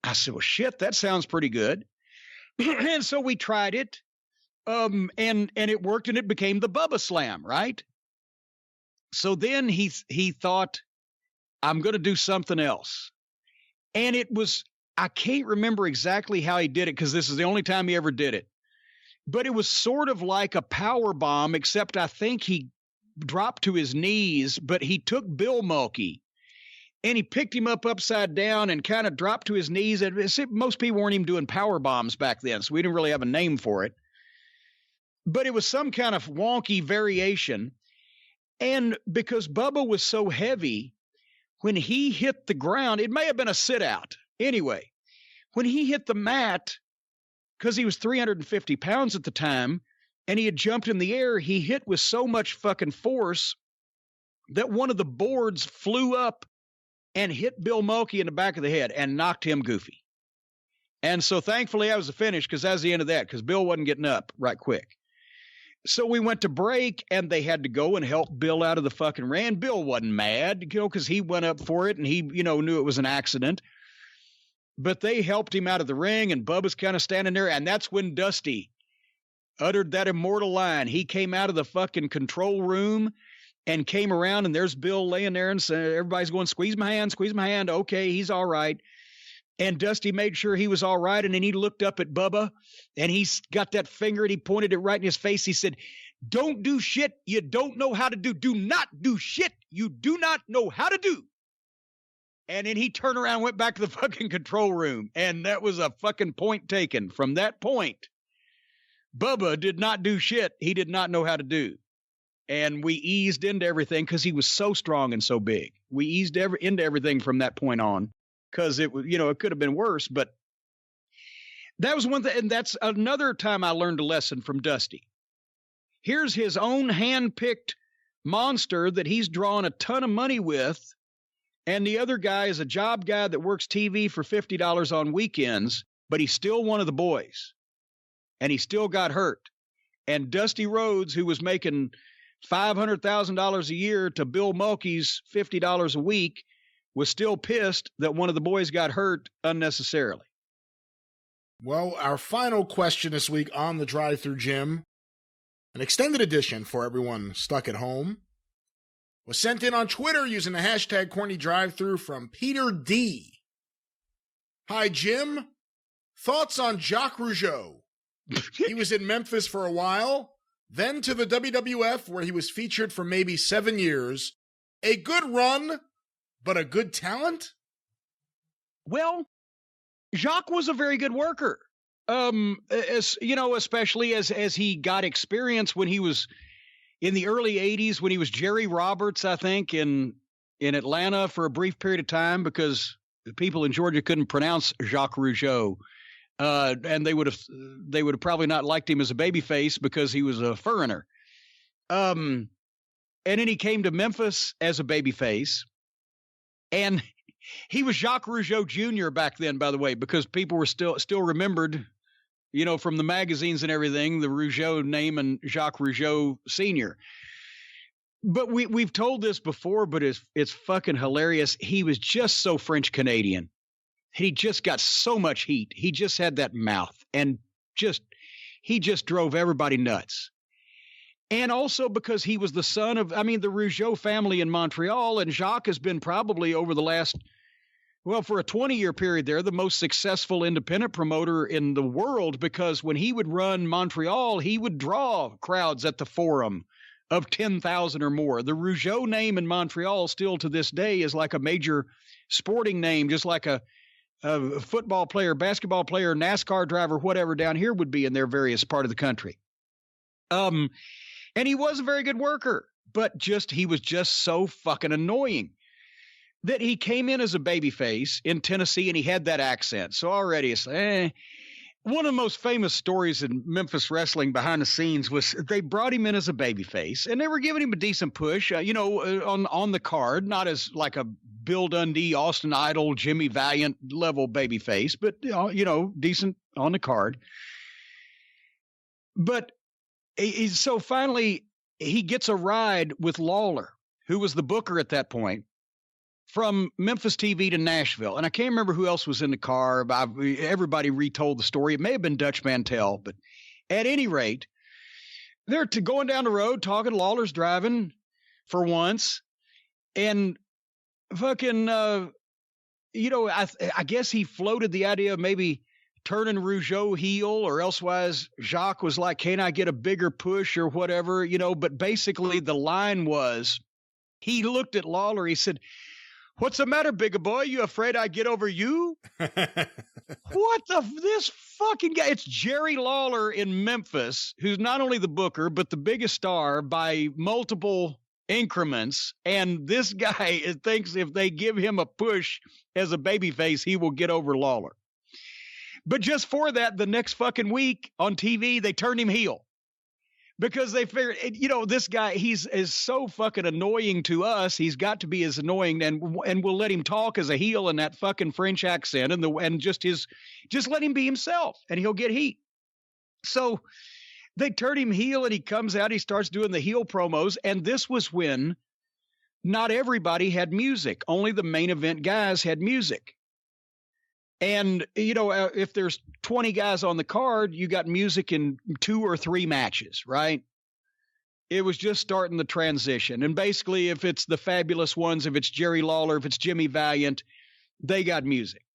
S2: I said, well, shit, that sounds pretty good. And so we tried it, and it worked, and it became the Bubba Slam, right? So then he thought, I'm going to do something else. And it was, I can't remember exactly how he did it because this is the only time he ever did it. But it was sort of like a power bomb, except I think he dropped to his knees, but he took Bill Mulkey and he picked him up upside down and kind of dropped to his knees. And most people weren't even doing power bombs back then, so we didn't really have a name for it. But it was some kind of wonky variation. And because Bubba was so heavy, when he hit the ground, it may have been a sit out. Anyway, when he hit the mat, because he was 350 pounds at the time, and he had jumped in the air, he hit with so much fucking force that one of the boards flew up and hit Bill Mulkey in the back of the head and knocked him goofy. And so thankfully I was finished because that was the end of that because Bill wasn't getting up right quick. So we went to break and they had to go and help Bill out of the fucking ring. Bill wasn't mad, because he went up for it and he, knew it was an accident. But they helped him out of the ring and Bubba's kind of standing there. And that's when Dusty uttered that immortal line. He came out of the fucking control room and came around and there's Bill laying there and everybody's going, squeeze my hand. Okay, he's all right. And Dusty made sure he was all right. And then he looked up at Bubba and he's got that finger and he pointed it right in his face. He said, don't do shit you don't know how to do. Do not do shit you do not know how to do. And then he turned around and went back to the fucking control room. And that was a fucking point taken. From that point, Bubba did not do shit he did not know how to do. And we eased into everything because he was so strong and so big. We eased into everything from that point on. Because it was, it could have been worse, but that was one thing. And that's another time I learned a lesson from Dusty. Here's his own hand-picked monster that he's drawn a ton of money with. And the other guy is a job guy that works TV for $50 on weekends, but he's still one of the boys. And he still got hurt. And Dusty Rhodes, who was making $500,000 a year to Bill Mulkey's $50 a week, was still pissed that one of the boys got hurt unnecessarily.
S1: Well, our final question this week on the Drive-Thru, Jim, an extended edition for everyone stuck at home, was sent in on Twitter using the hashtag CornyDriveThru from Peter D. Hi, Jim. Thoughts on Jacques Rougeau? He was in Memphis for a while, then to the WWF where he was featured for maybe 7 years. A good run, but a good talent?
S2: Well, Jacques was a very good worker. Especially as he got experience when he was in the early 80s, when he was Jerry Roberts, I think, in Atlanta for a brief period of time, because the people in Georgia couldn't pronounce Jacques Rougeau. And they would have probably not liked him as a babyface because he was a foreigner. And then he came to Memphis as a babyface. And he was Jacques Rougeau Jr. back then, by the way, because people were still remembered, from the magazines and everything, the Rougeau name and Jacques Rougeau Sr. But we've told this before, but it's fucking hilarious. He was just so French Canadian. He just got so much heat. He just had that mouth and he just drove everybody nuts. And also because he was the son of, the Rougeau family in Montreal, and Jacques has been probably over the last, for a 20-year period there, the most successful independent promoter in the world, because when he would run Montreal, he would draw crowds at the Forum of 10,000 or more. The Rougeau name in Montreal still to this day is like a major sporting name, just like a football player, basketball player, NASCAR driver, whatever down here would be in their various part of the country. And he was a very good worker, but he was just so fucking annoying that he came in as a babyface in Tennessee and he had that accent. So already it's, one of the most famous stories in Memphis wrestling behind the scenes was they brought him in as a babyface and they were giving him a decent push, on the card, not as like a Bill Dundee, Austin Idol, Jimmy Valiant level babyface, but, decent on the card. But so finally, he gets a ride with Lawler, who was the booker at that point, from Memphis TV to Nashville. And I can't remember who else was in the car. Everybody retold the story. It may have been Dutch Mantell, but at any rate, they're going down the road, talking. Lawler's driving for once. And fucking, I guess he floated the idea of maybe turning Rougeau heel, or elsewise Jacques was like, can I get a bigger push or whatever, but basically the line was, he looked at Lawler, he said, what's the matter, bigger boy? You afraid I get over you? This fucking guy, it's Jerry Lawler in Memphis, who's not only the booker, but the biggest star by multiple increments. And this guy thinks if they give him a push as a babyface, he will get over Lawler. But just for that, the next fucking week on TV, they turned him heel. Because they figured, this guy, is so fucking annoying to us. He's got to be as annoying, and we'll let him talk as a heel in that fucking French accent and just let him be himself, and he'll get heat. So they turn him heel, and he comes out, he starts doing the heel promos, and this was when not everybody had music. Only the main event guys had music. And, if there's 20 guys on the card, you got music in 2 or 3 matches, right? It was just starting the transition. And basically, if it's the Fabulous Ones, if it's Jerry Lawler, if it's Jimmy Valiant, they got music.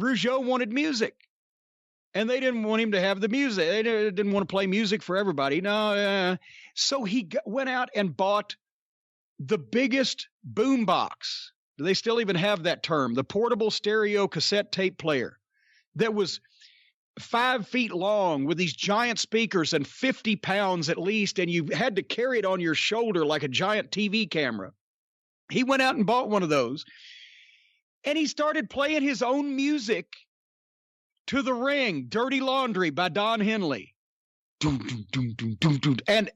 S2: Rougeau wanted music. And they didn't want him to have the music. They didn't want to play music for everybody. No. So he went out and bought the biggest boombox. Do they still even have that term? The portable stereo cassette tape player that was 5 feet long with these giant speakers and 50 pounds at least, and you had to carry it on your shoulder like a giant TV camera. He went out and bought one of those, and he started playing his own music to the ring. Dirty Laundry by Don Henley. And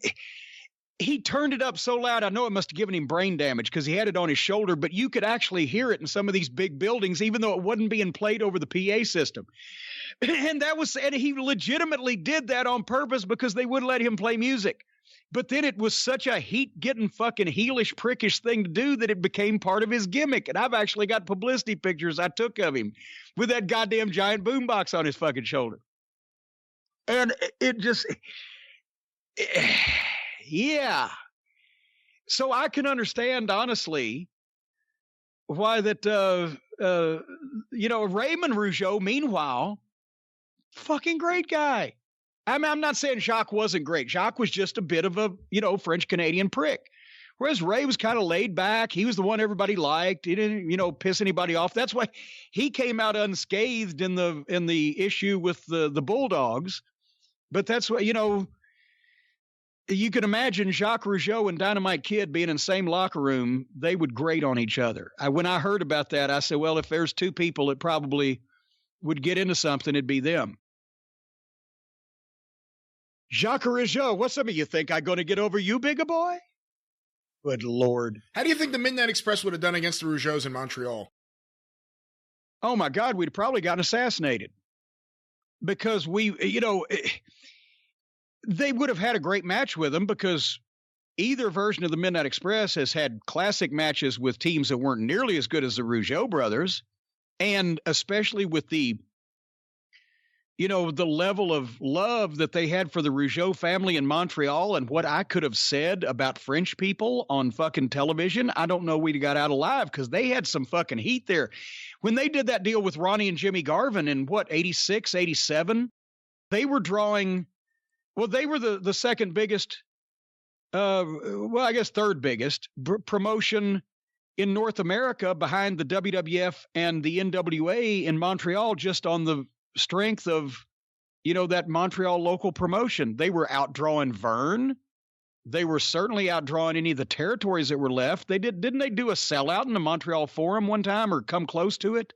S2: he turned it up so loud, I know it must have given him brain damage because he had it on his shoulder, but you could actually hear it in some of these big buildings, even though it wasn't being played over the PA system. And he legitimately did that on purpose because they wouldn't let him play music. But then it was such a heat-getting fucking heelish, prickish thing to do that it became part of his gimmick. And I've actually got publicity pictures I took of him with that goddamn giant boombox on his fucking shoulder. And it just... Yeah. So I can understand, honestly, why that, Raymond Rougeau, meanwhile, fucking great guy. I'm not saying Jacques wasn't great. Jacques was just a bit of a, French-Canadian prick. Whereas Ray was kind of laid back. He was the one everybody liked. He didn't, piss anybody off. That's why he came out unscathed in the issue with the Bulldogs. But that's what, you can imagine Jacques Rougeau and Dynamite Kid being in the same locker room. They would grate on each other. When I heard about that, I said, well, if there's 2 people that probably would get into something, it'd be them. Jacques Rougeau, what's some of you think I'm going to get over you, bigger boy? Good Lord.
S1: How do you think the Midnight Express would have done against the Rougeaus in Montreal?
S2: Oh, my God, we'd probably gotten assassinated. Because they would have had a great match with them because either version of the Midnight Express has had classic matches with teams that weren't nearly as good as the Rougeau brothers. And especially with the level of love that they had for the Rougeau family in Montreal and what I could have said about French people on fucking television, I don't know we'd have got out alive because they had some fucking heat there. When they did that deal with Ronnie and Jimmy Garvin in 86, 87, they were drawing... Well, they were the second biggest, I guess third biggest promotion in North America behind the WWF and the NWA in Montreal, just on the strength of, that Montreal local promotion. They were outdrawing Vern. They were certainly outdrawing any of the territories that were left. Didn't they do a sellout in the Montreal Forum one time or come close to it?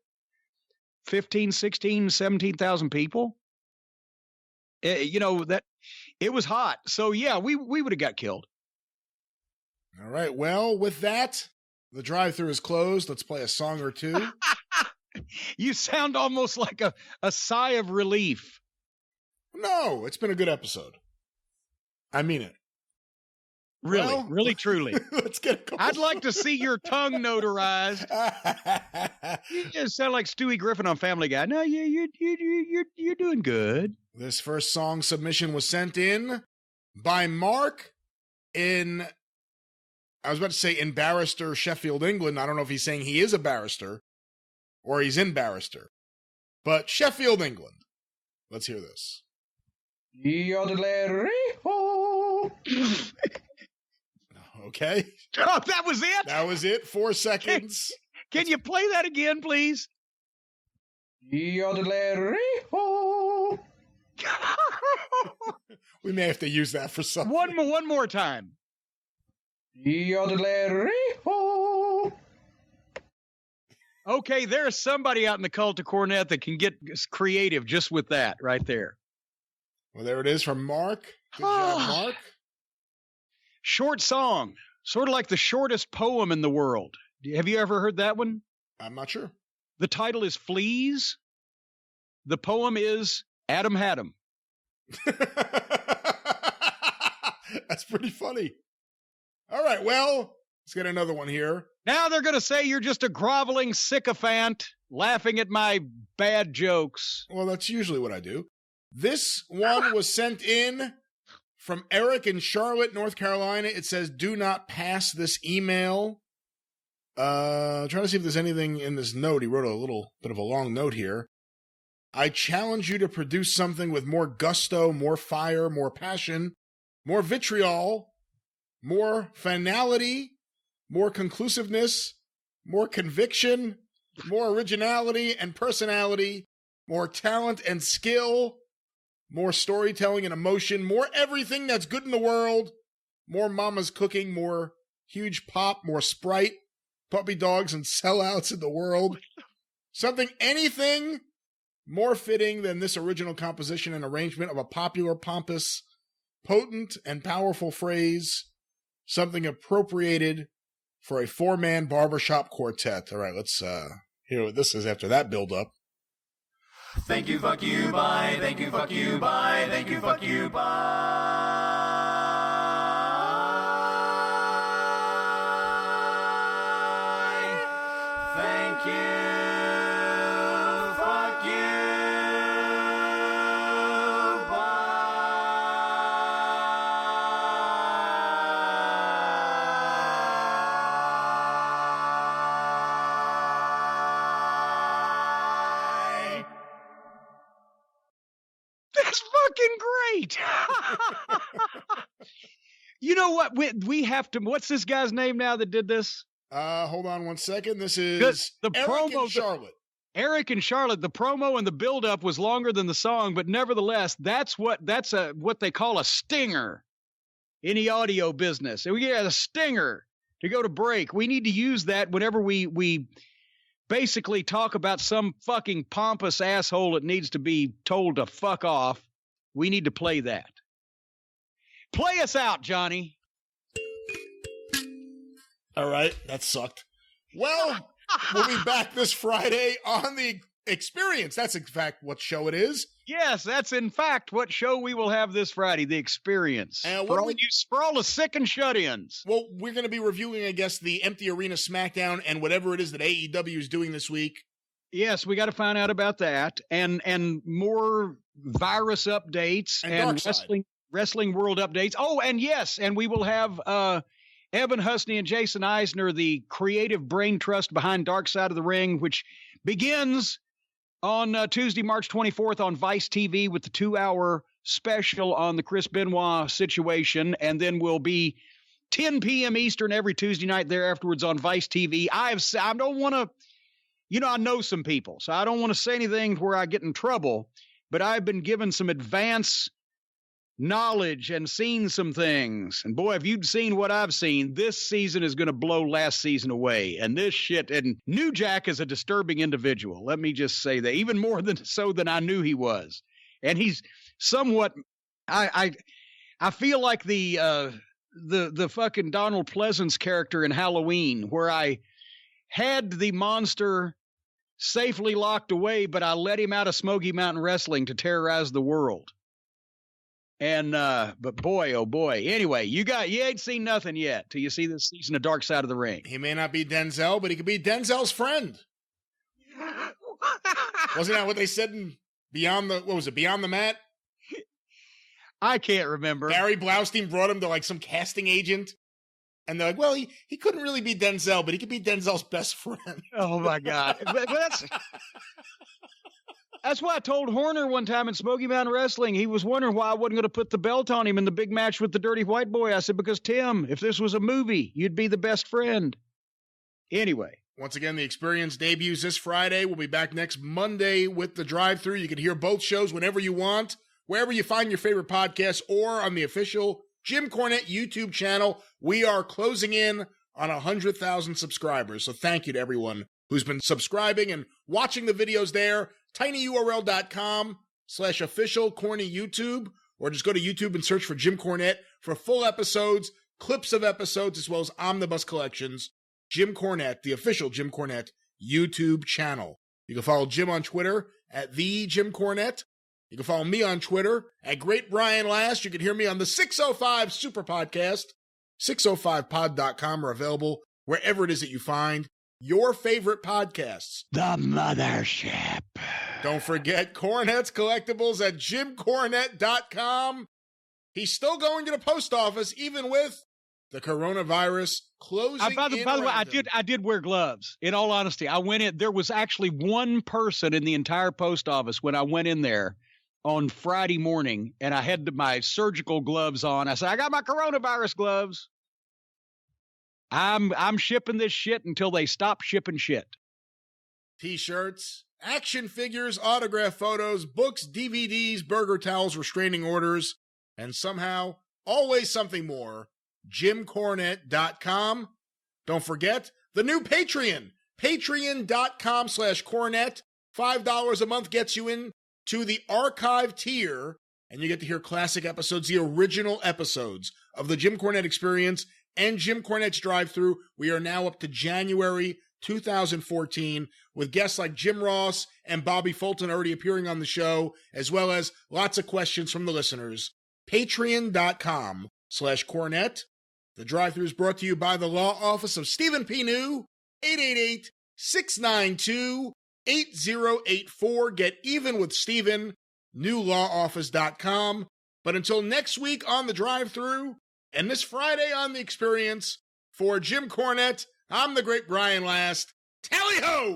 S2: 15, 16, 17,000 people. That it was hot. So yeah, we would have got killed.
S1: All right. Well, with that, the drive-thru is closed. Let's play a song or two.
S2: You sound almost like a sigh of relief.
S1: No, it's been a good episode. I mean it.
S2: Really,
S1: well,
S2: really, truly.
S1: Let's get a couple.
S2: I'd like to see your tongue notarized. You just sound like Stewie Griffin on Family Guy. No, you're doing good.
S1: This first song submission was sent in by Mark in, I was about to say in Barrister, Sheffield, England. I don't know if he's saying he is a barrister or he's in Barrister, but Sheffield, England. Let's hear this. Okay.
S2: Oh, that was it?
S1: That was it. 4 seconds.
S2: Can you play that again, please?
S1: We may have to use that for something.
S2: One more time. Okay, there's somebody out in the cult of Cornette that can get creative just with that right there.
S1: Well, there it is from Mark. Good job, Mark.
S2: Short song, sort of like the shortest poem in the world. Have you ever heard that one?
S1: I'm not sure.
S2: The title is Fleas. The poem is Adam Had 'em.
S1: That's pretty funny. All right, well, let's get another one here.
S2: Now they're going to say you're just a groveling sycophant laughing at my bad jokes.
S1: Well, that's usually what I do. This one was sent in from Eric in Charlotte, North Carolina. It says, do not pass this email. Trying to see if there's anything in this note. He wrote a little bit of a long note here. I challenge you to produce something with more gusto, more fire, more passion, more vitriol, more finality, more conclusiveness, more conviction, more originality and personality, more talent and skill, more storytelling and emotion, more everything that's good in the world, more mama's cooking, more huge pop, more Sprite, puppy dogs, and sellouts in the world. Anything more fitting than this original composition and arrangement of a popular, pompous, potent, and powerful phrase. Something appropriated for a four-man barbershop quartet. All right, let's hear what this is after that build-up.
S4: Thank you, fuck you, bye. Thank you, fuck you, bye. Thank you, fuck you, bye. Thank you, fuck you, bye.
S2: That's fucking great. You know what? We have to. What's this guy's name now that did this?
S1: Hold on one second. This is
S2: the
S1: Eric
S2: promo,
S1: in Charlotte.
S2: Eric and Charlotte. The promo and the build-up was longer than the song, but nevertheless, that's what they call a stinger in the audio business. And we get a stinger to go to break. We need to use that whenever we basically talk about some fucking pompous asshole that needs to be told to fuck off. We need to play that. Play us out, Johnny.
S1: All right, that sucked. Well, we'll be back this Friday on The Experience. That's in fact what show it is.
S2: Yes, that's in fact what show we will have this Friday, The Experience. For all the sick and shut-ins.
S1: Well, we're going to be reviewing, I guess, the Empty Arena SmackDown and whatever it is that AEW is doing this week.
S2: Yes, we got to find out about that and more virus updates and wrestling world updates. Oh, and yes, and we will have Evan Husney and Jason Eisner, the creative brain trust behind Dark Side of the Ring, which begins on Tuesday, March 24th on Vice TV with the 2-hour special on the Chris Benoit situation, and then will be 10 p.m. Eastern every Tuesday night there afterwards on Vice TV. I don't want to, I know some people, so I don't want to say anything where I get in trouble, but I've been given some advance knowledge and seen some things. And boy, if you'd seen what I've seen, this season is going to blow last season away. And this shit, and New Jack is a disturbing individual. Let me just say that, even more than I knew he was. And he's somewhat, I feel like the fucking Donald Pleasance character in Halloween, where I had the monster safely locked away, but I let him out of Smoky Mountain Wrestling to terrorize the world. And, but boy, oh boy. Anyway, you ain't seen nothing yet till you see this season of Dark Side of the Ring.
S1: He may not be Denzel, but he could be Denzel's friend. Wasn't that what they said in Beyond the Mat?
S2: I can't remember.
S1: Barry Blaustein brought him to like some casting agent. And they're like, well, he couldn't really be Denzel, but he could be Denzel's best friend.
S2: Oh my God. But that's why I told Horner one time in Smoky Mountain Wrestling, he was wondering why I wasn't going to put the belt on him in the big match with the Dirty White Boy. I said, because Tim, if this was a movie, you'd be the best friend. Anyway.
S1: Once again, The Experience debuts this Friday. We'll be back next Monday with the Drive Thru. You can hear both shows whenever you want, wherever you find your favorite podcasts, or on the official Jim Cornette YouTube channel. We are closing in on 100,000 subscribers. So thank you to everyone who's been subscribing and watching the videos there. tinyurl.com/official corny YouTube, or just go to YouTube and search for Jim Cornette for full episodes, clips of episodes, as well as omnibus collections. Jim Cornette, the official Jim Cornette YouTube channel. You can follow Jim on Twitter at @TheJimCornette. You can follow me on Twitter at @GreatBrianLast. You can hear me on the 605 Superpodcast. 605pod.com are available wherever it is that you find your favorite podcasts.
S2: The mothership.
S1: Don't forget Cornette's Collectibles at JimCornette.com. He's still going to the post office, even with the coronavirus closing
S2: By the way, I did wear gloves. In all honesty, I went in. There was actually one person in the entire post office when I went in there on Friday morning, and I had my surgical gloves on. I said, I got my coronavirus gloves. I'm shipping this shit until they stop shipping shit.
S1: T-shirts, action figures, autograph photos, books, DVDs, burger towels, restraining orders, and somehow always something more. JimCornette.com. Don't forget the new Patreon. Patreon.com/Cornette. $5 a month gets you in to the archive tier, and you get to hear classic episodes, the original episodes of the Jim Cornette Experience and Jim Cornette's Drive Thru. We are now up to January 2014 with guests like Jim Ross and Bobby Fulton already appearing on the show, as well as lots of questions from the listeners. Patreon.com/Cornette. The Drive Thru is brought to you by the Law Office of Stephen P. New, 888-692-8084. Get even with Stephen, newlawoffice.com. But until next week on the Drive Thru, and this Friday on the Experience, for Jim Cornette, I'm the Great Brian Last. Tally-ho!